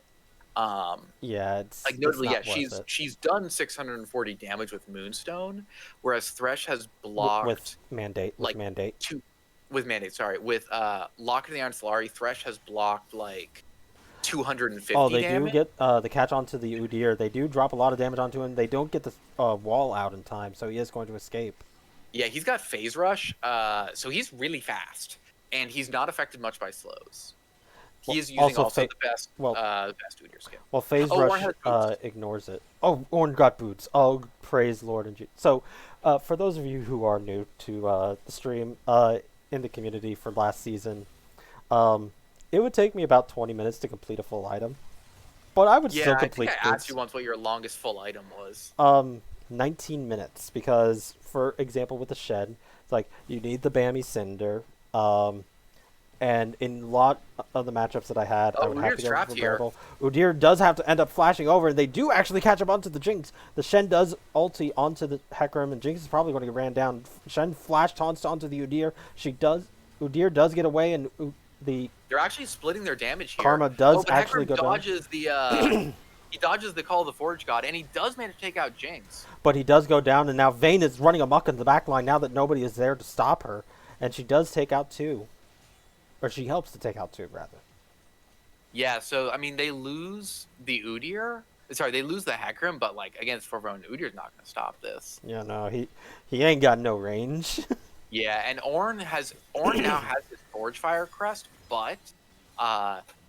Speaker 2: Um,
Speaker 1: yeah,
Speaker 2: like
Speaker 1: it's
Speaker 2: notably, yeah,
Speaker 1: not worth it.
Speaker 2: she's done 640 damage with Moonstone, whereas Thresh has
Speaker 1: With
Speaker 2: blocked
Speaker 1: mandate, with
Speaker 2: like
Speaker 1: mandate.
Speaker 2: two with Mandate. Sorry, with Lock of the Iron Solari, Thresh has blocked like
Speaker 1: Oh,
Speaker 2: 250
Speaker 1: they do
Speaker 2: damage.
Speaker 1: get the catch onto the Udyr. They do drop a lot of damage onto him. They don't get the wall out in time, so he is going to escape.
Speaker 2: Yeah, he's got Phase Rush, so he's really fast, and he's not affected much by slows. He
Speaker 1: Well,
Speaker 2: is using
Speaker 1: also,
Speaker 2: also
Speaker 1: well,
Speaker 2: the best Udyr skill.
Speaker 1: Phase
Speaker 2: Oh, Warren
Speaker 1: Rush
Speaker 2: has boots.
Speaker 1: ignores it. Oh, Ornn got boots. Oh, praise Lord and So, for those of you who are new to the stream, in the community for last season, um, it would take me about 20 minutes to complete a full item, but I would
Speaker 2: Yeah,
Speaker 1: still
Speaker 2: I think
Speaker 1: complete
Speaker 2: I asked you
Speaker 1: boots.
Speaker 2: once what your longest full item was.
Speaker 1: 19 minutes because, for example, with the shed, it's like you need the Bammy Cinder. And in a lot of the matchups that I had, I
Speaker 2: Oh,
Speaker 1: would have
Speaker 2: Udyr's
Speaker 1: to go
Speaker 2: trapped
Speaker 1: for
Speaker 2: here.
Speaker 1: Bearable. Udyr does have to end up flashing over, and they do actually catch up onto the Jinx. The Shen does ulti onto the Hecarim, and Jinx is probably going to get ran down. Shen flash taunts onto the Udyr. Udyr does get away, and the
Speaker 2: They're actually splitting their damage here.
Speaker 1: Karma
Speaker 2: Oh,
Speaker 1: does
Speaker 2: but
Speaker 1: actually
Speaker 2: Hecarim
Speaker 1: go down.
Speaker 2: dodges the he dodges the Call of the Forge God, and he does manage to take out Jinx.
Speaker 1: But he does go down, and now Vayne is running amok in the back line now that nobody is there to stop her. And she does take out two. Or she helps to take out two, rather.
Speaker 2: Yeah, so I mean they lose the Udyr. Sorry, they lose the Hecarim, but like against Forvone, Udyr's not going to stop this.
Speaker 1: Yeah, no, he ain't got no range.
Speaker 2: Yeah, and Ornn now has his Forge Fire crest, but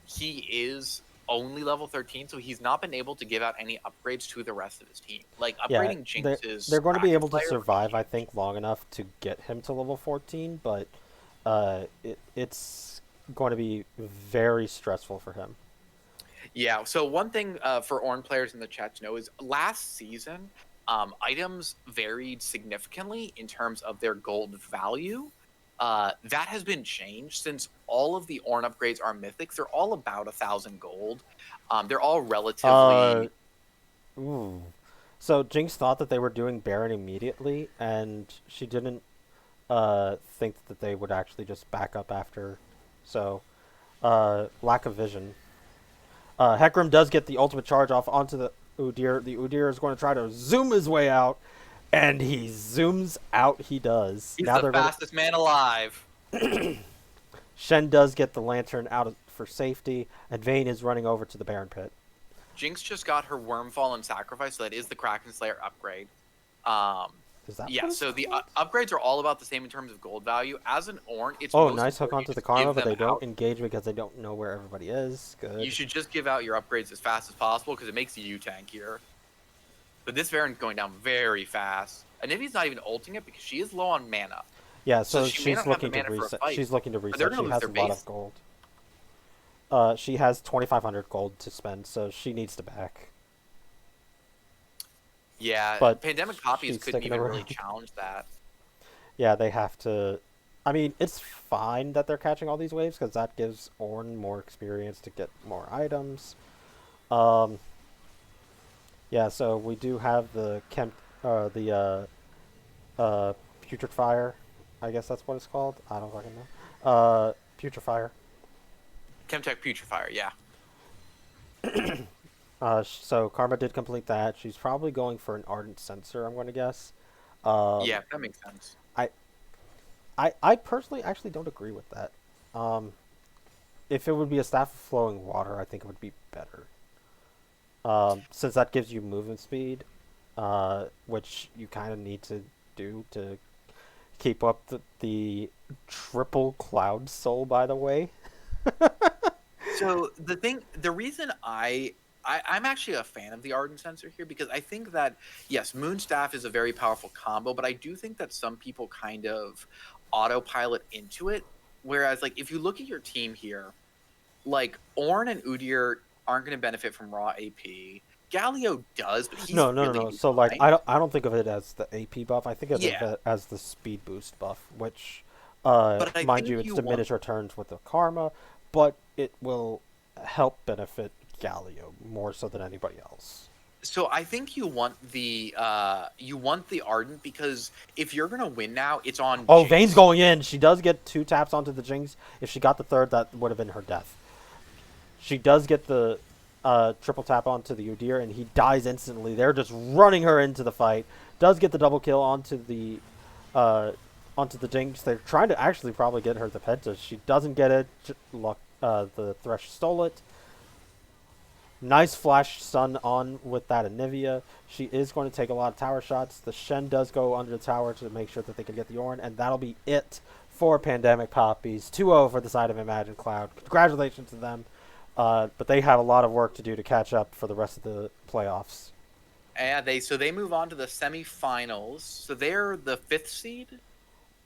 Speaker 2: he is only level 13, so he's not been able to give out any upgrades to the rest of his team. Like
Speaker 1: Yeah,
Speaker 2: upgrading Jinx's
Speaker 1: they're going to be
Speaker 2: Kraken
Speaker 1: able to
Speaker 2: Slayer would
Speaker 1: survive,
Speaker 2: be
Speaker 1: I
Speaker 2: huge.
Speaker 1: think, long enough to get him to level 14, but it's going to be very stressful for him.
Speaker 2: Yeah, so one thing for Ornn players in the chat to know is last season, items varied significantly in terms of their gold value. That has been changed since all of the Ornn upgrades are mythics. They're all about 1,000 gold. They're all
Speaker 1: Uh,
Speaker 2: relatively.
Speaker 1: ooh. So Jinx thought that they were doing Baron immediately, and she didn't think that they would actually just back up after. So, lack of vision. Hecarim does get the ultimate charge off onto the Udyr. The Udyr is going to try to zoom his way out, and he zooms out. He does.
Speaker 2: He's
Speaker 1: Now
Speaker 2: the
Speaker 1: they're going
Speaker 2: fastest man alive.
Speaker 1: to. Shen does get the lantern out for safety, and Vayne is running over to the Baron pit.
Speaker 2: Jinx just got her Wormfall and Sacrifice, so that is the Kraken Slayer upgrade. Um,
Speaker 1: Is that
Speaker 2: yeah,
Speaker 1: what it's
Speaker 2: so the
Speaker 1: called?
Speaker 2: upgrades are all about the same in terms of gold value. As an Ornn, it's
Speaker 1: Oh,
Speaker 2: most
Speaker 1: nice hook
Speaker 2: important
Speaker 1: onto
Speaker 2: you
Speaker 1: the
Speaker 2: just
Speaker 1: Karma,
Speaker 2: give
Speaker 1: but
Speaker 2: them
Speaker 1: they don't
Speaker 2: out.
Speaker 1: engage because they don't know where everybody is.
Speaker 2: You
Speaker 1: Good.
Speaker 2: should just give out your upgrades as fast as possible because it makes you tankier. But this Baron's going down very fast. Anivi's not even ulting it because she is low on mana.
Speaker 1: Yeah,
Speaker 2: So
Speaker 1: so
Speaker 2: she may
Speaker 1: she's
Speaker 2: not have the
Speaker 1: looking to
Speaker 2: mana for a
Speaker 1: reset.
Speaker 2: fight.
Speaker 1: She's looking to
Speaker 2: But they're
Speaker 1: reset.
Speaker 2: going
Speaker 1: She
Speaker 2: to lose
Speaker 1: has
Speaker 2: their
Speaker 1: a lot of
Speaker 2: base.
Speaker 1: gold. She has 2,500 gold to spend, so she needs to back.
Speaker 2: Yeah,
Speaker 1: But
Speaker 2: Pandemic Poppies
Speaker 1: she's
Speaker 2: couldn't
Speaker 1: sticking
Speaker 2: even really
Speaker 1: around.
Speaker 2: challenge that.
Speaker 1: Yeah, they have to. I mean, it's fine that they're catching all these waves because that gives Ornn more experience to get more items. Um, yeah, so we do have the putrefier. I guess that's what it's called. I don't fucking know. Putrefier.
Speaker 2: Chemtech Putrefier, yeah.
Speaker 1: So Karma did complete that. She's probably going for an Ardent Sensor, I'm going to guess.
Speaker 2: Yeah, that makes sense.
Speaker 1: I, I personally actually don't agree with that. If it would be a Staff of Flowing Water, I think it would be better. Since that gives you movement speed, which you kind of need to do to keep up the triple Cloud Soul, by the way.
Speaker 2: So the reason I'm actually a fan of the Ardent Sensor here because I think that yes, Moonstaff is a very powerful combo, but I do think that some people kind of autopilot into it. Whereas, like, if you look at your team here, like Ornn and Udyr aren't going to benefit from raw AP. Galio does, but he's
Speaker 1: No, no, no,
Speaker 2: really
Speaker 1: no. So like,
Speaker 2: behind.
Speaker 1: I don't think of it as the AP buff. I think of
Speaker 2: Yeah,
Speaker 1: it as the speed boost buff, which,
Speaker 2: but I
Speaker 1: mind
Speaker 2: think
Speaker 1: you, it's
Speaker 2: you want.
Speaker 1: diminished returns with the karma, but it will help benefit Galio more so than anybody else.
Speaker 2: So I think you want the Ardent because if you're gonna win now, it's on
Speaker 1: Oh, Vayne's
Speaker 2: Jinx.
Speaker 1: going in. She does get 2 taps onto the Jinx. If she got the third, that would have been her death. She does get the triple tap onto the Udyr, and he dies instantly. They're just running her into the fight. Does get the double kill uh, onto the Jinx. They're trying to actually probably get her the Penta. She doesn't get it. Luck, the Thresh stole it. Nice flash stun on with that Anivia. She is going to take a lot of tower shots. The Shen does go under the tower to make sure that they can get the Ornn, and that'll be it for Pandemic Poppies. 2-0 for the side of Imagine Cloud. Congratulations to them. But they have a lot of work to do to catch up for the rest of the playoffs.
Speaker 2: And they move on to the semifinals. So they're the fifth seed.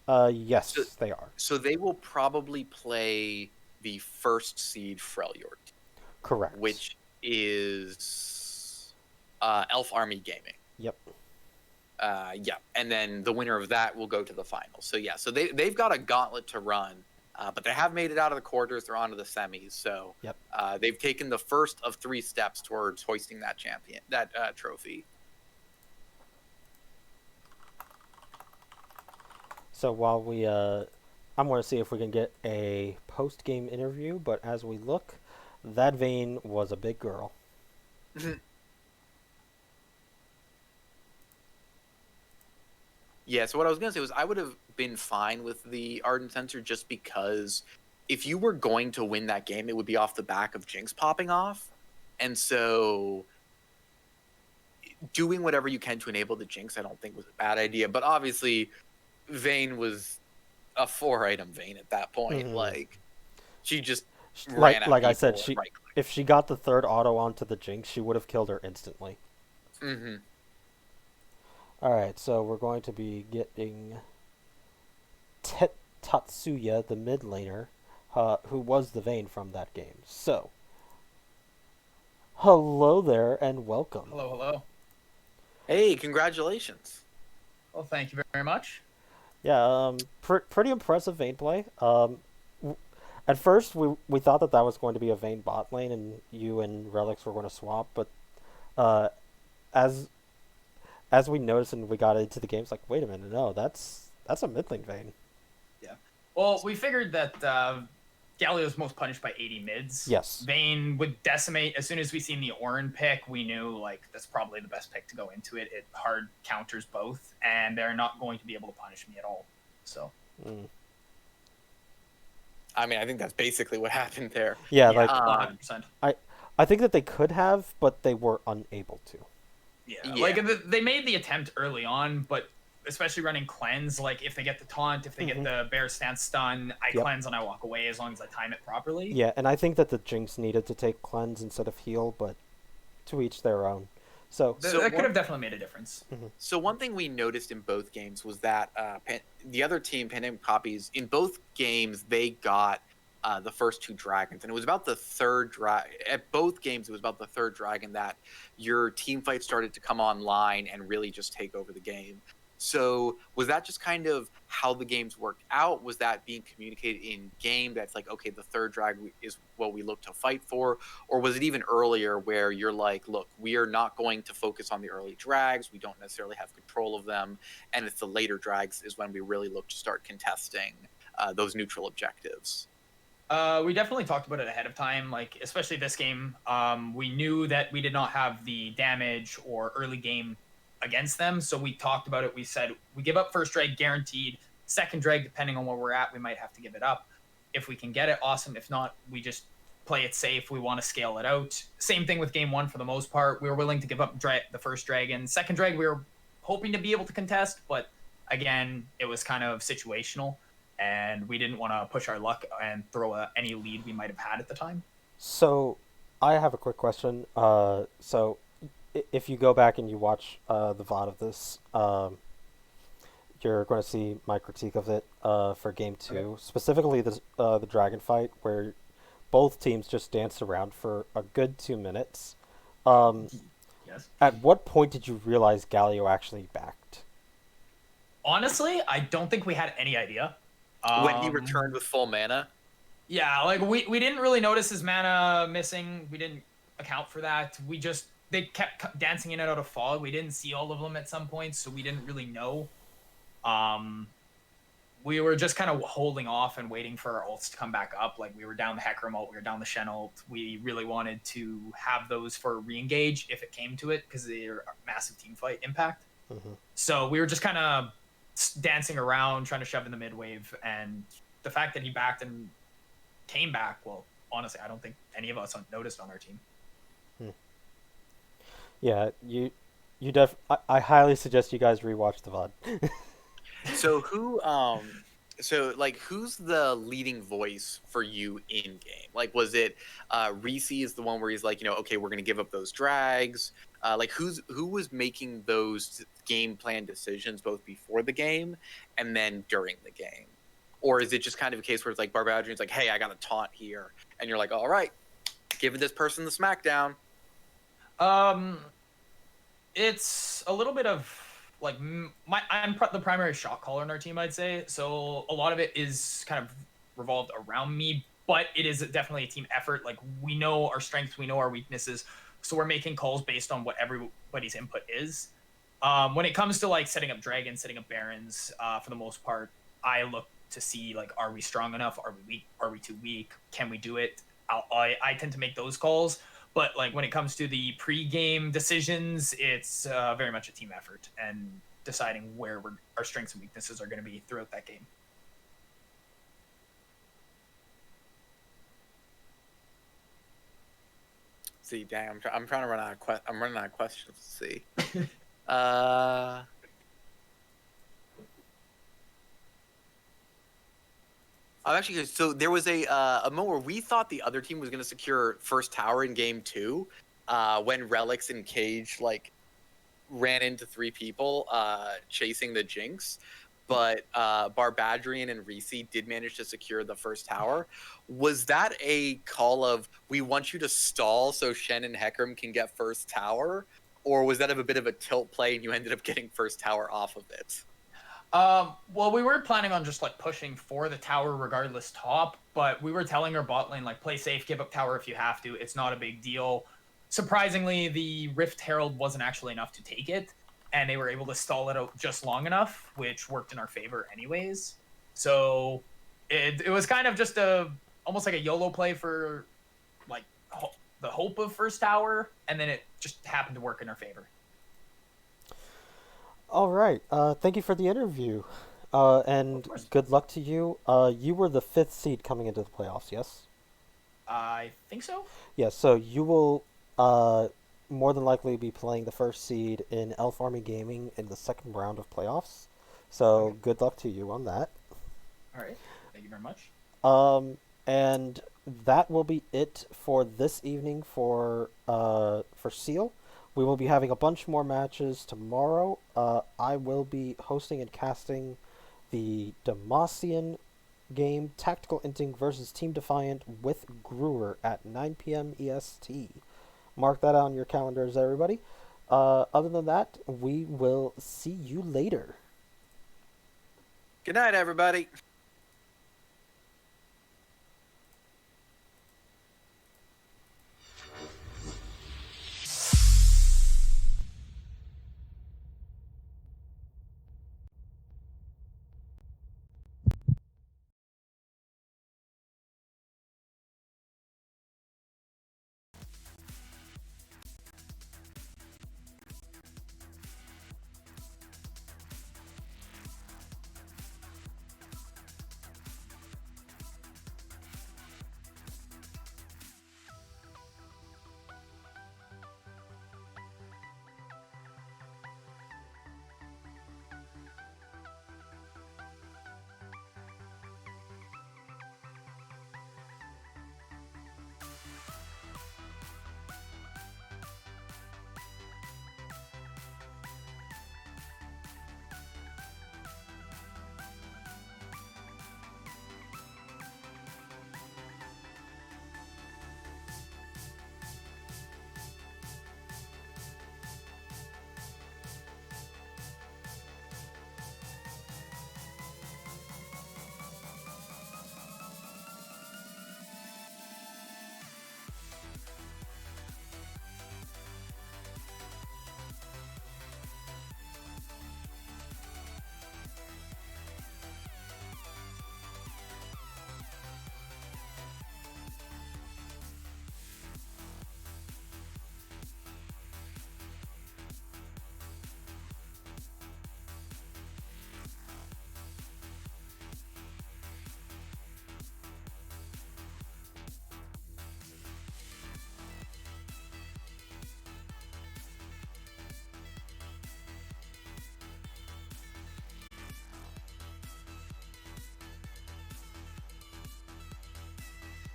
Speaker 1: Yes,
Speaker 2: So
Speaker 1: they are.
Speaker 2: so they will probably play the first seed Freljord,
Speaker 1: Correct.
Speaker 2: which is Elf Army Gaming.
Speaker 1: Yep.
Speaker 2: Yeah, and then the winner of that will go to the finals. So yeah, so they've got a gauntlet to run, but they have made it out of the quarters. They're on to the semis. So
Speaker 1: Yep.
Speaker 2: they've taken the first of 3 steps towards hoisting that trophy.
Speaker 1: So while I'm going to see if we can get a post-game interview, but as we look, that Vayne was a big girl.
Speaker 2: Yeah, so what I was going to say was I would have been fine with the Ardent Sensor just because if you were going to win that game, it would be off the back of Jinx popping off. And so doing whatever you can to enable the Jinx, I don't think was a bad idea. But obviously, Vayne was a 4-item Vayne at that point.
Speaker 1: Mhm.
Speaker 2: Like, she just ran
Speaker 1: Like
Speaker 2: at
Speaker 1: like I
Speaker 2: people
Speaker 1: said,
Speaker 2: and right click.
Speaker 1: if she got the third auto onto the Jinx, she would have killed her instantly.
Speaker 2: Mm-hmm.
Speaker 1: All right, so we're going to be getting Tatsuya, the mid laner, who was the Vayne from that game. So, hello there and welcome.
Speaker 3: Hello, hello.
Speaker 2: Hey, congratulations.
Speaker 3: Well, thank you very much.
Speaker 1: Yeah, pretty impressive Vayne play. At first, we thought that was going to be a Vayne bot lane, and you and Relics were going to swap, but uh, as we noticed and we got into the game, it's like, wait a minute, no, that's a mid lane Vayne.
Speaker 3: Yeah. Well, we figured that Galio's most punished by 80 mids.
Speaker 1: Yes.
Speaker 3: Vayne would decimate. As soon as we seen the Ornn pick, we knew, like, that's probably the best pick to go into it. It hard counters both, and they're not going to be able to punish me at all. So.
Speaker 2: I mean, I think that's basically what happened there.
Speaker 1: Yeah,
Speaker 3: Yeah,
Speaker 1: like
Speaker 3: 100%.
Speaker 1: I think that they could have, but they were unable to.
Speaker 3: Yeah.
Speaker 2: Yeah.
Speaker 3: Like, they made the attempt early on, but especially running cleanse, like, if they get the taunt, if they get the bear stance stun, I cleanse and I walk away as long as I time it properly.
Speaker 1: Yeah, and I think that the Jinx needed to take cleanse instead of heal, but to each their own. So
Speaker 3: That could have definitely made a difference.
Speaker 2: So one thing we noticed in both games was that the other team, Pandemic Poppies, in both games they got the first 2 dragons, and it was about the third dragon. At both games, it was about the third dragon that your team fight started to come online and really just take over the game. So was that just kind of how the games worked out? Was that being communicated in game that's like, okay, the third dragon is what we look to fight for? Or was it even earlier where you're like, look, we are not going to focus on the early drags. We don't necessarily have control of them. And it's the later drags is when we really look to start contesting those neutral objectives.
Speaker 3: We definitely talked about it ahead of time, like, especially this game. We knew that we did not have the damage or early game against them, so we talked about it. We said we give up first drag guaranteed. Second drag, depending on where we're at, we might have to give it up. If we can get it, awesome. If not, we just play it safe. We want to scale it out. Same thing with game 1 for the most part. We were willing to give up the first dragon. Second drag, we were hoping to be able to contest, but again, it was kind of situational, and we didn't want to push our luck and throw any lead we might have had at the time.
Speaker 1: So, I have a quick question. So if you go back and you watch the VOD of this, you're going to see my critique of it for game two,
Speaker 3: Okay.
Speaker 1: specifically the dragon fight where both teams just danced around for a good 2 minutes. Um,
Speaker 3: Yes.
Speaker 1: at what point did you realize Galio actually backed?
Speaker 3: Honestly, I don't think we had any idea.
Speaker 2: When he returned with full mana.
Speaker 3: Yeah, like we didn't really notice his mana missing. We didn't account for that. They kept dancing in and out of fog. We didn't see all of them at some points, so we didn't really know. Um, we were just kind of holding off and waiting for our ults to come back up. Like we were down the Hecarim ult, we were down the Shen ult. We really wanted to have those for re-engage if it came to it because they're massive team fight impact.
Speaker 1: Mm-hmm.
Speaker 3: So we were just kind of dancing around, trying to shove in the mid wave, and the fact that he backed and came back, well, honestly, I don't think any of us noticed on our team.
Speaker 1: Yeah, I highly suggest you guys rewatch the VOD.
Speaker 2: So who's the leading voice for you in game? Like, was it Reese is the one where he's like, okay, we're gonna give up those drags. Like, who was making those game plan decisions both before the game and then during the game? Or is it just kind of a case where it's like Barbadrian's like, hey, I got a taunt here, and you're like, all right, giving this person the smackdown.
Speaker 3: It's a little bit of like I'm the primary shot caller in our team, I'd say. So a lot of it is kind of revolved around me, but it is definitely a team effort. Like we know our strengths, we know our weaknesses, so we're making calls based on what everybody's input is. When it comes to like setting up dragons, setting up barons, for the most part, I look to see like, are we strong enough? Are we weak? Are we too weak? Can we do it? I tend to make those calls. But like when it comes to the pre-game decisions, it's very much a team effort and deciding where our strengths and weaknesses are going to be throughout that game.
Speaker 2: See, dang, I'm trying to run out of I'm running out of questions. Let's see. I'm actually good. So there was a moment where we thought the other team was going to secure first tower in game 2, when Relics and Cage like ran into 3 people chasing the Jinx, but Barbadrian and Reese did manage to secure the first tower. Was that a call of, we want you to stall so Shen and Hecarim can get first tower, or was that a bit of a tilt play and you ended up getting first tower off of it?
Speaker 3: Well, we were planning on just like pushing for the tower regardless top, but we were telling our bot lane like, play safe, give up tower if you have to. It's not a big deal. Surprisingly, the Rift Herald wasn't actually enough to take it, and they were able to stall it out just long enough, which worked in our favor anyways. So it was kind of just almost like a YOLO play for like the hope of first tower, and then it just happened to work in our favor.
Speaker 1: All right. Thank you for the interview. And good luck to you. You were the 5th seed coming into the playoffs, yes?
Speaker 3: I think so.
Speaker 1: Yeah, so you will more than likely be playing the 1st seed in Elf Army Gaming in the 2nd round of playoffs. So
Speaker 3: Okay.
Speaker 1: good luck to you on that.
Speaker 3: All right. Thank you very much.
Speaker 1: And that will be it for this evening for Seal. We will be having a bunch more matches tomorrow. I will be hosting and casting the Demacian game, Tactical Inting versus Team Defiant with Gruer at 9 p.m. EST. Mark that on your calendars, everybody. Other than that, we will see you later.
Speaker 2: Good night, everybody.